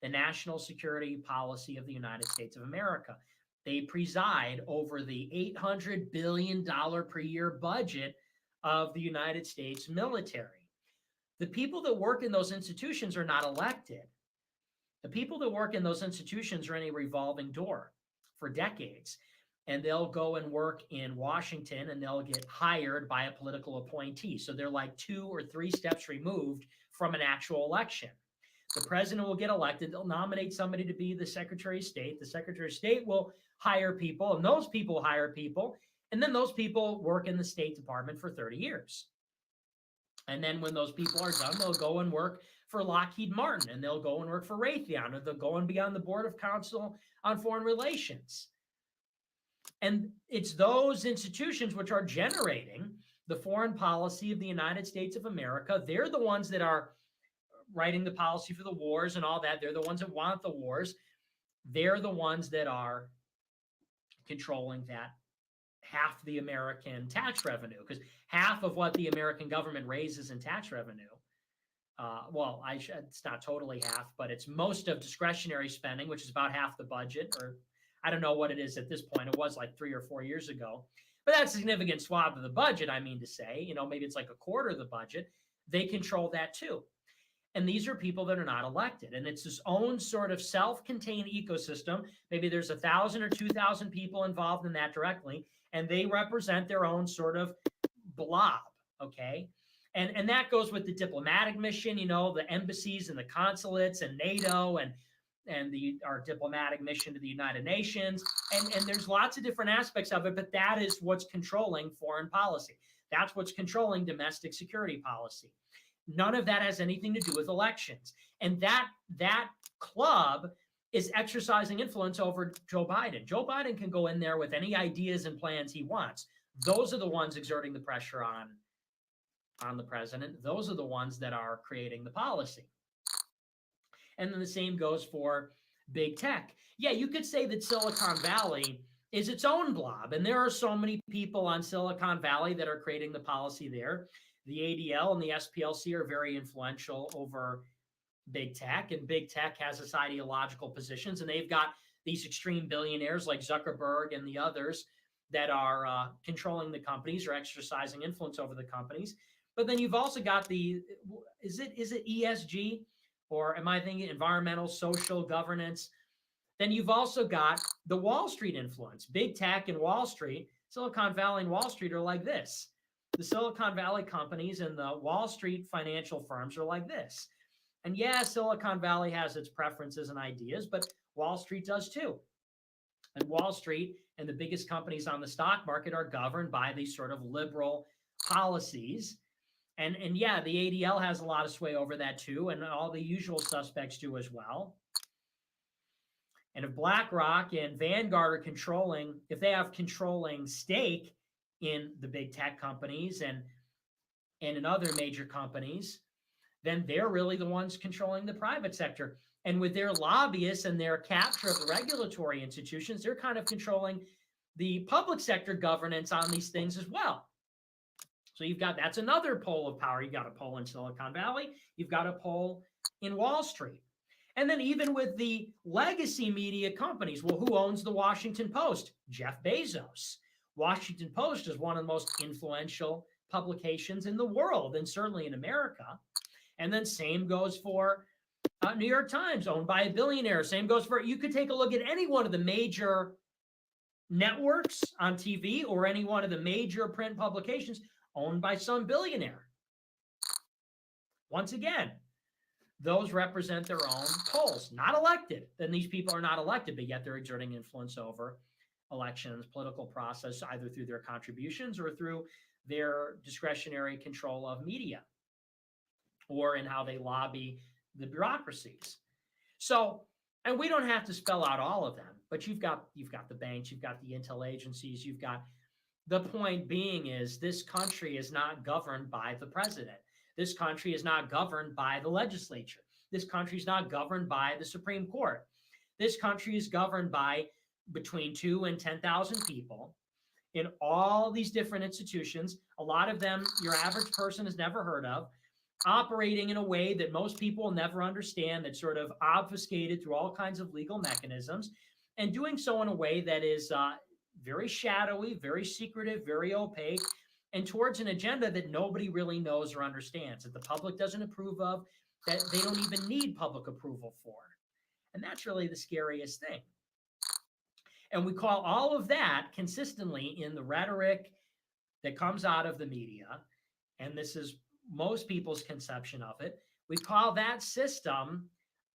the national security policy of the United States of America. They preside over the $800 billion per year budget of the United States military. The people that work in those institutions are not elected. The people that work in those institutions are in a revolving door for decades. And they'll go and work in Washington and they'll get hired by a political appointee. So they're like 2 or 3 steps removed from an actual election. The president will get elected. They'll nominate somebody to be the Secretary of State. The Secretary of State will hire people, and those people hire people. And then those people work in the State Department for 30 years. And then when those people are done, they'll go and work for Lockheed Martin, and they'll go and work for Raytheon, or they'll go and be on the Board of Council on Foreign Relations. And it's those institutions which are generating the foreign policy of the United States of America. They're the ones that are writing the policy for the wars and all that. They're the ones that want the wars. They're the ones that are controlling that half the American tax revenue, because half of what the American government raises in tax revenue, it's not totally half, but it's most of discretionary spending, which is about half the budget, or I don't know what it is at this point. It was like 3 or 4 years ago, but that's a significant swath of the budget. I mean to say, maybe it's like a quarter of the budget. They control that too. And these are people that are not elected. And it's this own sort of self-contained ecosystem. Maybe there's 1,000 or 2,000 people involved in that directly, and they represent their own sort of blob, okay? And that goes with the diplomatic mission, the embassies and the consulates and NATO and our diplomatic mission to the United Nations. And there's lots of different aspects of it, but that is what's controlling foreign policy. That's what's controlling domestic security policy. None of that has anything to do with elections. And that club is exercising influence over Joe Biden. Joe Biden can go in there with any ideas and plans he wants. Those are the ones exerting the pressure on the president. Those are the ones that are creating the policy. And then the same goes for big tech. Yeah, you could say that Silicon Valley is its own blob. And there are so many people on Silicon Valley that are creating the policy there. The ADL and the SPLC are very influential over big tech, and big tech has its ideological positions, and they've got these extreme billionaires like Zuckerberg and the others that are controlling the companies or exercising influence over the companies. But then you've also got is it ESG, or am I thinking environmental, social governance? Then you've also got the Wall Street influence. Big tech and Wall Street, Silicon Valley and Wall Street are like this. The Silicon Valley companies and the Wall Street financial firms are like this. And yeah, Silicon Valley has its preferences and ideas, but Wall Street does too. And Wall Street and the biggest companies on the stock market are governed by these sort of liberal policies. And yeah, the ADL has a lot of sway over that too, and all the usual suspects do as well. And if BlackRock and Vanguard are controlling, if they have controlling stake in the big tech companies and in other major companies, then they're really the ones controlling the private sector. And with their lobbyists and their capture of the regulatory institutions, they're kind of controlling the public sector governance on these things as well. So that's another pole of power. You've got a pole in Silicon Valley. You've got a pole in Wall Street. And then even with the legacy media companies, well, who owns the Washington Post? Jeff Bezos. Washington Post is one of the most influential publications in the world, and certainly in America. And then same goes for New York Times, owned by a billionaire. Same goes for, you could take a look at any one of the major networks on TV or any one of the major print publications owned by some billionaire. Once again, those represent their own polls, not elected. Then these people are not elected, but yet they're exerting influence over elections, political process, either through their contributions or through their discretionary control of media or in how they lobby the bureaucracies. So, and we don't have to spell out all of them, but you've got the banks, you've got the intel agencies, you've got, the point being is this country is not governed by the president. This country is not governed by the legislature. This country is not governed by the Supreme Court. This country is governed by between 2 and 10,000 people in all these different institutions. A lot of them your average person has never heard of, operating in a way that most people will never understand, that's sort of obfuscated through all kinds of legal mechanisms, and doing so in a way that is very shadowy, very secretive, very opaque, and towards an agenda that nobody really knows or understands, that the public doesn't approve of, that they don't even need public approval for. And that's really the scariest thing. And we call all of that consistently in the rhetoric that comes out of the media, and this is most people's conception of it, we call that system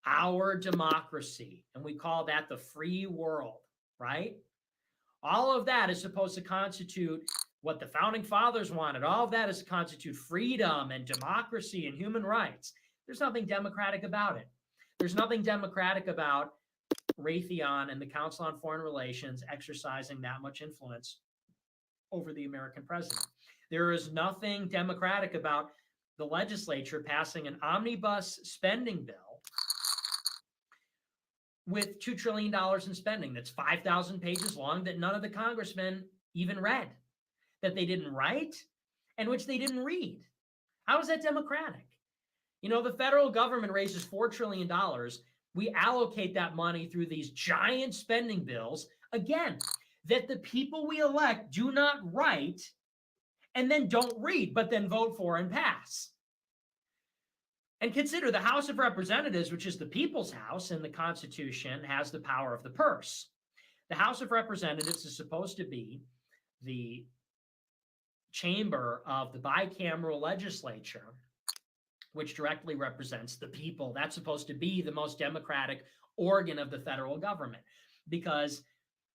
our democracy, and we call that the free world, right? All of that is supposed to constitute what the founding fathers wanted. All of that is to constitute freedom and democracy and human rights. There's nothing democratic about it. There's nothing democratic about Raytheon and the Council on Foreign Relations exercising that much influence over the American president. There is nothing democratic about the legislature passing an omnibus spending bill with $2 trillion in spending that's 5,000 pages long, that none of the congressmen even read, that they didn't write, and which they didn't read. How is that democratic? You know, the federal government raises $4 trillion. We allocate that money through these giant spending bills, again, that the people we elect do not write and then don't read, but then vote for and pass. And consider the House of Representatives, which is the people's house, and the Constitution has the power of the purse. The House of Representatives is supposed to be the chamber of the bicameral legislature, which directly represents the people. That's supposed to be the most democratic organ of the federal government, because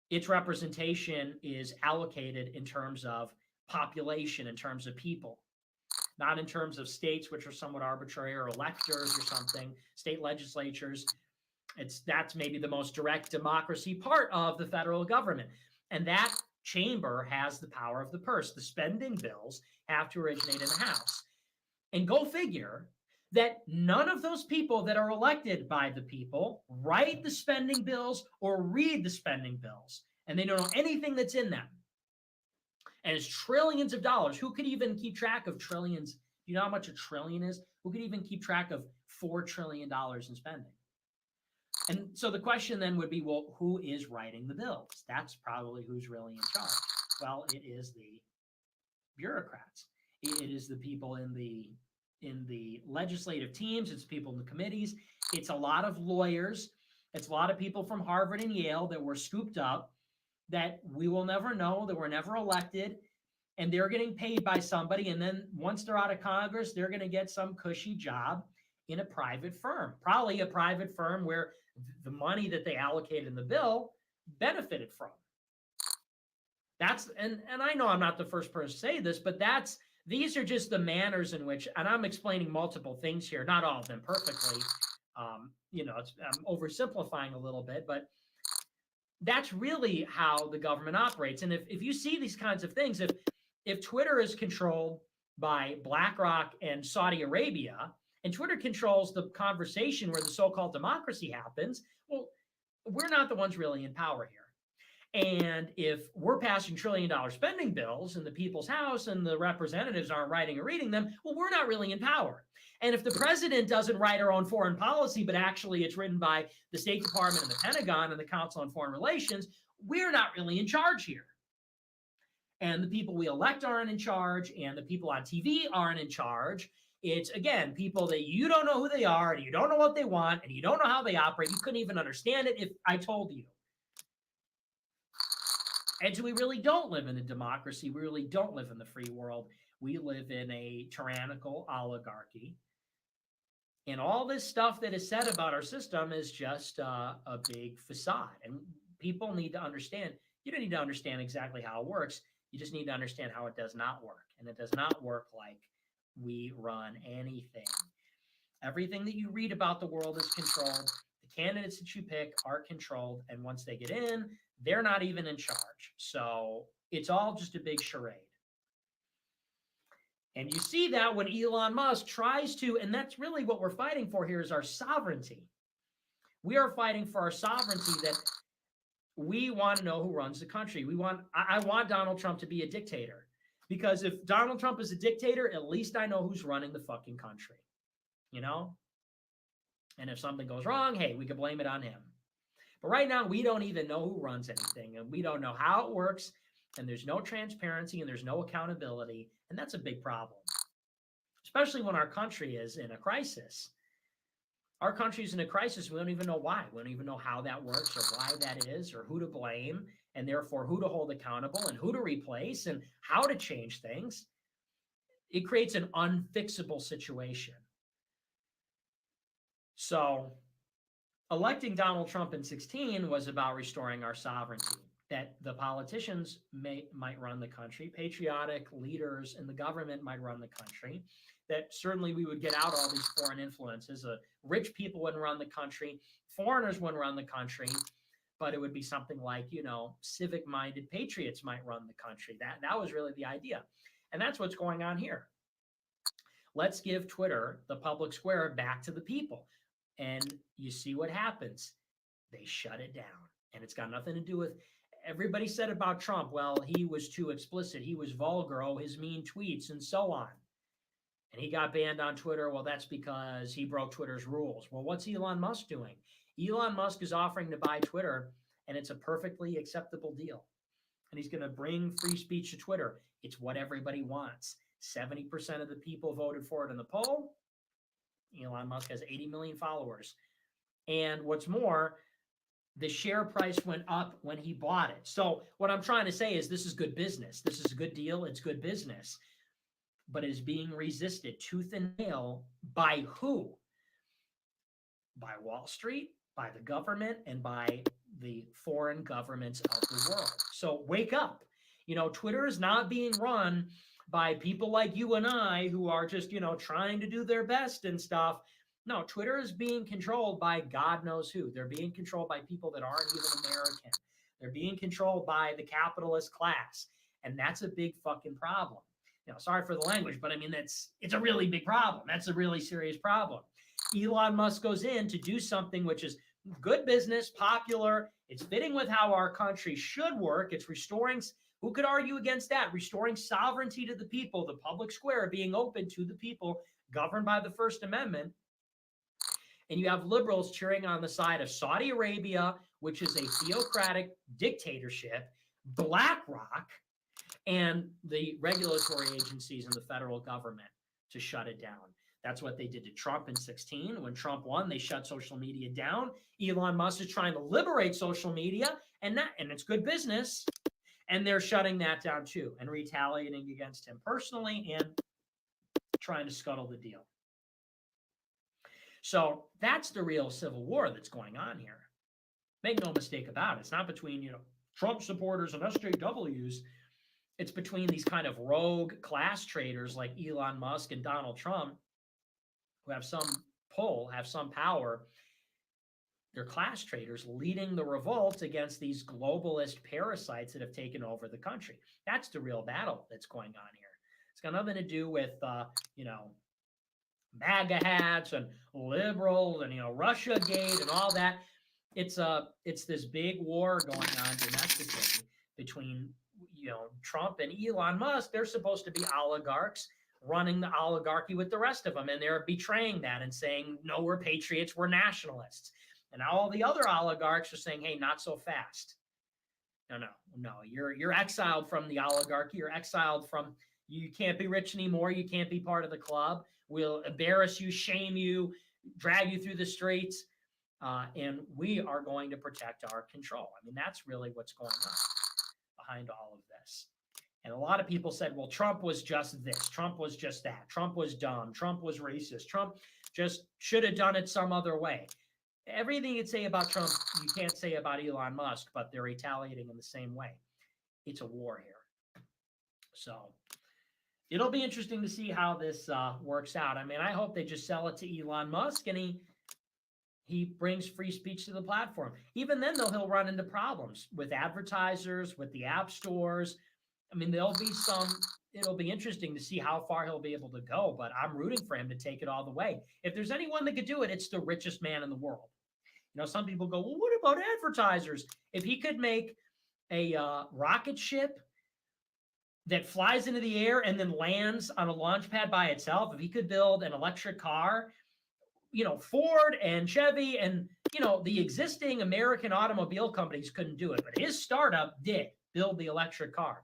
its representation is allocated in terms of population, in terms of people, not in terms of states, which are somewhat arbitrary, or electors or something, state legislatures. That's maybe the most direct democracy part of the federal government. And that chamber has the power of the purse. The spending bills have to originate in the House. And go figure that none of those people that are elected by the people write the spending bills or read the spending bills, and they don't know anything that's in them. And it's trillions of dollars. Who could even keep track of trillions? Do you know how much a trillion is? Who could even keep track of $4 trillion in spending? And so the question then would be, well, who is writing the bills? That's probably who's really in charge. Well, it is the bureaucrats. It is the people in the legislative teams. It's people in the committees. It's a lot of lawyers. It's a lot of people from Harvard and Yale that were scooped up, that we will never know, that were never elected, and they're getting paid by somebody. And then once they're out of Congress, they're going to get some cushy job in a private firm, probably a private firm where the money that they allocated in the bill benefited from. That's, and I know I'm not the first person to say this, but these are just the manners in which, and I'm explaining multiple things here, not all of them perfectly. I'm oversimplifying a little bit, but that's really how the government operates. And if you see these kinds of things, if Twitter is controlled by BlackRock and Saudi Arabia, and Twitter controls the conversation where the so-called democracy happens, well, we're not the ones really in power here. And if we're passing trillion-dollar spending bills in the people's house and the representatives aren't writing or reading them, well, we're not really in power. And if the president doesn't write our own foreign policy, but actually it's written by the State Department and the Pentagon and the Council on Foreign Relations, we're not really in charge here. And the people we elect aren't in charge, and the people on TV aren't in charge. It's, again, people that you don't know who they are, and you don't know what they want, and you don't know how they operate. You couldn't even understand it if I told you. And so we really don't live in a democracy. We really don't live in the free world. We live in a tyrannical oligarchy. And all this stuff that is said about our system is just a big facade. And people need to understand, you don't need to understand exactly how it works. You just need to understand how it does not work. And it does not work like we run anything. Everything that you read about the world is controlled. The candidates that you pick are controlled. And once they get in, they're not even in charge. So it's all just a big charade. And you see that when Elon Musk tries to, and that's really what we're fighting for here, is our sovereignty. We are fighting for our sovereignty, that we want to know who runs the country. I want Donald Trump to be a dictator, because if Donald Trump is a dictator, at least I know who's running the fucking country, you know? And if something goes wrong, hey, we can blame it on him. But right now, we don't even know who runs anything, and we don't know how it works, and there's no transparency, and there's no accountability, and that's a big problem, especially when our country is in a crisis. Our country's in a crisis. We don't even know why. We don't even know how that works, or why that is, or who to blame, and therefore who to hold accountable, and who to replace, and how to change things. It creates an unfixable situation. So electing Donald Trump in 2016 was about restoring our sovereignty, that the politicians might run the country, patriotic leaders in the government might run the country, that certainly we would get out all these foreign influences. Rich people wouldn't run the country, foreigners wouldn't run the country, but it would be something like, civic-minded patriots might run the country. That was really the idea. And that's what's going on here. Let's give Twitter, the public square, back to the people. And you see what happens. They shut it down. And it's got nothing to do with, everybody said about Trump, well, he was too explicit, he was vulgar, his mean tweets, and so on. And he got banned on Twitter. Well, that's because he broke Twitter's rules. Well, what's Elon Musk doing? Elon Musk is offering to buy Twitter, and it's a perfectly acceptable deal. And he's going to bring free speech to Twitter. It's what everybody wants. 70% of the people voted for it in the poll. Elon Musk has 80 million followers. And what's more, the share price went up when he bought it. So what I'm trying to say is this is good business. This is a good deal. It's good business. But it is being resisted tooth and nail by who? By Wall Street, by the government, and by the foreign governments of the world. So wake up. Twitter is not being run by people like you and I who are just, trying to do their best and stuff. No, Twitter is being controlled by God knows who. They're being controlled by people that aren't even American. They're being controlled by the capitalist class. And that's a big fucking problem. Sorry for the language, but I mean, it's a really big problem. That's a really serious problem. Elon Musk goes in to do something which is good business, popular. It's fitting with how our country should work. It's restoring, who could argue against that? Restoring sovereignty to the people, the public square being open to the people, governed by the First Amendment. And you have liberals cheering on the side of Saudi Arabia, which is a theocratic dictatorship, BlackRock, and the regulatory agencies and the federal government to shut it down. That's what they did to Trump in 2016. When Trump won, they shut social media down. Elon Musk is trying to liberate social media, and it's good business. And they're shutting that down too, and retaliating against him personally and trying to scuttle the deal. So that's the real civil war that's going on here. Make no mistake about it. It's not between, Trump supporters and SJWs. It's between these kind of rogue class traders like Elon Musk and Donald Trump, who have some pull, have some power. They're class traders leading the revolt against these globalist parasites that have taken over the country. That's the real battle that's going on here. It's got nothing to do with, MAGA hats and liberals and, Russiagate and all that. it's this big war going on domestically between Trump and Elon Musk. They're supposed to be oligarchs running the oligarchy with the rest of them, and they're betraying that and saying, no, we're patriots, we're nationalists. And now all the other oligarchs are saying, hey, not so fast. No, you're exiled from the oligarchy. You're exiled from, you can't be rich anymore. You can't be part of the club. We'll embarrass you, shame you, drag you through the streets. And we are going to protect our control. I mean, that's really what's going on behind all of this. And a lot of people said, well, Trump was just this. Trump was just that. Trump was dumb. Trump was racist. Trump just should have done it some other way. Everything you'd say about Trump, you can't say about Elon Musk, but they're retaliating in the same way. It's a war here. So it'll be interesting to see how this works out. I mean, I hope they just sell it to Elon Musk and he brings free speech to the platform. Even then, though, he'll run into problems with advertisers, with the app stores. I mean, it'll be interesting to see how far he'll be able to go, but I'm rooting for him to take it all the way. If there's anyone that could do it, it's the richest man in the world. Some people go, well, what about advertisers? If he could make a rocket ship that flies into the air and then lands on a launch pad by itself, if he could build an electric car, Ford and Chevy and, the existing American automobile companies couldn't do it, but his startup did build the electric car.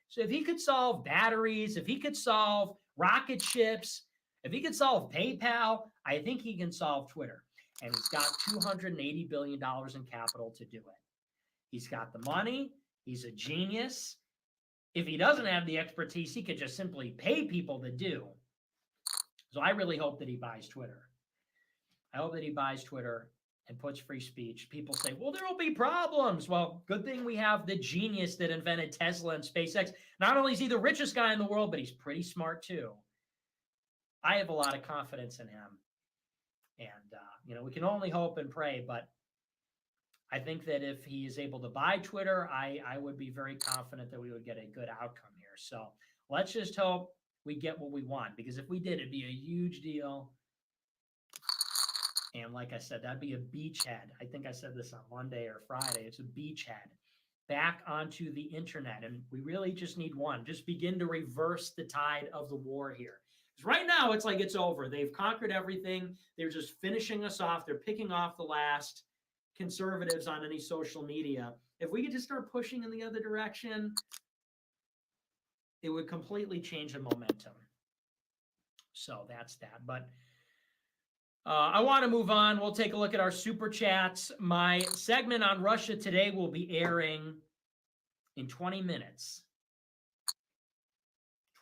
So if he could solve batteries, if he could solve rocket ships, if he could solve PayPal, I think he can solve Twitter. And he's got $280 billion in capital to do it. He's got the money. He's a genius. If he doesn't have the expertise, he could just simply pay people to do. So I really hope that he buys Twitter. I hope that he buys Twitter and puts free speech. People say, well, there will be problems. Well, good thing we have the genius that invented Tesla and SpaceX. Not only is he the richest guy in the world, but he's pretty smart too. I have a lot of confidence in him. And, we can only hope and pray, but I think that if he is able to buy Twitter, I would be very confident that we would get a good outcome here. So let's just hope we get what we want, because if we did, it'd be a huge deal. And like I said, that'd be a beachhead. I think I said this on Monday or Friday. It's a beachhead back onto the internet. And we really just need one. Just begin to reverse the tide of the war here. Because right now, it's like it's over. They've conquered everything. They're just finishing us off. They're picking off the last conservatives on any social media. If we could just start pushing in the other direction, it would completely change the momentum. So that's that. But I want to move on. We'll take a look at our super chats. My segment on Russia today will be airing in 20 minutes.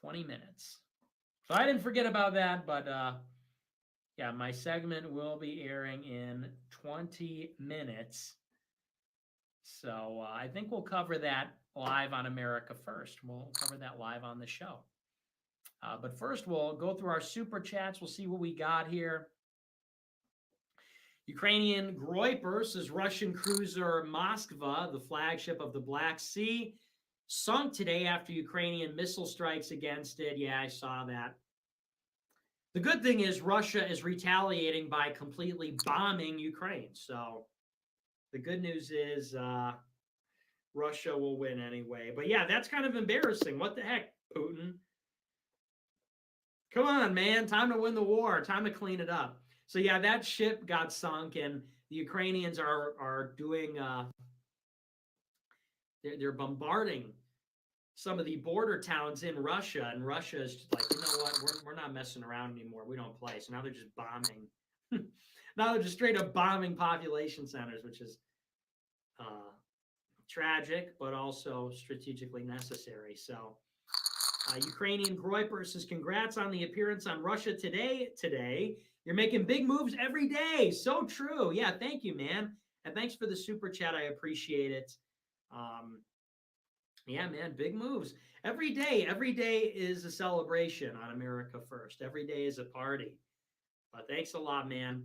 20 minutes. So I didn't forget about that, but yeah, my segment will be airing in 20 minutes. So I think we'll cover that live on America First. We'll cover that live on the show. But first, we'll go through our super chats. We'll see what we got here. Ukrainian Groyper says Russian cruiser Moskva, the flagship of the Black Sea, sunk today after Ukrainian missile strikes against it. Yeah, I saw that. The good thing is Russia is retaliating by completely bombing Ukraine. So the good news is Russia will win anyway. But yeah, that's kind of embarrassing. What the heck, Putin? Come on, man. Time to win the war. Time to clean it up. So yeah, that ship got sunk, and the Ukrainians are doing. They're bombarding some of the border towns in Russia, and Russia is just like, you know what, we're not messing around anymore. We don't play. So now they're just bombing. Now they're just straight up bombing population centers, which is tragic, but also strategically necessary. So Ukrainian Groyper says, congrats on the appearance on Russia Today. You're making big moves every day. So true. Yeah, thank you, man. And thanks for the super chat. I appreciate it. Yeah, man, big moves. Every day is a celebration on America First. Every day is a party. Thanks a lot, man.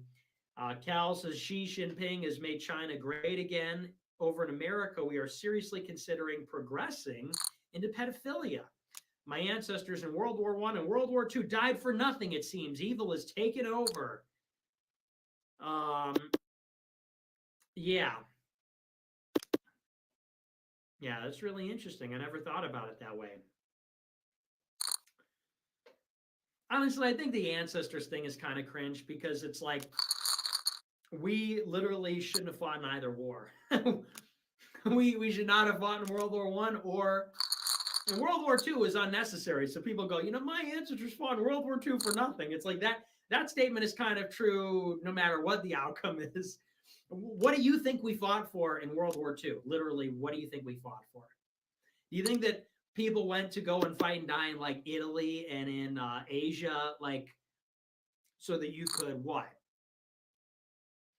Cal says, Xi Jinping has made China great again. Over in America, we are seriously considering progressing into pedophilia. My ancestors in World War I and World War II died for nothing, it seems. Evil is taken over. Yeah. Yeah, that's really interesting. I never thought about it that way. Honestly, I think the ancestors thing is kind of cringe because it's like we literally shouldn't have fought in either war. We should not have fought in World War One or and World War II was unnecessary. So people go, my ancestors fought in World War II for nothing. It's like that statement is kind of true no matter what the outcome is. What do you think we fought for in World War II? Literally, what do you think we fought for? Do you think that people went to go and fight and die in like Italy and in Asia, like so that you could what?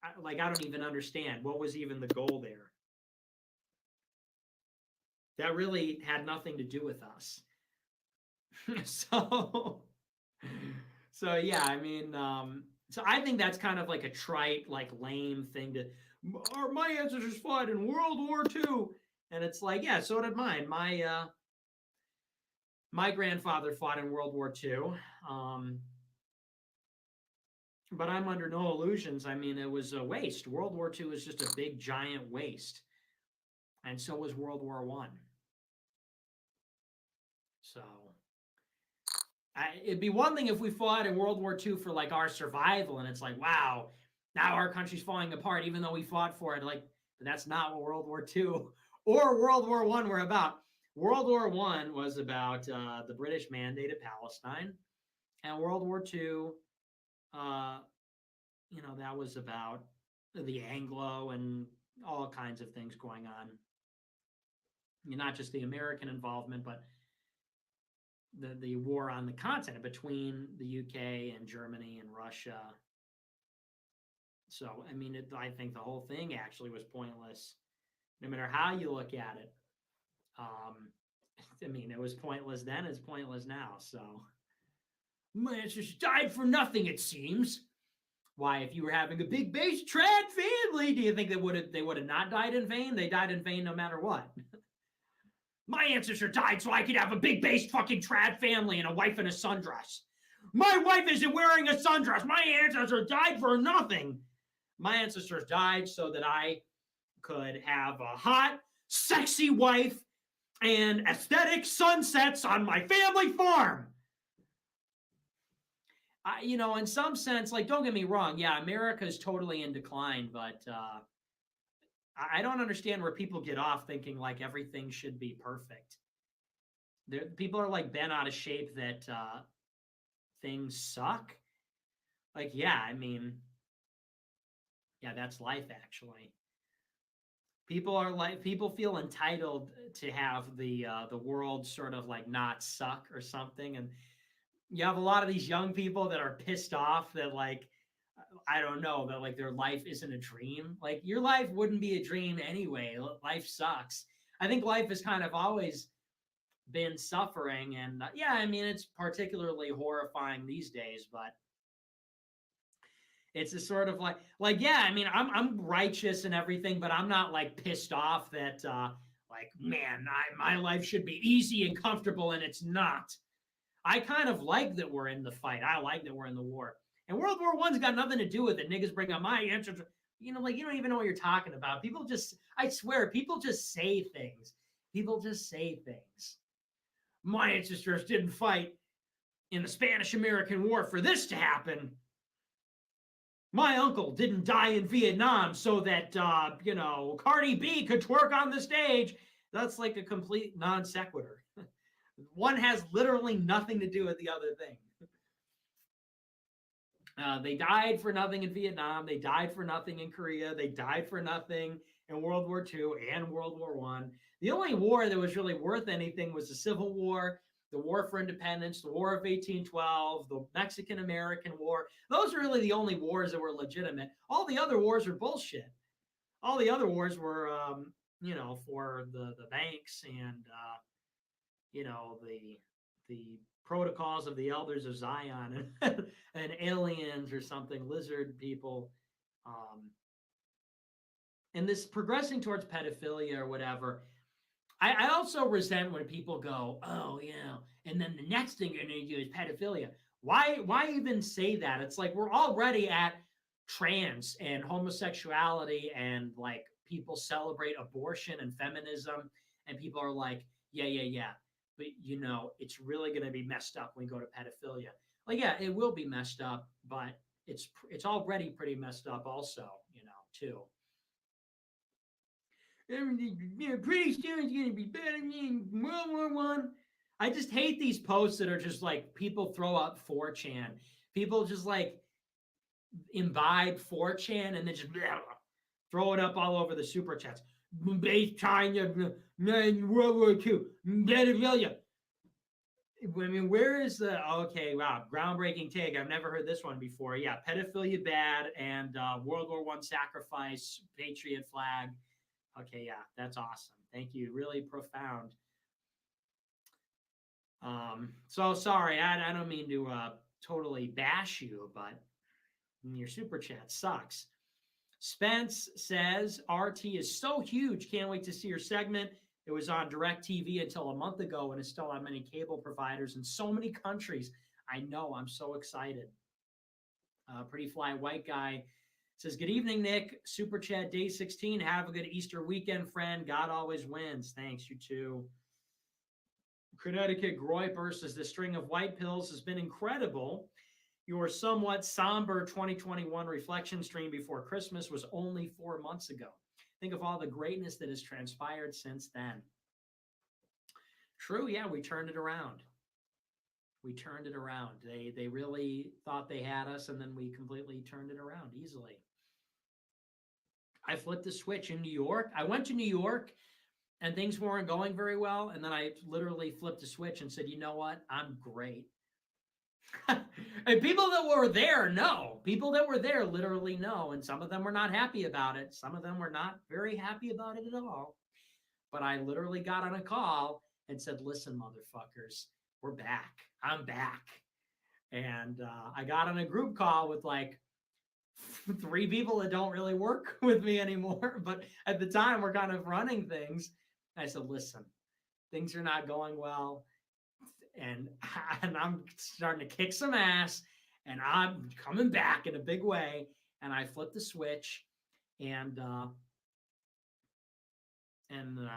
I don't even understand. What was even the goal there? That really had nothing to do with us. so, so yeah, I mean, so I think that's kind of like a trite, like lame thing to. My ancestors fought in World War II, and it's like, yeah, so did mine. My grandfather fought in World War II, but I'm under no illusions. I mean, it was a waste. World War II was just a big, giant waste, and so was World War One. So it'd be one thing if we fought in World War II for like our survival, and it's like, wow, now our country's falling apart, even though we fought for it. Like, but that's not what World War II or World War One were about. World War One was about the British Mandate of Palestine, and World War II, that was about the Anglo and all kinds of things going on. Not just the American involvement, but the war on the continent between the UK and Germany and Russia. So, I mean, I think the whole thing actually was pointless, no matter how you look at it. I mean, it was pointless then, it's pointless now. So, my ancestors died for nothing, it seems. Why, if you were having a big base trad family, do you think they would have not died in vain? They died in vain no matter what. My ancestor died so I could have a big based fucking trad family and a wife in a sundress. My wife isn't wearing a sundress. My ancestor died for nothing. My ancestors died so that I could have a hot, sexy wife and aesthetic sunsets on my family farm. In some sense, like, don't get me wrong. Yeah, America is totally in decline, but I don't understand where people get off thinking like everything should be perfect. People are like bent out of shape that things suck. Like, yeah, I mean, yeah, that's life actually. People feel entitled to have the world sort of like not suck or something, and you have a lot of these young people that are pissed off that like I don't know, that like their life isn't a dream. Like your life wouldn't be a dream anyway. Life sucks. I think life has kind of always been suffering, and yeah, I mean it's particularly horrifying these days, but it's a sort of like yeah, I mean I'm righteous and everything, but I'm not like pissed off that like man, my life should be easy and comfortable, and it's not. I kind of like that we're in the fight. I like that we're in the war. And World War One's got nothing to do with it. Niggas bring up my answers. Like you don't even know what you're talking about. People just, I swear, people just say things. People just say things. My ancestors didn't fight in the Spanish-American War for this to happen. My uncle didn't die in Vietnam so that, Cardi B could twerk on the stage. That's like a complete non sequitur. One has literally nothing to do with the other thing. They died for nothing in Vietnam. They died for nothing in Korea. They died for nothing in World War II and World War I. The only war that was really worth anything was the Civil War, the War for Independence, the War of 1812, the Mexican-American War. Those are really the only wars that were legitimate. All the other wars are bullshit. All the other wars were, for the banks and, the protocols of the elders of Zion and aliens or something, lizard people. And this progressing towards pedophilia or whatever. I also resent when people go, oh, and then the next thing you're going to do is pedophilia. Why even say that? It's like we're already at trans and homosexuality and like people celebrate abortion and feminism, and people are like, yeah, but you know, it's really going to be messed up when we go to pedophilia. Like, yeah, it will be messed up, but it's already pretty messed up also, you know, too. Pretty soon it's going to be better than World War One. I just hate these posts that are just like people throw up 4chan. People just like imbibe 4chan and then just throw it up all over the super chats. Base China, World War II, pedophilia. I mean, where is the okay? Wow, groundbreaking take. I've never heard this one before. Yeah, pedophilia bad and World War One sacrifice, patriot flag. Okay, yeah, that's awesome. Thank you. Really profound. So sorry, I don't mean to totally bash you, but your super chat sucks. Spence says RT is so huge. Can't wait to see your segment. It was on DirecTV until a month ago and is still on many cable providers in so many countries. I know. I'm so excited. Pretty Fly White Guy says, good evening, Nick. Super chat day 16. Have a good Easter weekend, friend. God always wins. Thanks, you too. Connecticut Groyper says, the string of white pills has been incredible. Your somewhat somber 2021 reflection stream before Christmas was only 4 months ago. Think of all the greatness that has transpired since then. True, yeah, we turned it around. We turned it around. They really thought they had us, and then we completely turned it around easily. I flipped the switch in New York. I went to New York, and things weren't going very well, and then I literally flipped the switch and said, you know what? I'm great. And people that were there know. People that were there literally know, and some of them were not happy about it. Some of them were not very happy about it at all. But I literally got on a call and said, listen, motherfuckers, we're back. I'm back. And I got on a group call with like 3 people that don't really work with me anymore. But at the time, we're kind of running things. I said, listen, things are not going well. And I'm starting to kick some ass, and I'm coming back in a big way. And I flipped the switch, and I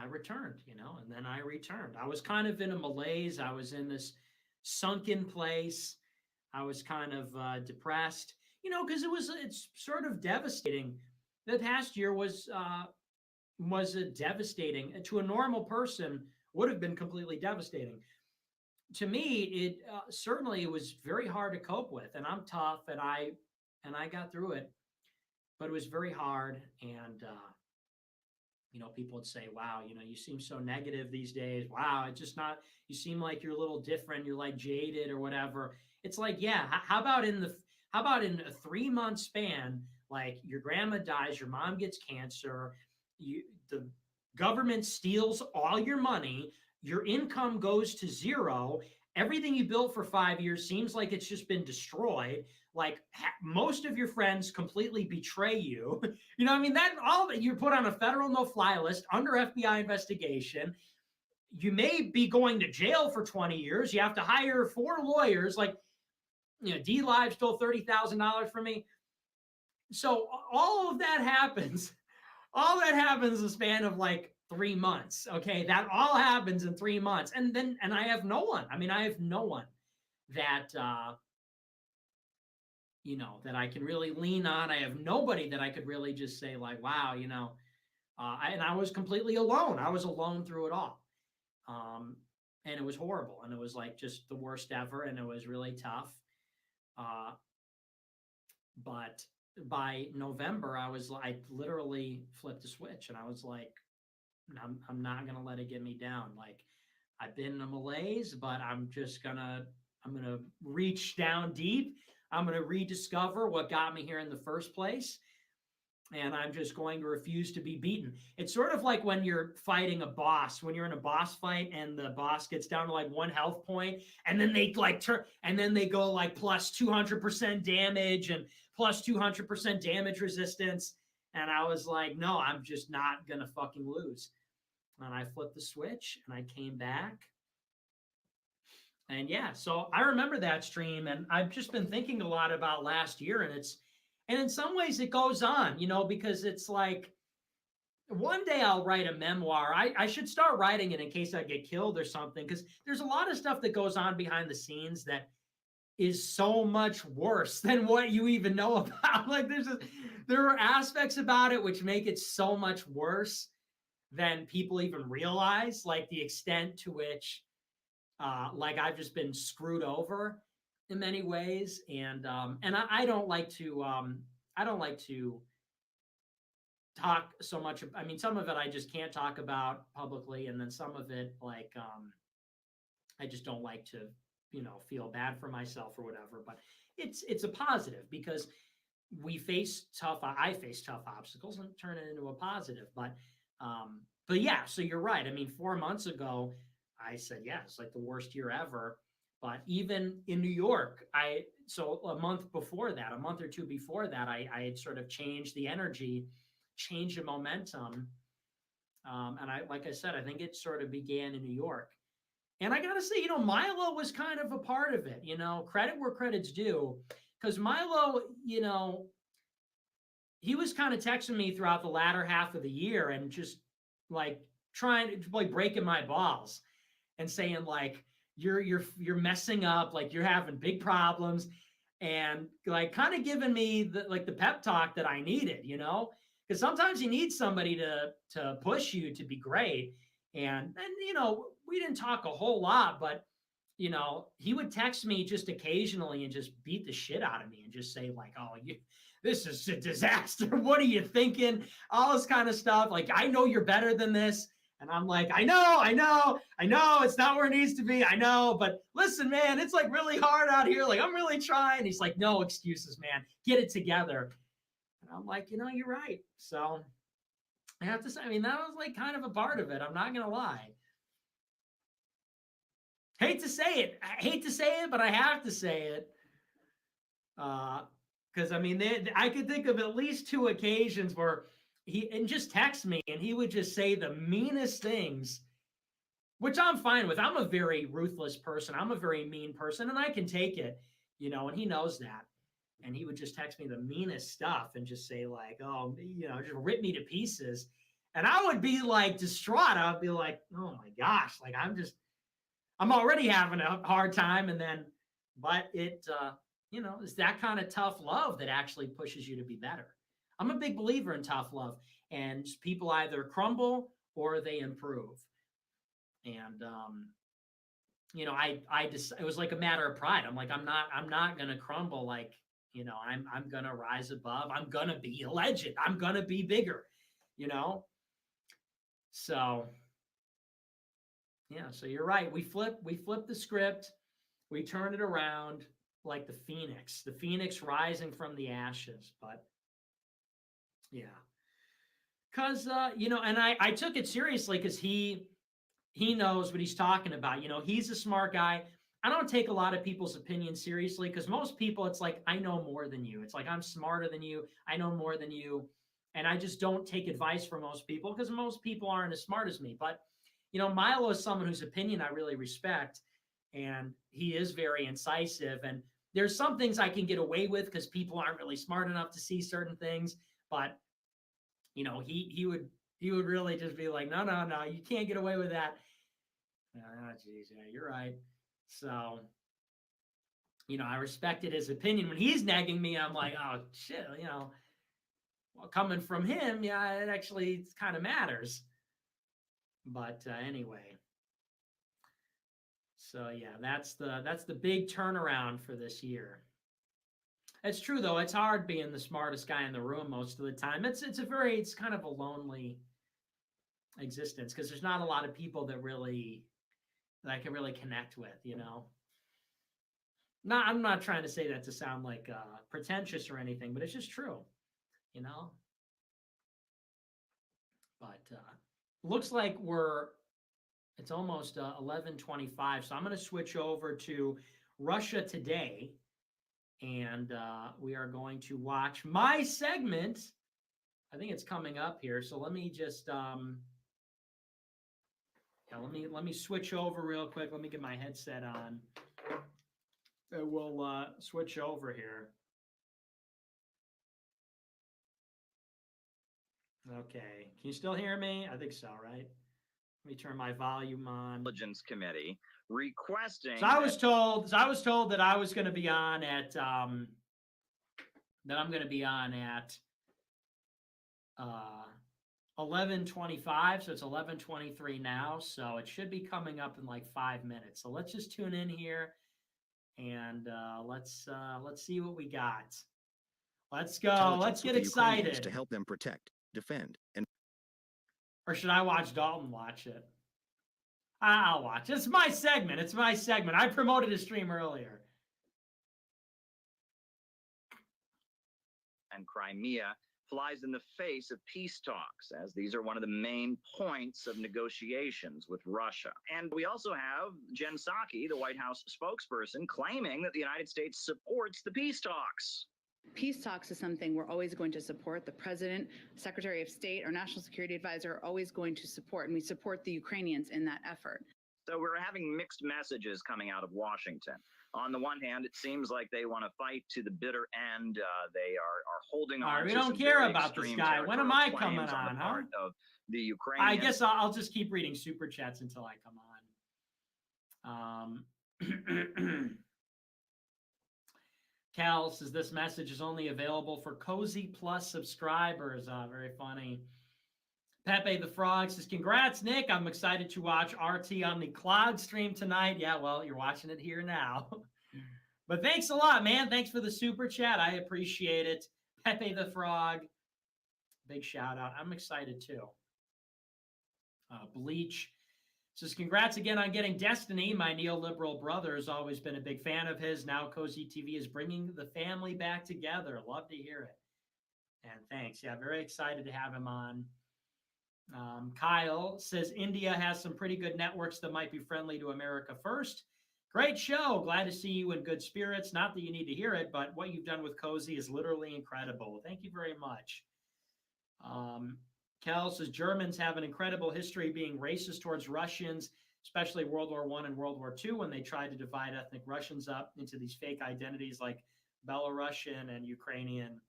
returned, you know. And then I returned. I was kind of in a malaise. I was in this sunken place. I was kind of depressed, you know, because it's sort of devastating. The past year was devastating to a normal person. Would have been completely devastating. To me, it certainly was very hard to cope with, and I'm tough, and I got through it, but it was very hard. And you know, people would say, "Wow, you know, you seem so negative these days. Wow, it's just not. You seem like you're a little different. You're like jaded or whatever." It's like, yeah. How about in a 3-month span, like your grandma dies, your mom gets cancer, the government steals all your money. Your income goes to zero. Everything you built for 5 years seems like it's just been destroyed. Like most of your friends completely betray you. You know what I mean? That all of it, you're put on a federal no-fly list under FBI investigation. You may be going to jail for 20 years. You have to hire 4 lawyers. Like, you know, D Live stole $30,000 from me. So all of that happens. All that happens in the span of like 3 months. Okay. That all happens in 3 months. And I have no one. I mean, I have no one that, you know, that I can really lean on. I have nobody that I could really just say like, wow, you know, and I was completely alone. I was alone through it all. And it was horrible. And it was like just the worst ever. And it was really tough. But by November, I literally flipped the switch, and I was like, I'm not going to let it get me down. Like, I've been in a malaise, but I'm going to reach down deep. I'm going to rediscover what got me here in the first place. And I'm just going to refuse to be beaten. It's sort of like when you're fighting a boss, when you're in a boss fight and the boss gets down to like 1 health point, and then they like turn, and then they go like plus 200% damage and plus 200% damage resistance. And I was like, no, I'm just not going to fucking lose. And I flipped the switch and I came back. And yeah, so I remember that stream, and I've just been thinking a lot about last year, and And in some ways it goes on, because it's like one day I'll write a memoir. I should start writing it in case I get killed or something, because there's a lot of stuff that goes on behind the scenes that is so much worse than what you even know about. Like there are aspects about it which make it so much worse than people even realize, like the extent to which like I've just been screwed over in many ways. And I don't like to talk so much. I mean, some of it I just can't talk about publicly, and then some of it like I just don't like to, feel bad for myself or whatever. But it's a positive because I face tough obstacles and turn it into a positive. But yeah, so you're right. I mean, 4 months ago, I said, yeah, it's like the worst year ever. But even in New York, so a month or two before that, I had sort of changed the energy, changed the momentum. And like I said, I think it sort of began in New York. And I got to say, Milo was kind of a part of it, credit where credit's due. Because Milo, he was kind of texting me throughout the latter half of the year and just like trying to like breaking my balls and saying like, you're messing up, like you're having big problems, and like kind of giving me the pep talk that I needed, because sometimes you need somebody to push you to be great. And we didn't talk a whole lot, but he would text me just occasionally and just beat the shit out of me and just say like, oh, this is a disaster. What are you thinking? All this kind of stuff. Like, I know you're better than this. And I'm like, I know. It's not where it needs to be. I know. But listen, man, it's like really hard out here. Like, I'm really trying. He's like, no excuses, man. Get it together. And I'm like, you're right. So I have to say, I mean, that was like kind of a part of it. I'm not going to lie. Hate to say it, but I have to say it. Because I mean, I could think of at least 2 occasions where he just text me and he would just say the meanest things, which I'm fine with. I'm a very ruthless person. I'm a very mean person, and I can take it, and he knows that. And he would just text me the meanest stuff and just say like, oh, just rip me to pieces. And I would be like distraught. I'd be like, oh my gosh, like I'm already having a hard time. But it's that kind of tough love that actually pushes you to be better. I'm a big believer in tough love, and people either crumble or they improve. And, I just, it was like a matter of pride. I'm like, I'm not going to crumble. Like, I'm going to rise above. I'm going to be a legend. I'm going to be bigger, So yeah, so you're right. We flip the script. We turn it around like the phoenix rising from the ashes. But yeah, because and I took it seriously because he knows what he's talking about. He's a smart guy. I don't take a lot of people's opinions seriously because most people, it's like, I know more than you. It's like, I'm smarter than you. I know more than you. And I just don't take advice from most people because most people aren't as smart as me. But Milo is someone whose opinion I really respect, and he is very incisive. And there's some things I can get away with because people aren't really smart enough to see certain things. But he would really just be like, no, you can't get away with that. Oh, geez, yeah, you're right. So, I respected his opinion. When he's nagging me, I'm like, oh shit, well, coming from him, yeah, it actually kind of matters. But anyway, so yeah, that's the big turnaround for this year. It's true though; it's hard being the smartest guy in the room most of the time. It's kind of a lonely existence because there's not a lot of people that I can really connect with. I'm not trying to say that to sound like pretentious or anything, but it's just true. But looks like it's almost 11:25, so I'm going to switch over to Russia Today, and we are going to watch my segment. I think it's coming up here, so let me just let me switch over real quick. Let me get my headset on. We'll switch over here. Okay. Can you still hear me? I think so, right? Let me turn my volume on. Intelligence Committee requesting So I was told that I was going to be on at that I'm going to be on at 11:25, so it's 11:23 now, so it should be coming up in like 5 minutes. So let's just tune in here and let's see what we got. Let's go. Let's get excited. To help them protect, defend, and Or should I watch Dalton watch it? I'll watch. It's my segment. It's my segment. I promoted a stream earlier. and Crimea flies in the face of peace talks, as these are one of the main points of negotiations with Russia. And we also have Jen Psaki, the White House spokesperson, claiming that the United States supports the peace talks. Peace talks is something we're always going to support. The president, Secretary of State, our national security advisor are always going to support, and we support the Ukrainians in that effort. So we're having mixed messages coming out of Washington. On the one hand, it seems like they want to fight to the bitter end. They are holding on. We to don't some care very about this extreme guy. When am I territorial coming claims on, the huh? part of the Ukrainians. I guess I'll just keep reading super chats until I come on. Cal says this message is only available for Cozy Plus subscribers. Very funny. Pepe the Frog says, congrats, Nick. I'm excited to watch RT on the cloud stream tonight. Yeah, well, you're watching it here now. But thanks a lot, man. Thanks for the super chat. I appreciate it. Pepe the Frog, big shout out. I'm excited too. Bleach says, congrats again on getting Destiny. My neoliberal brother has always been a big fan of his. Now Cozy TV is bringing the family back together. Love to hear it. And thanks. Yeah, very excited to have him on. Kyle says, India has some pretty good networks that might be friendly to America First. Great show. Glad to see you in good spirits. Not that you need to hear it, but what you've done with Cozy is literally incredible. Thank you very much. Kel says, Germans have an incredible history being racist towards Russians, especially World War I and World War II, when they tried to divide ethnic Russians up into these fake identities like Belarusian and Ukrainian.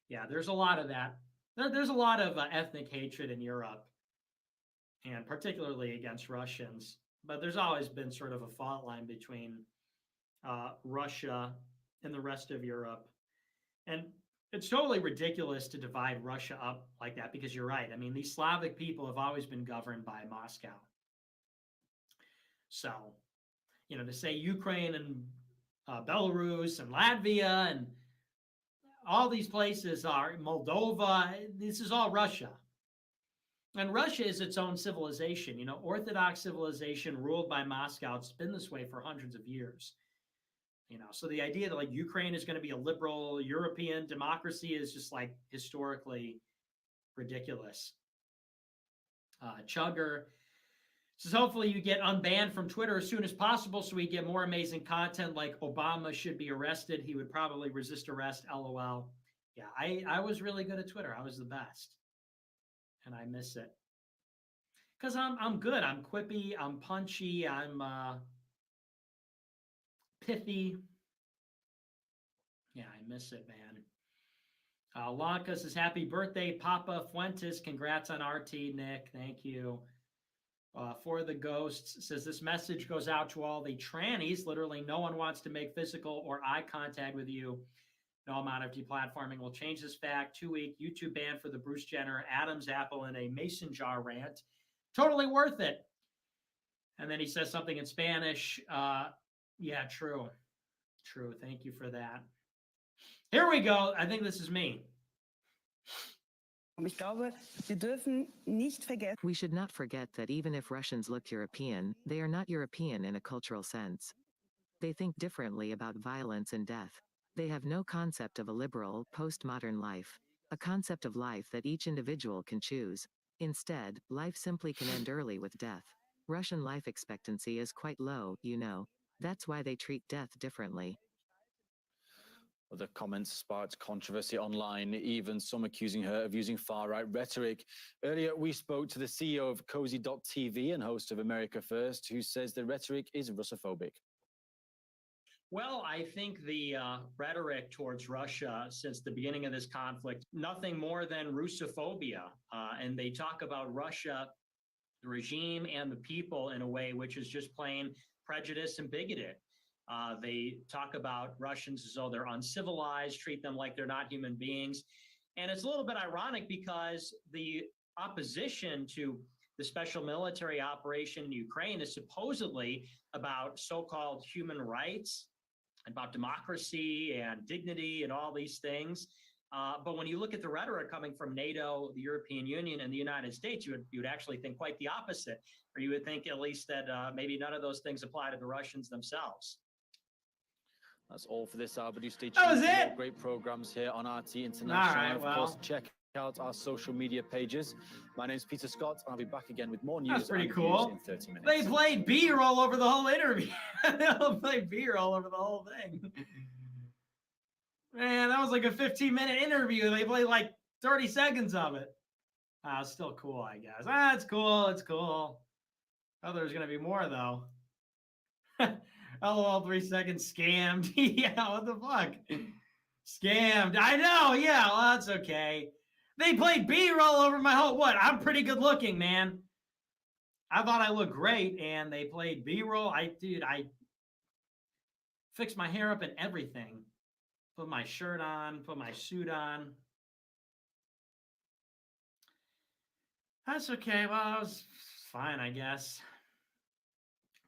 Yeah, there's a lot of that. There's a lot of ethnic hatred in Europe, and particularly against Russians. But there's always been sort of a fault line between Russia and the rest of Europe. And it's totally ridiculous to divide Russia up like that, because you're right. I mean, these Slavic people have always been governed by Moscow. So, to say Ukraine and Belarus and Latvia and all these places are Moldova, this is all Russia. And Russia is its own civilization, Orthodox civilization ruled by Moscow. It's been this way for hundreds of years. So the idea that like Ukraine is going to be a liberal European democracy is just like historically ridiculous. Chugger says, hopefully you get unbanned from Twitter as soon as possible so we get more amazing content like Obama should be arrested. He would probably resist arrest, LOL. Yeah, I was really good at Twitter. I was the best. And I miss it. Because I'm good. I'm quippy. I'm punchy. I'm pithy. Yeah, I miss it, man. Lanka says, happy birthday, Papa Fuentes. Congrats on RT, Nick. Thank you. For the Ghosts says, this message goes out to all the trannies. Literally, no one wants to make physical or eye contact with you. No amount of deplatforming will change this fact. 2-week YouTube ban for the Bruce Jenner, Adam's apple, and a mason jar rant. Totally worth it. And then he says something in Spanish. Yeah, true. True. Thank you for that. Here we go. I think this is me. We should not forget that even if Russians look European, they are not European in a cultural sense. They think differently about violence and death. They have no concept of a liberal, postmodern life, a concept of life that each individual can choose. Instead, life simply can end early with death. Russian life expectancy is quite low, That's why they treat death differently. The comments sparked controversy online, even some accusing her of using far-right rhetoric. Earlier, we spoke to the CEO of Cozy.tv and host of America First, who says the rhetoric is Russophobic. Well, I think the rhetoric towards Russia since the beginning of this conflict, nothing more than Russophobia. And they talk about Russia, the regime, and the people in a way which is just plain prejudiced and bigoted. They talk about Russians as though they're uncivilized, treat them like they're not human beings. And it's a little bit ironic because the opposition to the special military operation in Ukraine is supposedly about so-called human rights, about democracy and dignity and all these things. But when you look at the rhetoric coming from NATO, the European Union, and the United States, you would actually think quite the opposite, or you would think at least that maybe none of those things apply to the Russians themselves. That's all for this hour, but do stay tuned That was for it. more great programs here on RT International. All right, Of course, check out our social media pages. My name's Peter Scott, and I'll be back again with more news. That's pretty and cool. reviews in 30 minutes. They played B-roll over the whole interview. They played B-roll over the whole thing. Man, that was like a 15-minute interview. They played like 30 seconds of it. It's still cool, I guess. It's cool. It's cool. Oh, there's going to be more, though. LOL, 3 seconds, scammed. Yeah, what the fuck? Scammed. I know, yeah, well, that's okay. They played B-roll over my whole, what? I'm pretty good looking, man. I thought I looked great, and they played B-roll. I fixed my hair up and everything. Put my shirt on, put my suit on. That's okay. Well, that was fine, I guess.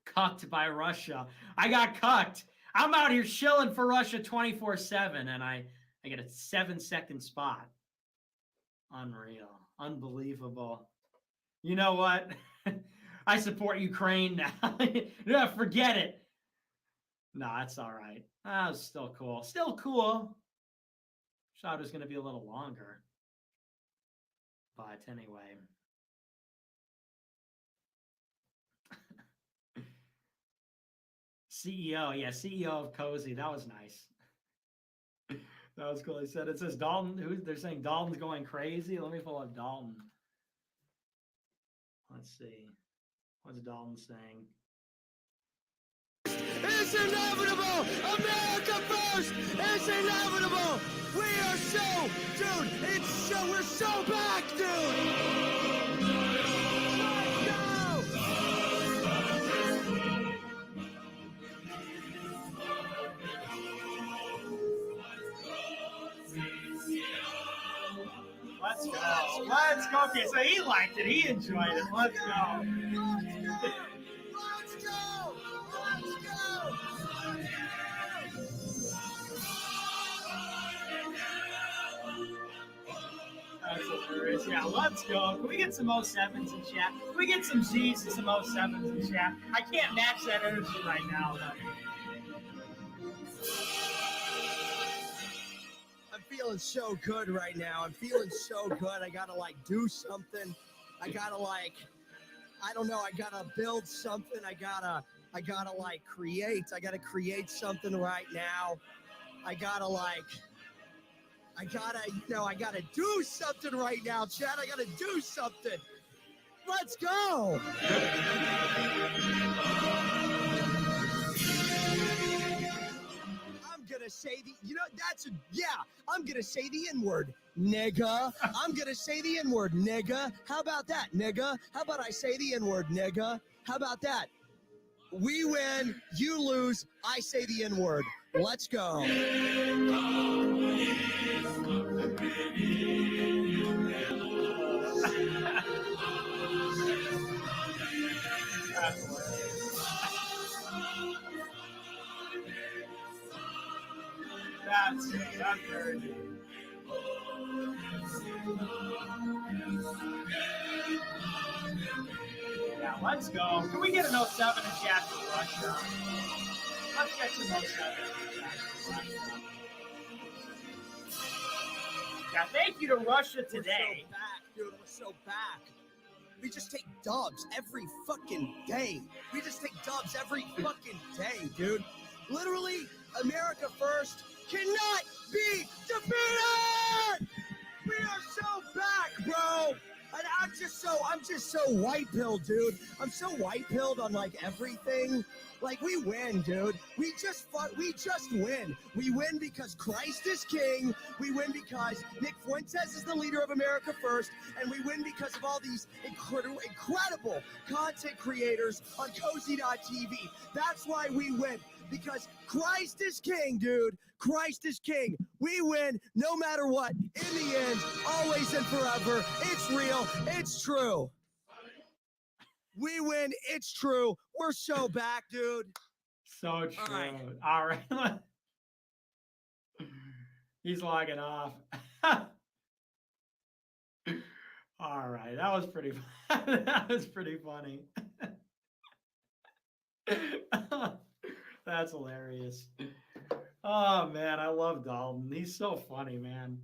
Cucked by Russia. I got cucked. I'm out here shilling for Russia 24/7, and I get a 7-second spot. Unreal. Unbelievable. You know what? I support Ukraine now. Yeah, forget it. No, that's all right. That was still cool. Still cool. Thought it was going to be a little longer. But anyway. CEO, yeah, CEO of Cozy. That was nice. That was cool. He said, it says Dalton. They're saying Dalton's going crazy. Let me pull up Dalton. Let's see. What's Dalton saying? It's inevitable! America first! It's inevitable! We are so, dude, we're so back, dude! Let's go! Let's go. Let's go. Okay, so he liked it. He enjoyed it. Let's go. Let's go! Let's go! That's hilarious. Yeah, let's go. Can we get some 07s in chat? Can we get some Z's and some 07s in chat? I can't match that energy right now, though. I'm feeling so good right now. I'm feeling so good. I gotta do something. I gotta I don't know. I gotta build something. I gotta create. I gotta create something right now. I gotta do something right now, Chad. I gotta do something. Let's go. I'm gonna say I'm gonna say the N-word, nigga. I'm gonna say the N-word, nigga. How about that, nigga? How about I say the N-word, nigga? How about that? We win, you lose, I say the N-word. Let's go. That's very good. Yeah, let's go. Can we get an 07 in chat for Russia? Let's get some 07 in chat for Russia. Yeah, thank you to Russia today. We're so back, dude. We're so back. We just take dubs every fucking day. We just take dubs every fucking day, dude. Literally, America first cannot be defeated! We are so back, bro! And I'm just so white pilled, dude. I'm so white pilled on everything. Like, we win, dude. We just win. We win because Christ is king. We win because Nick Fuentes is the leader of America First. And we win because of all these incredible content creators on Cozy.tv. That's why we win. Because Christ is king, dude. Christ is king. We win no matter what. In the end, always and forever. It's real. It's true. We win. It's true. We're so back, dude. So true. All right. He's logging off. All right. That was pretty that was pretty funny. That's hilarious. Oh man, I love Dalton. He's so funny, man.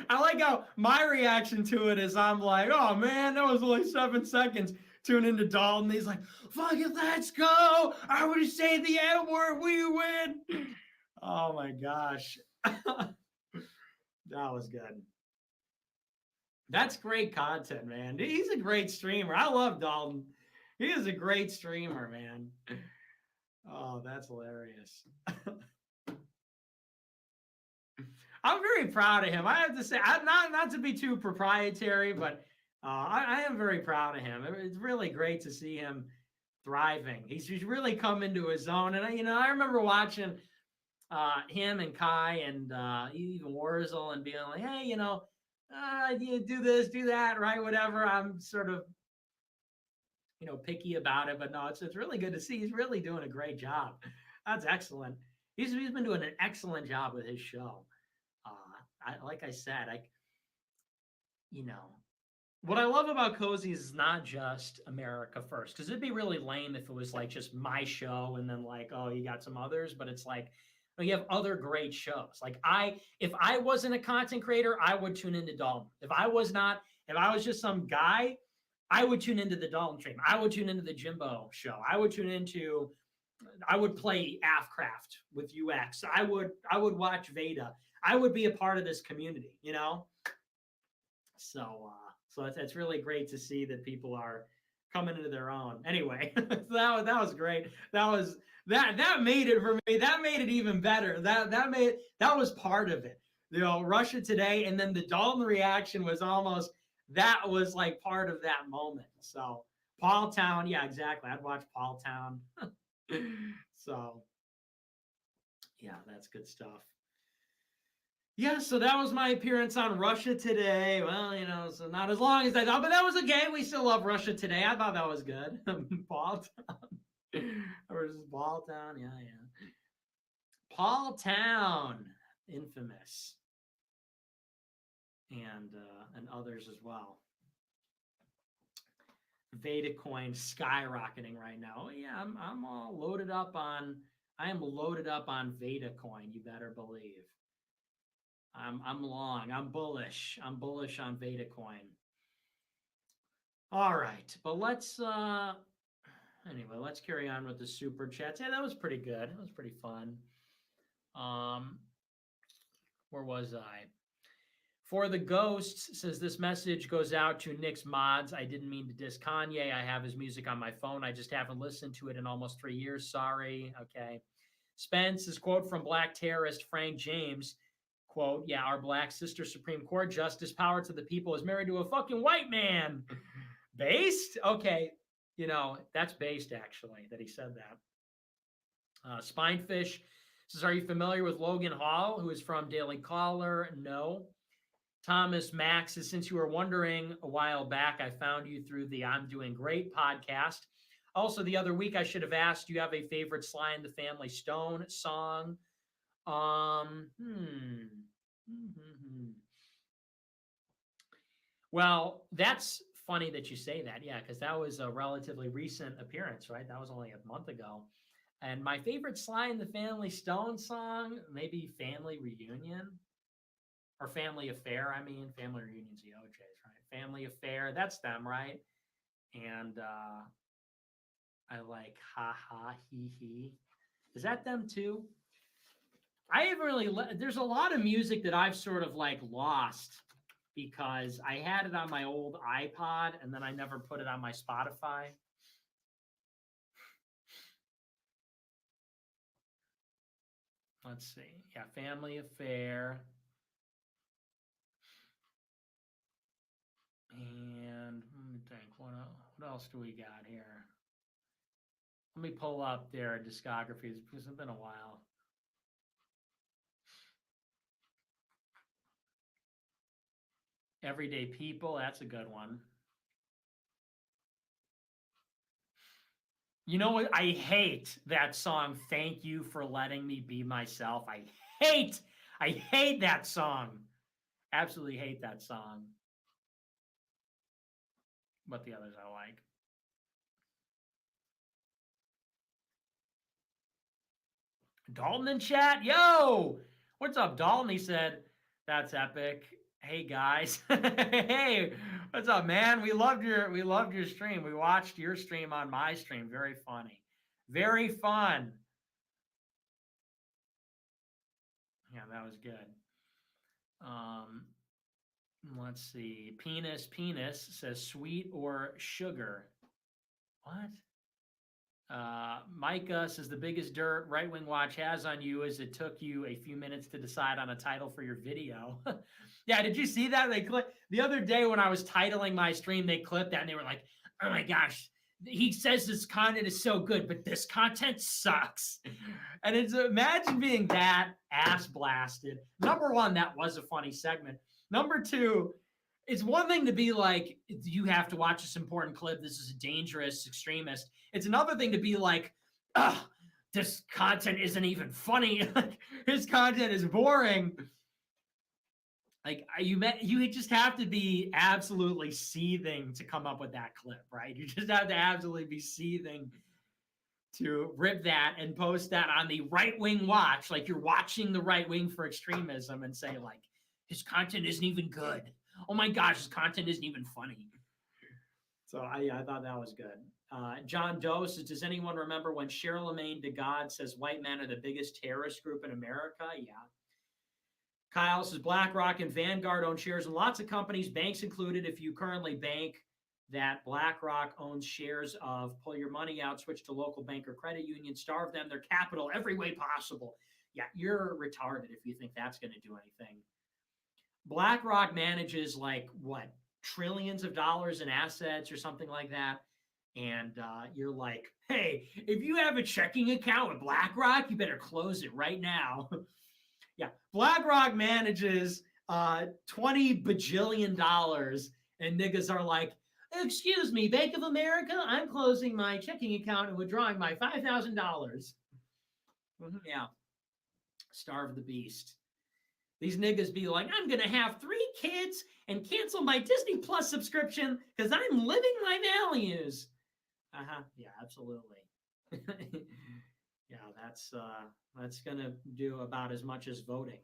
I like how my reaction to it is I'm like, oh man, that was only 7 seconds. Tune into Dalton. He's like, fuck it, let's go. I would say the N word, we win. Oh my gosh. That was good. That's great content, man. He's a great streamer. I love Dalton. He is a great streamer, man. Oh, that's hilarious. I'm very proud of him. I have to say, I'm not to be too proprietary, but I am very proud of him. It's really great to see him thriving. He's really come into his own. And I remember watching him and Kai and even Wurzel and being like, hey, you do this, do that, right? Whatever. I'm sort of, picky about it, but no, it's really good to see. He's really doing a great job. That's excellent. He's been doing an excellent job with his show. Like I said, what I love about Cozy is not just America First, because it'd be really lame if it was like just my show and then like, oh, you got some others, but it's like, you have other great shows. Like if I wasn't a content creator, I would tune into Dalton. If I was just some guy, I would tune into the Dalton stream. I would tune into the Jimbo show. I would play AFCraft with UX. I would watch Veda. I would be a part of this community, So it's really great to see that people are coming into their own. Anyway, that was great. That made it for me. That made it even better. That was part of it. Russia Today, and then the Dalton reaction was like part of that moment. So Paul Town, yeah, exactly. I'd watch Paul Town. So yeah, that's good stuff. Yeah, so that was my appearance on Russia Today. Well, so not as long as I thought, but that was okay. We still love Russia Today. I thought that was good. Paul Town versus Paul Town. Yeah. Paul Town, infamous. And others as well. Veda coin skyrocketing right now. Yeah, I'm all loaded up on. I am loaded up on Veda coin. You better believe. I'm long. I'm bullish. I'm bullish on Veda coin. All right, but let's carry on with the super chats. Yeah, that was pretty good. That was pretty fun. Where was I? For the Ghosts, says this message goes out to Nick's mods. I didn't mean to diss Kanye. I have his music on my phone. I just haven't listened to it in almost 3 years. Sorry. Okay. Spence's quote from Black terrorist Frank James, quote, yeah, our Black sister Supreme Court Justice, power to the people, is married to a fucking white man. Based? Okay. That's based, actually, that he said that. Spinefish says, are you familiar with Logan Hall, who is from Daily Caller? No. Thomas Max says, since you were wondering a while back, I found you through the I'm Doing Great podcast. Also, the other week, I should have asked, do you have a favorite Sly and the Family Stone song? Well, that's funny that you say that. Yeah, because that was a relatively recent appearance, right? That was only a month ago. And my favorite Sly and the Family Stone song, maybe Family Reunion. Or Family Affair, Family Reunion's the OJs, right? Family Affair, that's them, right? And I like Ha Ha He He. Is that them too? I haven't really, there's a lot of music that I've sort of like lost because I had it on my old iPod and then I never put it on my Spotify. Let's see. Yeah, Family Affair. And let me think, what else do we got here? Let me pull up their discographies because it's been a while. Everyday People, that's a good one. You know what? I hate that song, Thank You for Letting Me Be Myself. I hate that song. Absolutely hate that song. But the others I like. Dalton in chat, yo, what's up, Dalton? He said, "That's epic." Hey guys, hey, what's up, man? We loved your stream. We watched your stream on my stream. Very funny, very fun. Yeah, that was good. Let's see. Penis says sweet or sugar. What? Micah says the biggest dirt Right Wing Watch has on you is it took you a few minutes to decide on a title for your video. Yeah, did you see that? They the other day when I was titling my stream, they clipped that and they were like, "Oh my gosh, he says this content is so good, but this content sucks." And it's imagine being that ass blasted. Number one, that was a funny segment. Number two, it's one thing to be like, you have to watch this important clip. This is a dangerous extremist. It's another thing to be like, ugh, this content isn't even funny. His content is boring. Like you just have to be absolutely seething to come up with that clip, right? You just have to absolutely be seething to rip that and post that on the Right Wing Watch. Like you're watching the right wing for extremism and say like, his content isn't even good. Oh my gosh, his content isn't even funny. So I thought that was good. John Doe says, does anyone remember when Charlemagne de God says white men are the biggest terrorist group in America? Yeah. Kyle says BlackRock and Vanguard own shares in lots of companies, banks included. If you currently bank that BlackRock owns shares of, pull your money out, switch to local bank or credit union, starve them, their capital every way possible. Yeah, you're retarded if you think that's going to do anything. BlackRock manages like what, trillions of dollars in assets or something like that. And you're like, hey, if you have a checking account with BlackRock, you better close it right now. Yeah, BlackRock manages $20 bajillion, and niggas are like, excuse me, Bank of America, I'm closing my checking account and withdrawing my $5,000. Yeah, starve the beast. These niggas be like, I'm going to have 3 kids and cancel my Disney Plus subscription because I'm living my values. Yeah, absolutely. Yeah, that's going to do about as much as voting.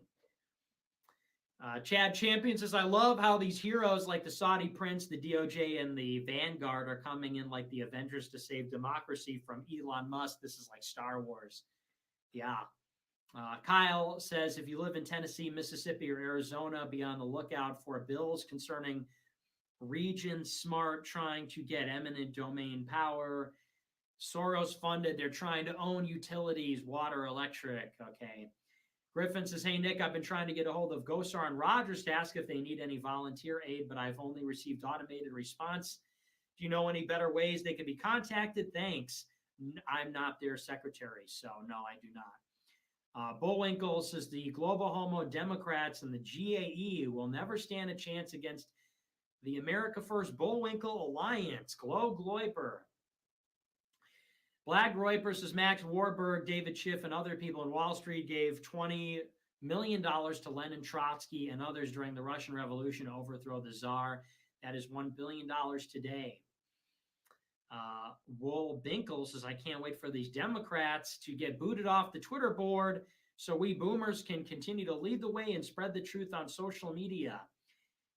Chad Champion says, I love how these heroes like the Saudi prince, the DOJ, and the Vanguard are coming in like the Avengers to save democracy from Elon Musk. This is like Star Wars. Yeah. Kyle says, if you live in Tennessee, Mississippi, or Arizona, be on the lookout for bills concerning Region Smart trying to get eminent domain power. Soros funded. They're trying to own utilities, water, electric. Okay. Griffin says, hey, Nick, I've been trying to get a hold of Gosar and Rogers to ask if they need any volunteer aid, but I've only received automated response. Do you know any better ways they can be contacted? Thanks. I'm not their secretary, so no, I do not. Bullwinkle says the Global Homo Democrats and the GAE will never stand a chance against the America First Bullwinkle Alliance. Gloiper. Black Groiper says Max Warburg, David Schiff, and other people in Wall Street gave $20 million to Lenin, Trotsky, and others during the Russian Revolution to overthrow the Tsar. That is $1 billion today. Wool Binkle says, I can't wait for these Democrats to get booted off the Twitter board so we boomers can continue to lead the way and spread the truth on social media.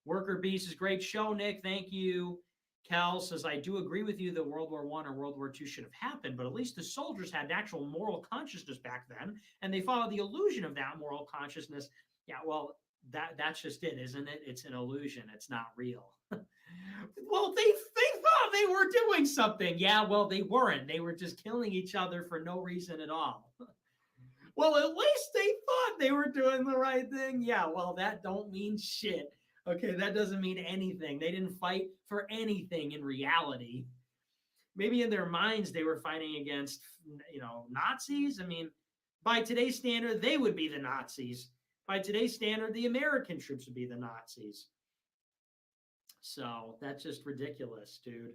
Worker Bee says, great show, Nick. Thank you. Cal says, I do agree with you that World War I or World War II should have happened, but at least the soldiers had actual moral consciousness back then, and they followed the illusion of that moral consciousness Yeah, well, that's just it, isn't it? It's an illusion. It's not real. Well, they thought they were doing something. Yeah, well, they weren't. They were just killing each other for no reason at all. Well, at least they thought they were doing the right thing. Yeah, well, that don't mean shit. Okay, that doesn't mean anything. They didn't fight for anything in reality. Maybe in their minds they were fighting against, Nazis. I mean, by today's standard, they would be the Nazis. By today's standard, the American troops would be the Nazis. So that's just ridiculous, dude.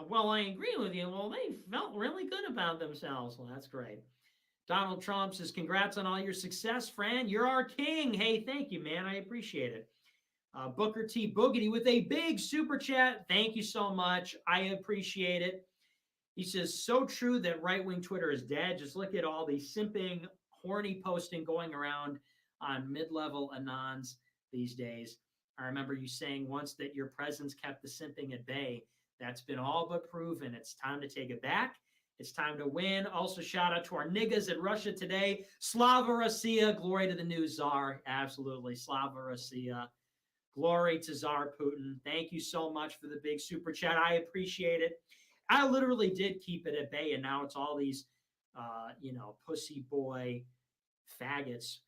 Well, I agree with you. Well, they felt really good about themselves. Well, that's great. Donald Trump says, congrats on all your success, friend. You're our king. Hey, thank you, man. I appreciate it. Booker T. Boogity with a big super chat. Thank you so much. I appreciate it. He says, so true that right-wing Twitter is dead. Just look at all the simping, horny posting going around on mid-level anons these days. I remember you saying once that your presence kept the simping at bay. That's been all but proven. It's time to take it back. It's time to win. Also, shout out to our niggas in Russia today. Slava Russia. Glory to the new czar. Absolutely. Slava Russia. Glory to Tsar Putin. Thank you so much for the big super chat. I appreciate it. I literally did keep it at bay, and now it's all these, pussy boy faggots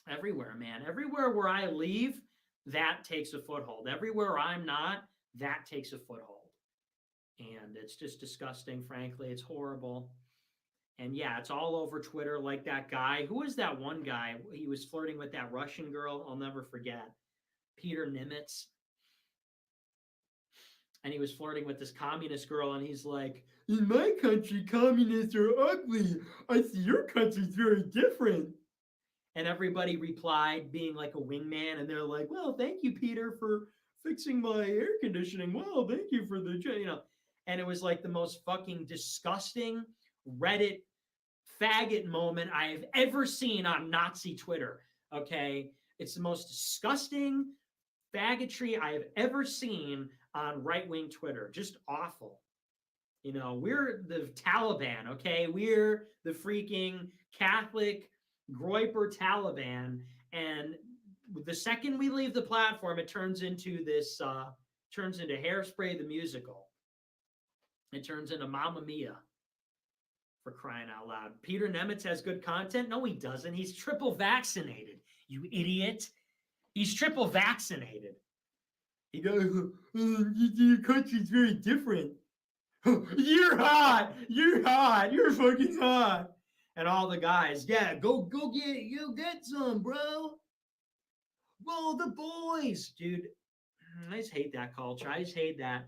everywhere, man. Everywhere where I leave, that takes a foothold. Everywhere I'm not, that takes a foothold. And it's just disgusting, frankly. It's horrible. And yeah, it's all over Twitter, like that guy. Who was that one guy? He was flirting with that Russian girl. I'll never forget. Peter Nimitz. And he was flirting with this communist girl, and he's like, in my country, communists are ugly. I see your country's very different. And everybody replied, being like a wingman, and they're like, well, thank you, Peter, for fixing my air conditioning. Well, thank you for the, And it was like the most fucking disgusting Reddit faggot moment I have ever seen on Nazi Twitter, okay? It's the most disgusting faggotry I have ever seen on right-wing Twitter. Just awful. We're the Taliban, okay? We're the freaking Catholic Groiper Taliban. And the second we leave the platform, it turns into this, turns into Hairspray the musical. It turns into Mamma Mia, for crying out loud. Peter Nimitz has good content? No, he doesn't. He's triple vaccinated, you idiot. He's triple vaccinated. He goes, your country's very different. You're hot. You're hot. You're fucking hot. And all the guys, yeah, go get some, bro. Well, the boys, dude. I just hate that culture. I just hate that.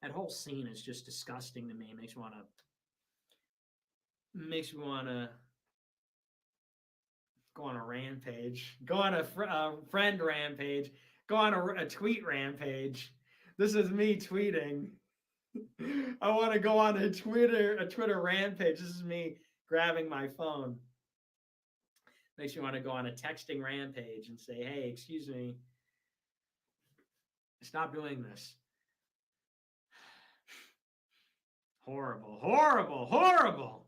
That whole scene is just disgusting to me. It makes me want to go on a rampage. Go on a friend rampage. Go on a tweet rampage. This is me tweeting. I want to go on a Twitter rampage. This is me grabbing my phone. Makes me want to go on a texting rampage and say, hey, excuse me, stop doing this. Horrible, horrible, horrible.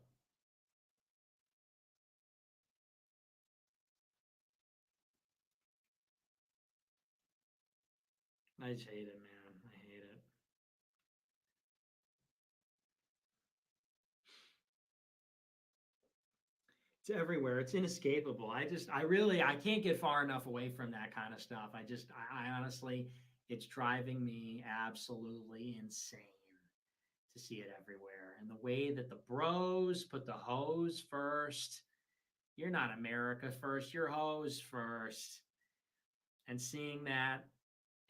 I just hate it, man. I hate it. It's everywhere. It's inescapable. I can't get far enough away from that kind of stuff. I honestly, it's driving me absolutely insane to see it everywhere. And the way that the bros put the hoes first. You're not America first, you're hoes first. And seeing that,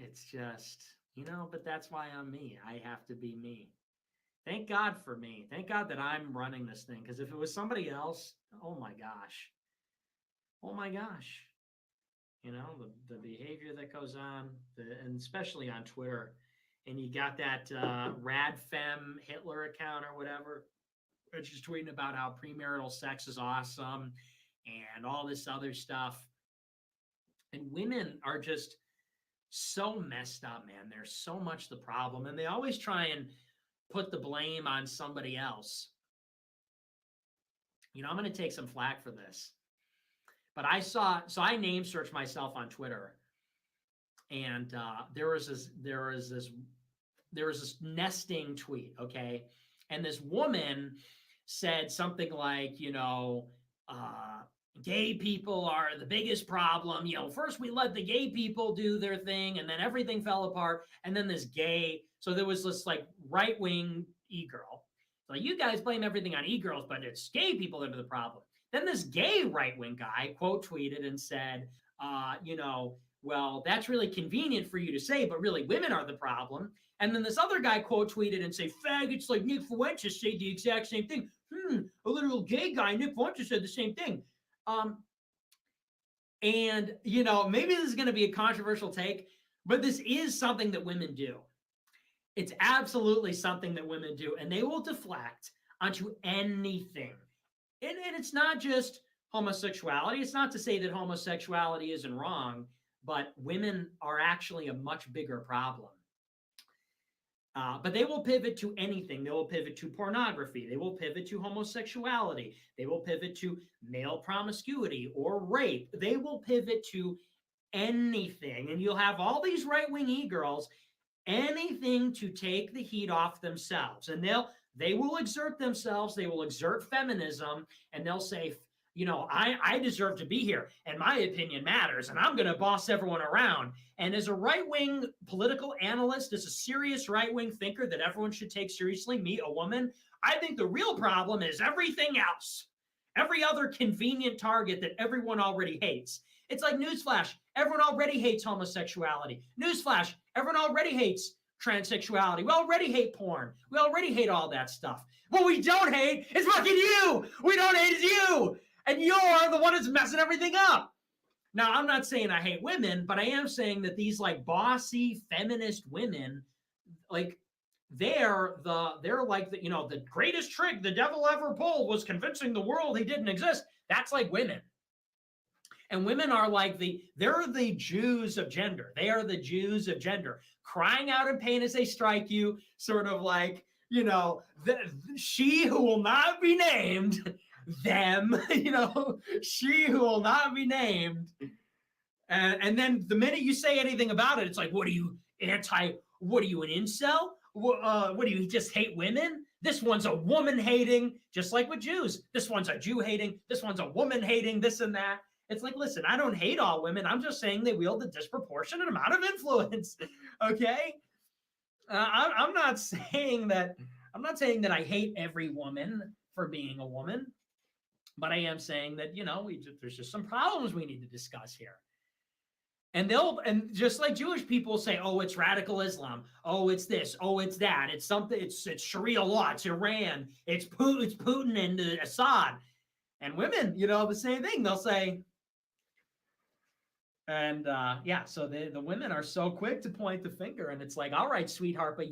it's just, but that's why I'm me. I have to be me. Thank God for me. Thank God that I'm running this thing. Because if it was somebody else, oh my gosh. Oh my gosh. The behavior that goes on, and especially on Twitter. And you got that RadFem Hitler account or whatever, which is tweeting about how premarital sex is awesome and all this other stuff. And women are just so messed up, man. They're so much the problem. And they always try and put the blame on somebody else. I'm going to take some flack for this, but I name searched myself on Twitter, and there was this nesting tweet, okay, and this woman said something like, gay people are the biggest problem. First we let the gay people do their thing, and then everything fell apart. And then so there was this like right-wing e-girl. Like, you guys blame everything on e-girls, but it's gay people that are the problem. Then this gay right-wing guy quote tweeted and said, well, that's really convenient for you to say, but really women are the problem. And then this other guy quote tweeted and say, faggots like Nick Fuentes say the exact same thing. A literal gay guy, Nick Fuentes, said the same thing. And maybe this is going to be a controversial take, but this is something that women do. It's absolutely something that women do, and they will deflect onto anything. And it's not just homosexuality. It's not to say that homosexuality isn't wrong, but women are actually a much bigger problem. But they will pivot to anything. They will pivot to pornography. They will pivot to homosexuality. They will pivot to male promiscuity or rape. They will pivot to anything. And you'll have all these right-wing e-girls, anything to take the heat off themselves. And they will exert themselves. They will exert feminism, and they'll say, I deserve to be here, and my opinion matters, and I'm going to boss everyone around. And as a right-wing political analyst, as a serious right-wing thinker that everyone should take seriously, me, a woman, I think the real problem is everything else, every other convenient target that everyone already hates. It's like, newsflash, everyone already hates homosexuality. Newsflash, everyone already hates transsexuality. We already hate porn. We already hate all that stuff. What we don't hate is fucking you. We don't hate you. And you're the one that's messing everything up. Now, I'm not saying I hate women, but I am saying that these like bossy feminist women, like they're like the greatest trick the devil ever pulled was convincing the world he didn't exist. That's like women. And women are like they're the Jews of gender. They are the Jews of gender, crying out in pain as they strike you, sort of like, she who will not be named, them, she who will not be named. And then the minute you say anything about it, it's like, what are you, an incel? What do you just hate women? This one's a woman hating, just like with Jews. This one's a Jew hating. This one's a woman hating, this and that. It's like, listen, I don't hate all women. I'm just saying they wield a disproportionate amount of influence. Okay. I'm not saying that I hate every woman for being a woman, but I am saying that, there's just some problems we need to discuss here. And just like Jewish people say, oh, it's radical Islam. Oh, it's this. Oh, it's that. It's something. It's Sharia law. It's Iran. It's Putin and Assad. And women, the same thing. They'll say, and so the women are so quick to point the finger, and it's like, all right, sweetheart, but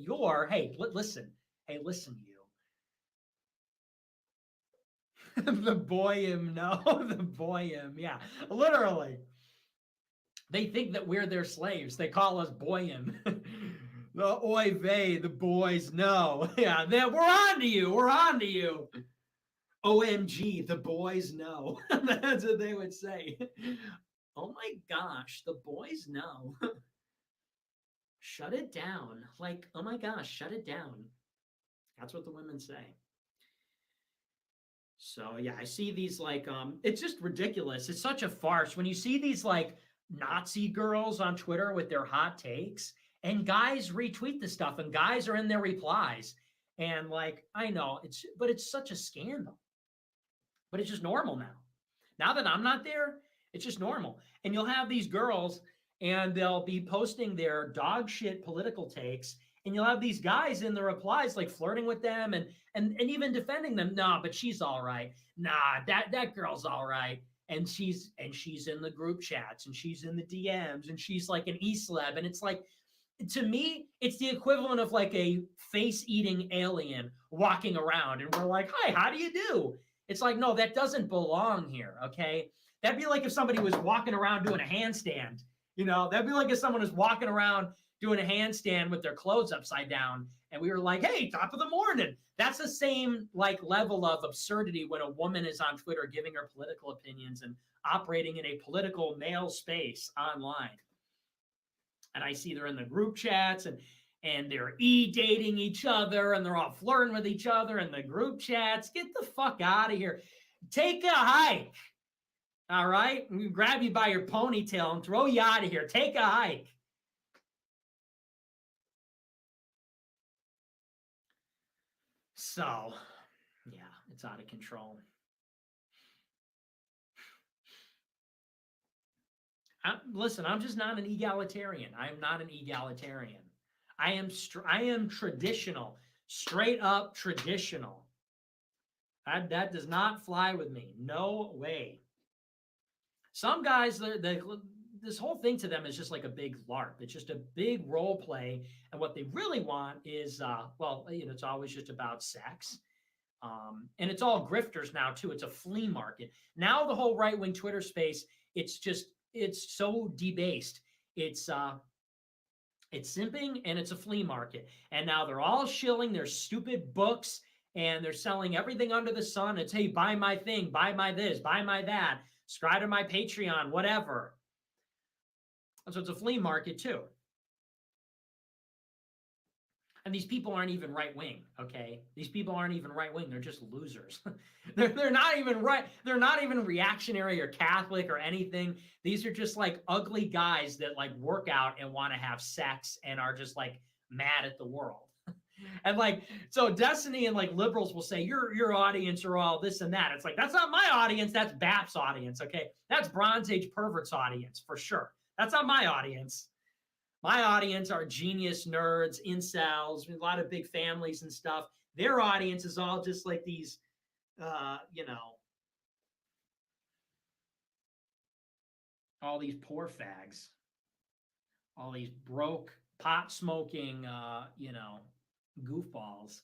listen, you. The boyim, yeah, literally. They think that we're their slaves. They call us boyim. The oy vey, the boys know. Yeah, we're on to you. OMG, the boys know. That's what they would say. Oh my gosh, the boys know. Shut it down. Like, oh my gosh, shut it down. That's what the women say. So yeah, I see these like, it's just ridiculous. It's such a farce when you see these like Nazi girls on Twitter with their hot takes, and guys retweet the stuff, and guys are in their replies. And like, I know but it's such a scandal. But it's just normal now. Now that I'm not there, it's just normal. And you'll have these girls, and they'll be posting their dog shit political takes, and you'll have these guys in the replies like flirting with them and even defending them. Nah, but she's all right. Nah, that girl's all right. And she's in the group chats, and she's in the DMs, and she's like an e-celeb. And it's like, to me, it's the equivalent of like a face-eating alien walking around, and we're like, hi, how do you do? It's like, no, that doesn't belong here, okay? That'd be like if somebody was walking around doing a handstand, that'd be like if someone was walking around, doing a handstand with their clothes upside down. And we were like, hey, top of the morning. That's the same like level of absurdity when a woman is on Twitter giving her political opinions and operating in a political male space online. And I see they're in the group chats and they're dating each other and they're all flirting with each other in the group chats. Get the fuck out of here. Take a hike. All right? We grab you by your ponytail and throw you out of here. Take a hike. So, yeah, it's out of control. Listen, I'm just not an egalitarian. I am not an egalitarian. I am traditional, straight up traditional. That does not fly with me. No way. Some guys, this whole thing to them is just like a big LARP. It's just a big role play. And what they really want is, well, you know, it's always just about sex. And it's all grifters now, too. It's a flea market. Now the whole right-wing Twitter space, it's so debased. It's simping and it's a flea market. And now they're all shilling their stupid books and they're selling everything under the sun. It's, hey, buy my thing, buy my this, buy my that, subscribe to my Patreon, whatever. So it's a flea market too. And these people aren't even right-wing, okay? These people aren't even right-wing. They're just losers. they're not even right. They're not even reactionary or Catholic or anything. These are just like ugly guys that like work out and want to have sex and are just like mad at the world. And like, so Destiny and like liberals will say, your audience are all this and that. It's like, that's not my audience. That's BAP's audience, okay? That's Bronze Age perverts audience for sure. That's not my audience. My audience are genius nerds, incels, a lot of big families and stuff. Their audience is all just like these, you know, all these poor fags, all these broke, pot-smoking, you know, goofballs.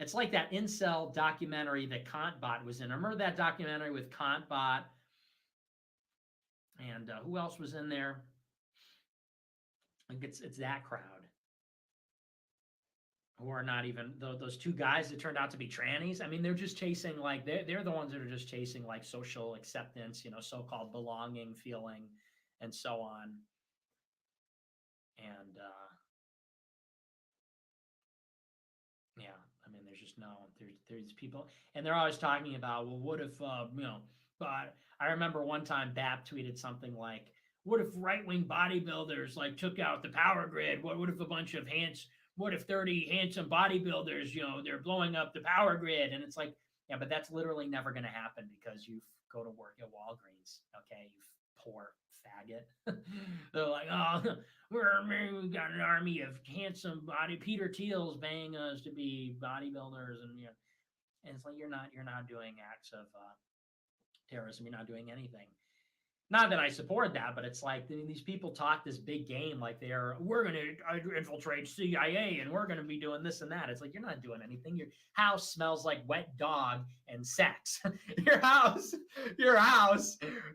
It's like that incel documentary that Kantbot was in. I remember that documentary with Kantbot and who else was in there? I think it's that crowd who are not even those two guys that turned out to be trannies. I mean, they're just chasing like they're the ones that are just chasing like social acceptance, you know, so-called belonging feeling, and so on. And yeah, I mean, there's just there's people, and they're always talking about, well, what if you know? But I remember one time BAP tweeted something like, what if right-wing bodybuilders like took out the power grid? What if a bunch of what if 30 handsome bodybuilders, you know, they're blowing up the power grid? And it's like, yeah, but that's literally never going to happen because you go to work at Walgreens, okay, you poor faggot. They're like, oh, we got an army of handsome Peter Thiel's paying us to be bodybuilders, and you know, and it's like you're not doing acts of terrorism. You're not doing anything. Not that I support that, but it's like these people talk this big game like we're going to infiltrate CIA and we're going to be doing this and that. It's like, you're not doing anything. Your house smells like wet dog and sex. your house,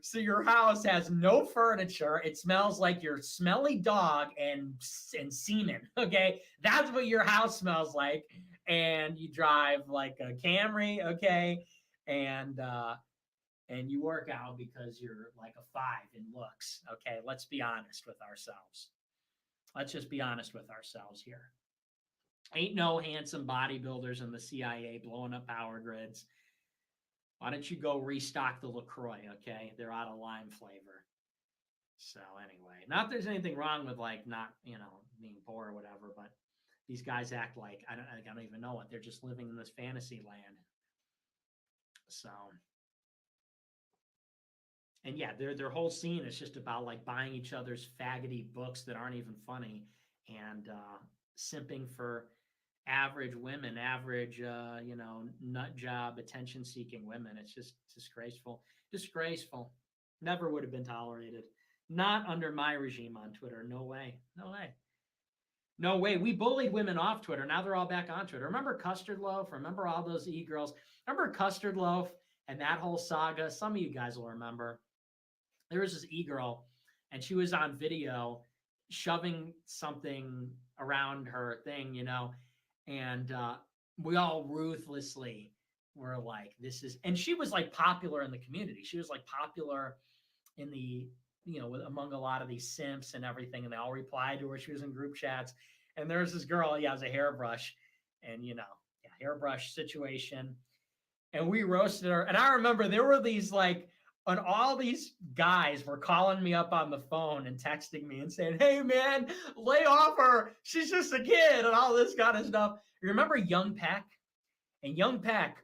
so your house has no furniture. It smells like your smelly dog and semen, okay? That's what your house smells like. And you drive like a Camry, okay? And you work out because you're like a 5 in looks. Okay, let's be honest with ourselves. Let's just be honest with ourselves here. Ain't no handsome bodybuilders in the CIA blowing up power grids. Why don't you go restock the LaCroix, okay? They're out of lime flavor. So anyway, not that there's anything wrong with like not, you know, being poor or whatever, but these guys act like, I don't even know what. They're just living in this fantasy land. So... And yeah, their whole scene is just about like buying each other's faggoty books that aren't even funny, and simping for average women, average, you know, nut job, attention-seeking women. It's just disgraceful. Disgraceful. Never would have been tolerated. Not under my regime on Twitter. No way. No way. No way. We bullied women off Twitter. Now they're all back on Twitter. Remember Custard Loaf? Remember all those e-girls? Remember Custard Loaf and that whole saga? Some of you guys will remember. There was this e-girl, and she was on video, shoving something around her thing, and we all ruthlessly were like, this is, and she was like popular in the community. She was like popular in the, among a lot of these simps and everything. And they all replied to her. She was in group chats. And there's this girl, has a hairbrush and, hairbrush situation. And we roasted her. And I remember there were these and all these guys were calling me up on the phone and texting me and saying, hey, man, lay off her. She's just a kid and all this kind of stuff. You remember Young Peck? And Young Peck,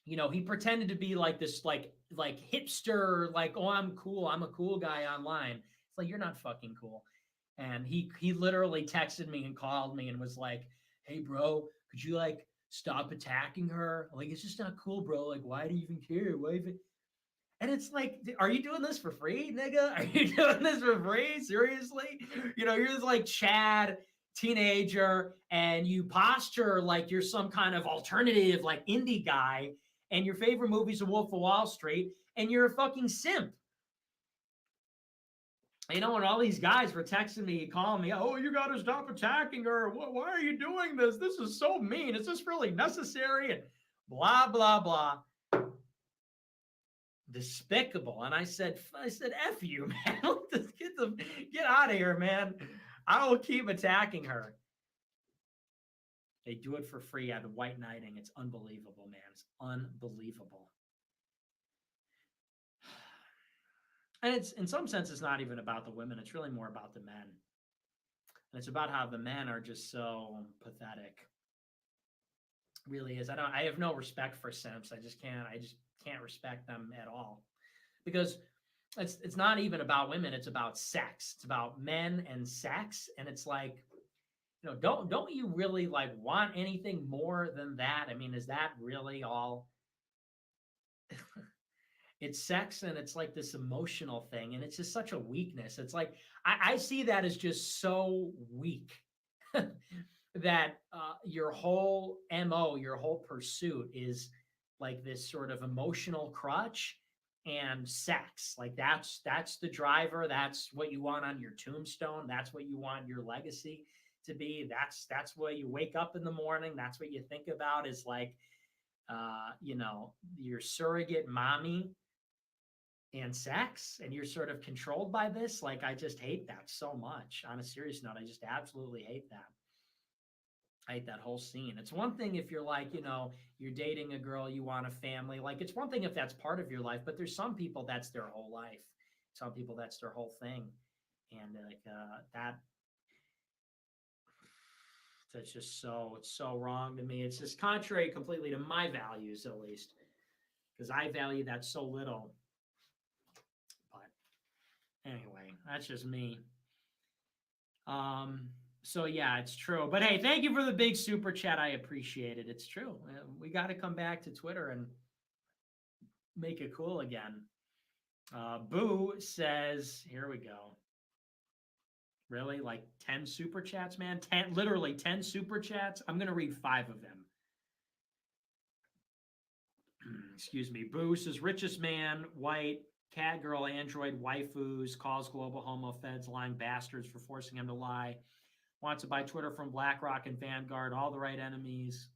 he pretended to be like this, like hipster, oh, I'm cool. I'm a cool guy online. It's like, you're not fucking cool. And he literally texted me and called me and was like, hey, bro, could you stop attacking her? It's just not cool, bro. Why do you even care? Why even? And it's like, are you doing this for free, nigga? Are you doing this for free? Seriously? You're this Chad teenager and you posture like you're some kind of alternative, indie guy, and your favorite movie's The Wolf of Wall Street, and you're a fucking simp. And all these guys were texting me, calling me, oh, you got to stop attacking her. Why are you doing this? This is so mean. Is this really necessary? And blah, blah, blah. Despicable. And I said, F you, man. Get out of here, man. I will keep attacking her. They do it for free at white knighting. It's unbelievable, man. It's unbelievable. And it's, in some sense, it's not even about the women. It's really more about the men. And it's about how the men are just so pathetic. It really is. I have no respect for simps. I just can't respect them at all. Because it's not even about women. It's about sex. It's about men and sex. And it's like, don't you really want anything more than that? I mean, is that really all? It's sex and it's like this emotional thing. And it's just such a weakness. It's like, I see that as just so weak that your whole MO, your whole pursuit is like this sort of emotional crutch and sex. That's the driver. That's what you want on your tombstone. That's what you want your legacy to be. That's what you wake up in the morning. That's what you think about is your surrogate mommy and sex, and you're sort of controlled by this. I just hate that so much. On a serious note, I just absolutely hate that. I hate that whole scene. It's one thing if you're you're dating a girl, you want a family. It's one thing if that's part of your life, but there's some people that's their whole life. Some people that's their whole thing. And that's just it's so wrong to me. It's just contrary completely to my values, at least, because I value that so little. But anyway, that's just me. So yeah, it's true. But hey, thank you for the big super chat. I appreciate it. It's true. We got to come back to Twitter and make it cool again. Boo says, here we go. Really? 10 super chats, man? 10, literally 10 super chats? I'm going to read 5 of them. Excuse me. Boo says, richest man, white, cat girl, android, waifus, calls global homo feds lying bastards for forcing him to lie. Wants to buy Twitter from BlackRock and Vanguard, all the right enemies.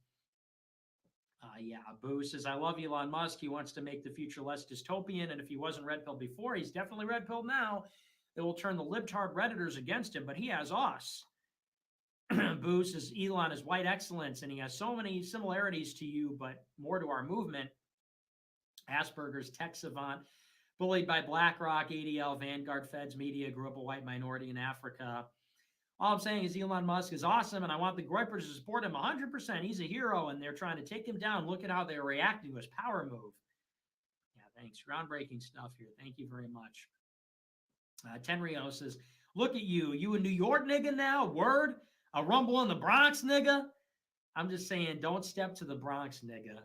Boo says, I love Elon Musk. He wants to make the future less dystopian, and if he wasn't red-pilled before, he's definitely red-pilled now. It will turn the libtard Redditors against him, but he has us. Boo says, Elon is white excellence, and he has so many similarities to you, but more to our movement. Asperger's, tech savant, bullied by BlackRock, ADL, Vanguard, Feds, media, grew up a white minority in Africa. All I'm saying is Elon Musk is awesome, and I want the Groypers to support him 100%. He's a hero, and they're trying to take him down. Look at how they're reacting to his power move. Yeah, thanks. Groundbreaking stuff here. Thank you very much. Tenrio says, look at you. You a New York nigga now? Word? A rumble in the Bronx nigga? I'm just saying, don't step to the Bronx nigga.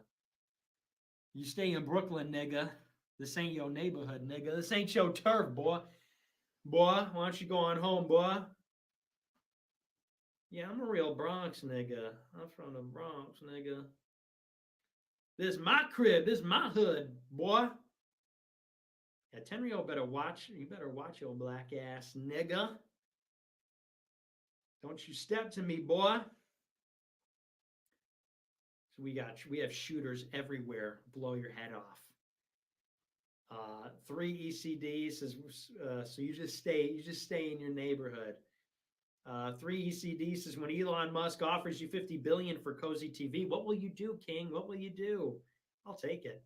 You stay in Brooklyn, nigga. This ain't your neighborhood, nigga. This ain't your turf, boy. Boy, why don't you go on home, boy? Yeah, I'm a real Bronx nigga. I'm from the Bronx, nigga. This is my crib. This is my hood, boy. Yeah, Tenrio better watch. You better watch your black ass, nigga. Don't you step to me, boy. So we have shooters everywhere. Blow your head off. 3 ECD says so you just stay in your neighborhood. 3 ECD says when Elon Musk offers you 50 billion for Cozy TV, what will you do, King? What will you do? I'll take it.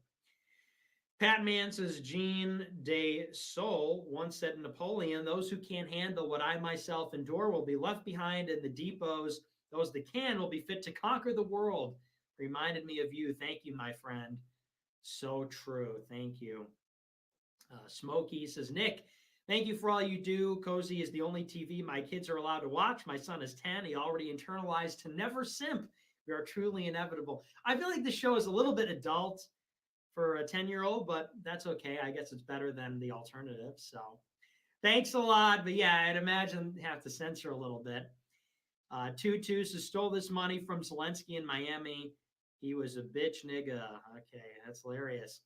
Pat Man says Jean de Sol once said Napoleon, those who can't handle what I myself endure will be left behind in the depots. Those that can will be fit to conquer the world. Reminded me of you. Thank you, my friend. So true. Thank you. Smokey says, Nick, thank you for all you do. Cozy is the only TV my kids are allowed to watch. My son is 10. He already internalized to never simp. We are truly inevitable. I feel like the show is a little bit adult for a 10-year-old, but that's okay. I guess it's better than the alternative. So thanks a lot. But yeah, I'd imagine have to censor a little bit. Tutu says, stole this money from Zelensky in Miami. He was a bitch nigga. Okay, that's hilarious.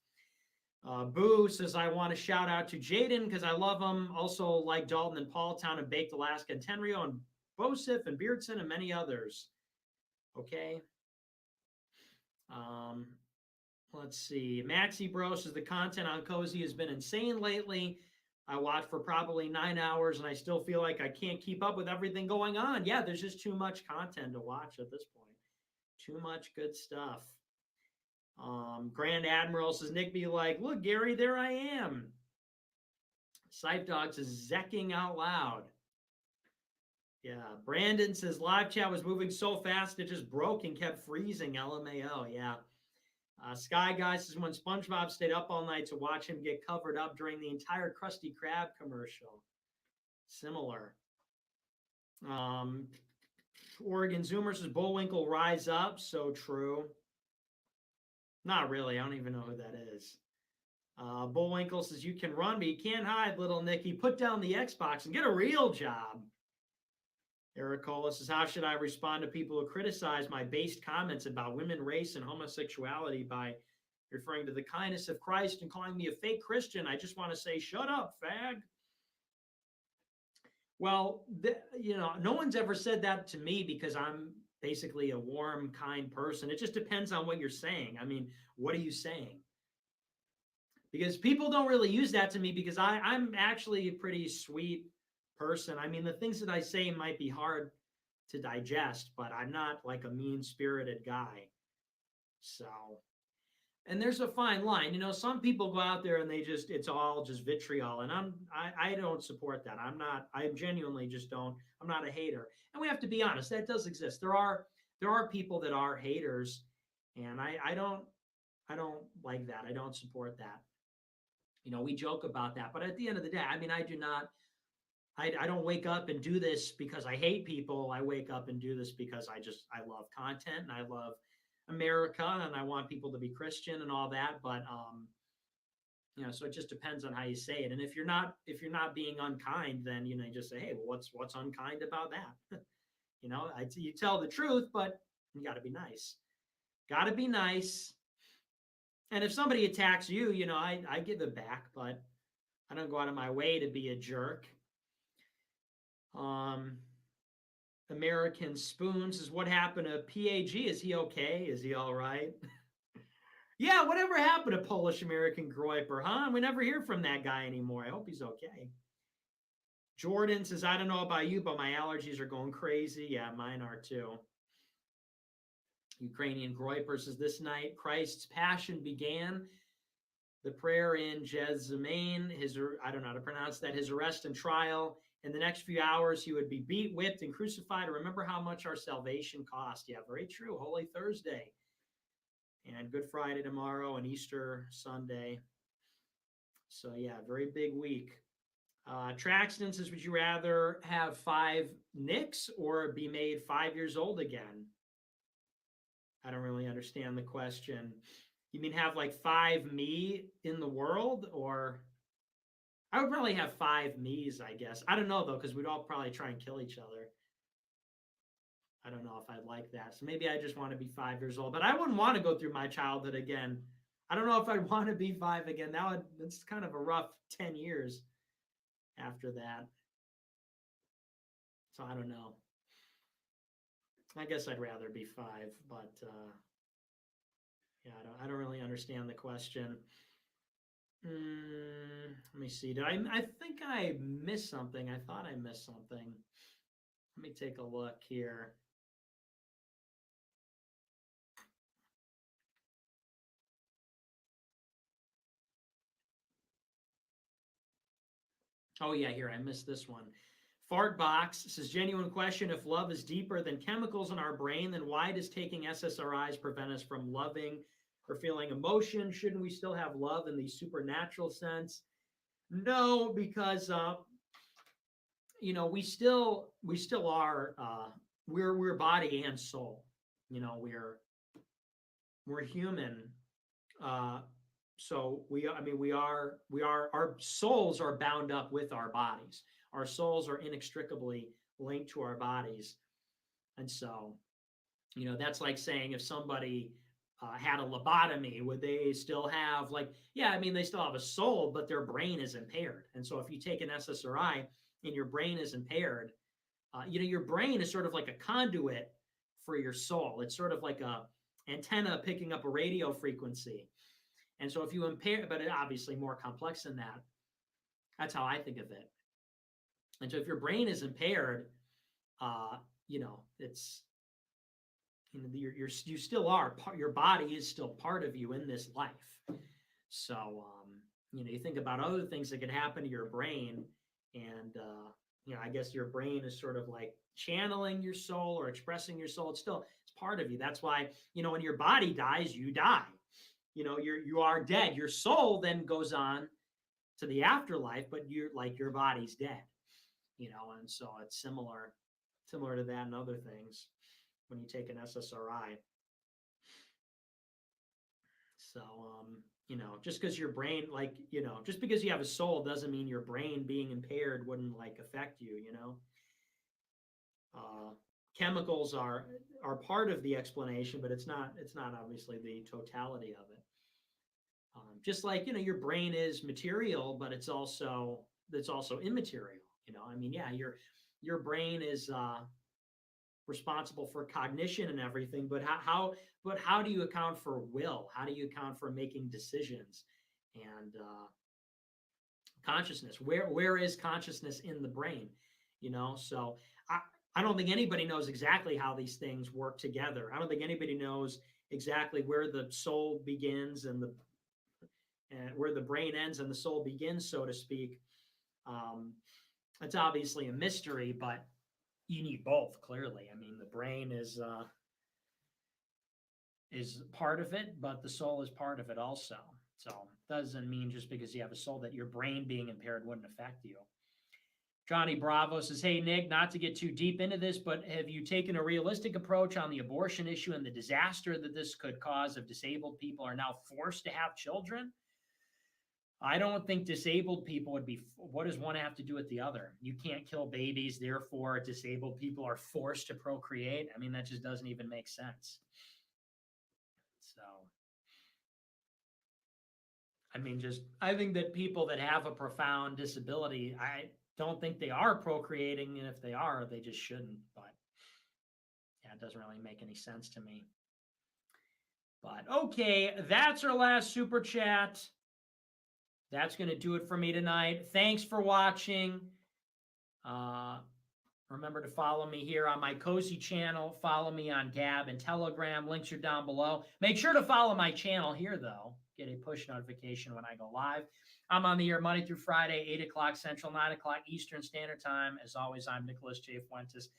Boo says, I want to shout out to Jaden because I love him. Also like Dalton and Paultown and Baked Alaska and Tenrio and Bosif and Beardson and many others. Okay. Let's see. Maxi Bro says the content on Cozy has been insane lately. I watched for probably 9 hours and I still feel like I can't keep up with everything going on. Yeah, there's just too much content to watch at this point. Too much good stuff. Grand Admiral says, Nick be like, look, Gary, there I am. Sipe Dog says, zecking out loud. Yeah. Brandon says, live chat was moving so fast it just broke and kept freezing. LMAO. Yeah. Sky Guy says, when SpongeBob stayed up all night to watch him get covered up during the entire Krusty Krab commercial. Similar. Oregon Zoomer says, Bullwinkle rise up. So true. Not really. I don't even know who that is. Bullwinkle says, you can run, but you can't hide, little Nicky. Put down the Xbox and get a real job. Eric Cola says, how should I respond to people who criticize my based comments about women, race, and homosexuality by referring to the kindness of Christ and calling me a fake Christian? I just want to say, shut up, fag. Well, no one's ever said that to me because I'm basically a warm, kind person. It just depends on what you're saying. I mean, what are you saying? Because people don't really use that to me because I'm actually a pretty sweet person. I mean, the things that I say might be hard to digest, but I'm not like a mean-spirited guy. So, and there's a fine line. Some people go out there and it's all just vitriol, and I don't support that. I genuinely just don't. I'm not a hater. And we have to be honest, that does exist. There are people that are haters, and I don't like that. I don't support that. We joke about that, but at the end of the day, I mean, I don't wake up and do this because I hate people. I wake up and do this because I love content and I love America and I want people to be Christian and all that. But, so it just depends on how you say it. And if you're not being unkind, then, you just say, hey, well, what's unkind about that? You tell the truth, but you got to be nice. Got to be nice. And if somebody attacks you, I give it back, but I don't go out of my way to be a jerk. American Spoons is what happened to PAG. Is he okay? Is he all right? Yeah, whatever happened to Polish American Groiper, huh? We never hear from that guy anymore. I hope he's okay. Jordan says, I don't know about you, but my allergies are going crazy. Yeah, mine are too. Ukrainian Groiper says, this night Christ's passion began. The prayer in Jezmain, I don't know how to pronounce that, his arrest and trial. In the next few hours, he would be beat, whipped, and crucified. Remember how much our salvation cost. Yeah, very true. Holy Thursday. And Good Friday tomorrow and Easter Sunday. So, yeah, very big week. Traxton says, would you rather have 5 Nicks or be made 5 years old again? I don't really understand the question. You mean have like 5 me in the world? Or I would probably have 5 me's, I guess. I don't know, though, because we'd all probably try and kill each other. I don't know if I'd like that. So maybe I just want to be 5 years old. But I wouldn't want to go through my childhood again. I don't know if I'd want to be 5 again. That's kind of a rough 10 years after that. So I don't know. I guess I'd rather be 5, but yeah, I don't really understand the question. Let me see. I think I missed something. I thought I missed something. Let me take a look here. Oh yeah, here, I missed this one. Fartbox says, genuine question, if love is deeper than chemicals in our brain, then why does taking SSRIs prevent us from loving or feeling emotion? Shouldn't we still have love in the supernatural sense? No, because you know, we still are we're body and soul. You know, we're human. So we are our souls are bound up with our bodies. Our souls are inextricably linked to our bodies. And so, you know, that's like saying if somebody had a lobotomy, would they still have yeah, I mean, they still have a soul, but their brain is impaired. And so if you take an SSRI and your brain is impaired, you know, your brain is sort of like a conduit for your soul. It's sort of like a antenna picking up a radio frequency. And so if you impair, but it obviously more complex than that. That's how I think of it. And so if your brain is impaired, you know, it's, you know, you still are, your body is still part of you in this life. So, you know, you think about other things that could happen to your brain, and, you know, I guess your brain is sort of like channeling your soul or expressing your soul. It's part of you. That's why, you know, when your body dies, you die. You know, you are dead. Your soul then goes on to the afterlife, but your body's dead. You know, and so it's similar to that and other things when you take an SSRI. So, you know, just because your brain, you know, just because you have a soul doesn't mean your brain being impaired wouldn't affect you. You know, chemicals are part of the explanation, but it's not obviously the totality of it. Just like, you know, your brain is material, but it's also immaterial. You know, I mean, yeah, your brain is responsible for cognition and everything, but how do you account for will? How do you account for making decisions and consciousness? Where is consciousness in the brain? You know, so I don't think anybody knows exactly how these things work together. I don't think anybody knows exactly where the soul begins and where the brain ends and the soul begins, so to speak. It's obviously a mystery, but you need both, clearly. I mean, the brain is part of it, but the soul is part of it also. So doesn't mean just because you have a soul that your brain being impaired wouldn't affect you. Johnny Bravo says, hey, Nick, not to get too deep into this, but have you taken a realistic approach on the abortion issue and the disaster that this could cause if disabled people are now forced to have children? I don't think disabled people would be, what does one have to do with the other? You can't kill babies, therefore disabled people are forced to procreate. I mean, that just doesn't even make sense. So, I mean, I think that people that have a profound disability, I don't think they are procreating, and if they are, they just shouldn't. But yeah, it doesn't really make any sense to me. But okay, that's our last super chat. That's going to do it for me tonight. Thanks for watching. Remember to follow me here on my Cozy channel. Follow me on Gab and Telegram. Links are down below. Make sure to follow my channel here, though. Get a push notification when I go live. I'm on the air Monday through Friday, 8 o'clock Central, 9 o'clock Eastern Standard Time. As always, I'm Nicholas J. Fuentes.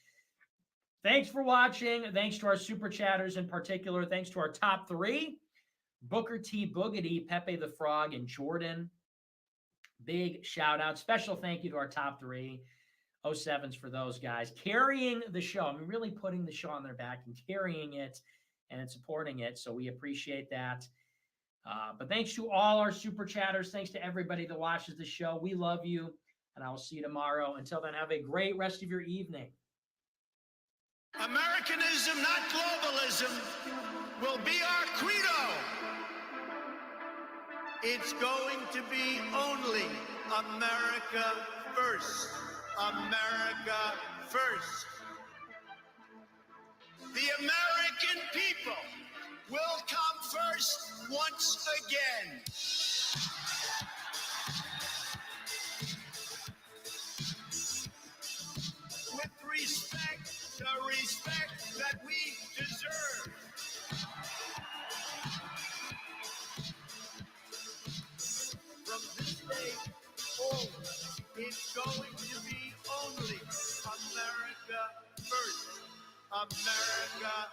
Thanks for watching. Thanks to our super chatters in particular. Thanks to our top 3, Booker T. Boogity, Pepe the Frog, and Jordan. Big shout out. Special thank you to our top 3. 07s for those guys. Carrying the show. I mean, really putting the show on their back and carrying it and supporting it. So we appreciate that. But thanks to all our super chatters. Thanks to everybody that watches the show. We love you. And I will see you tomorrow. Until then, have a great rest of your evening. Americanism, not globalism, will be our credo. It's going to be only America first. America first. the American people will come first once again. With respect, the respect that we deserve. From this day forward, it's going to be only America first. America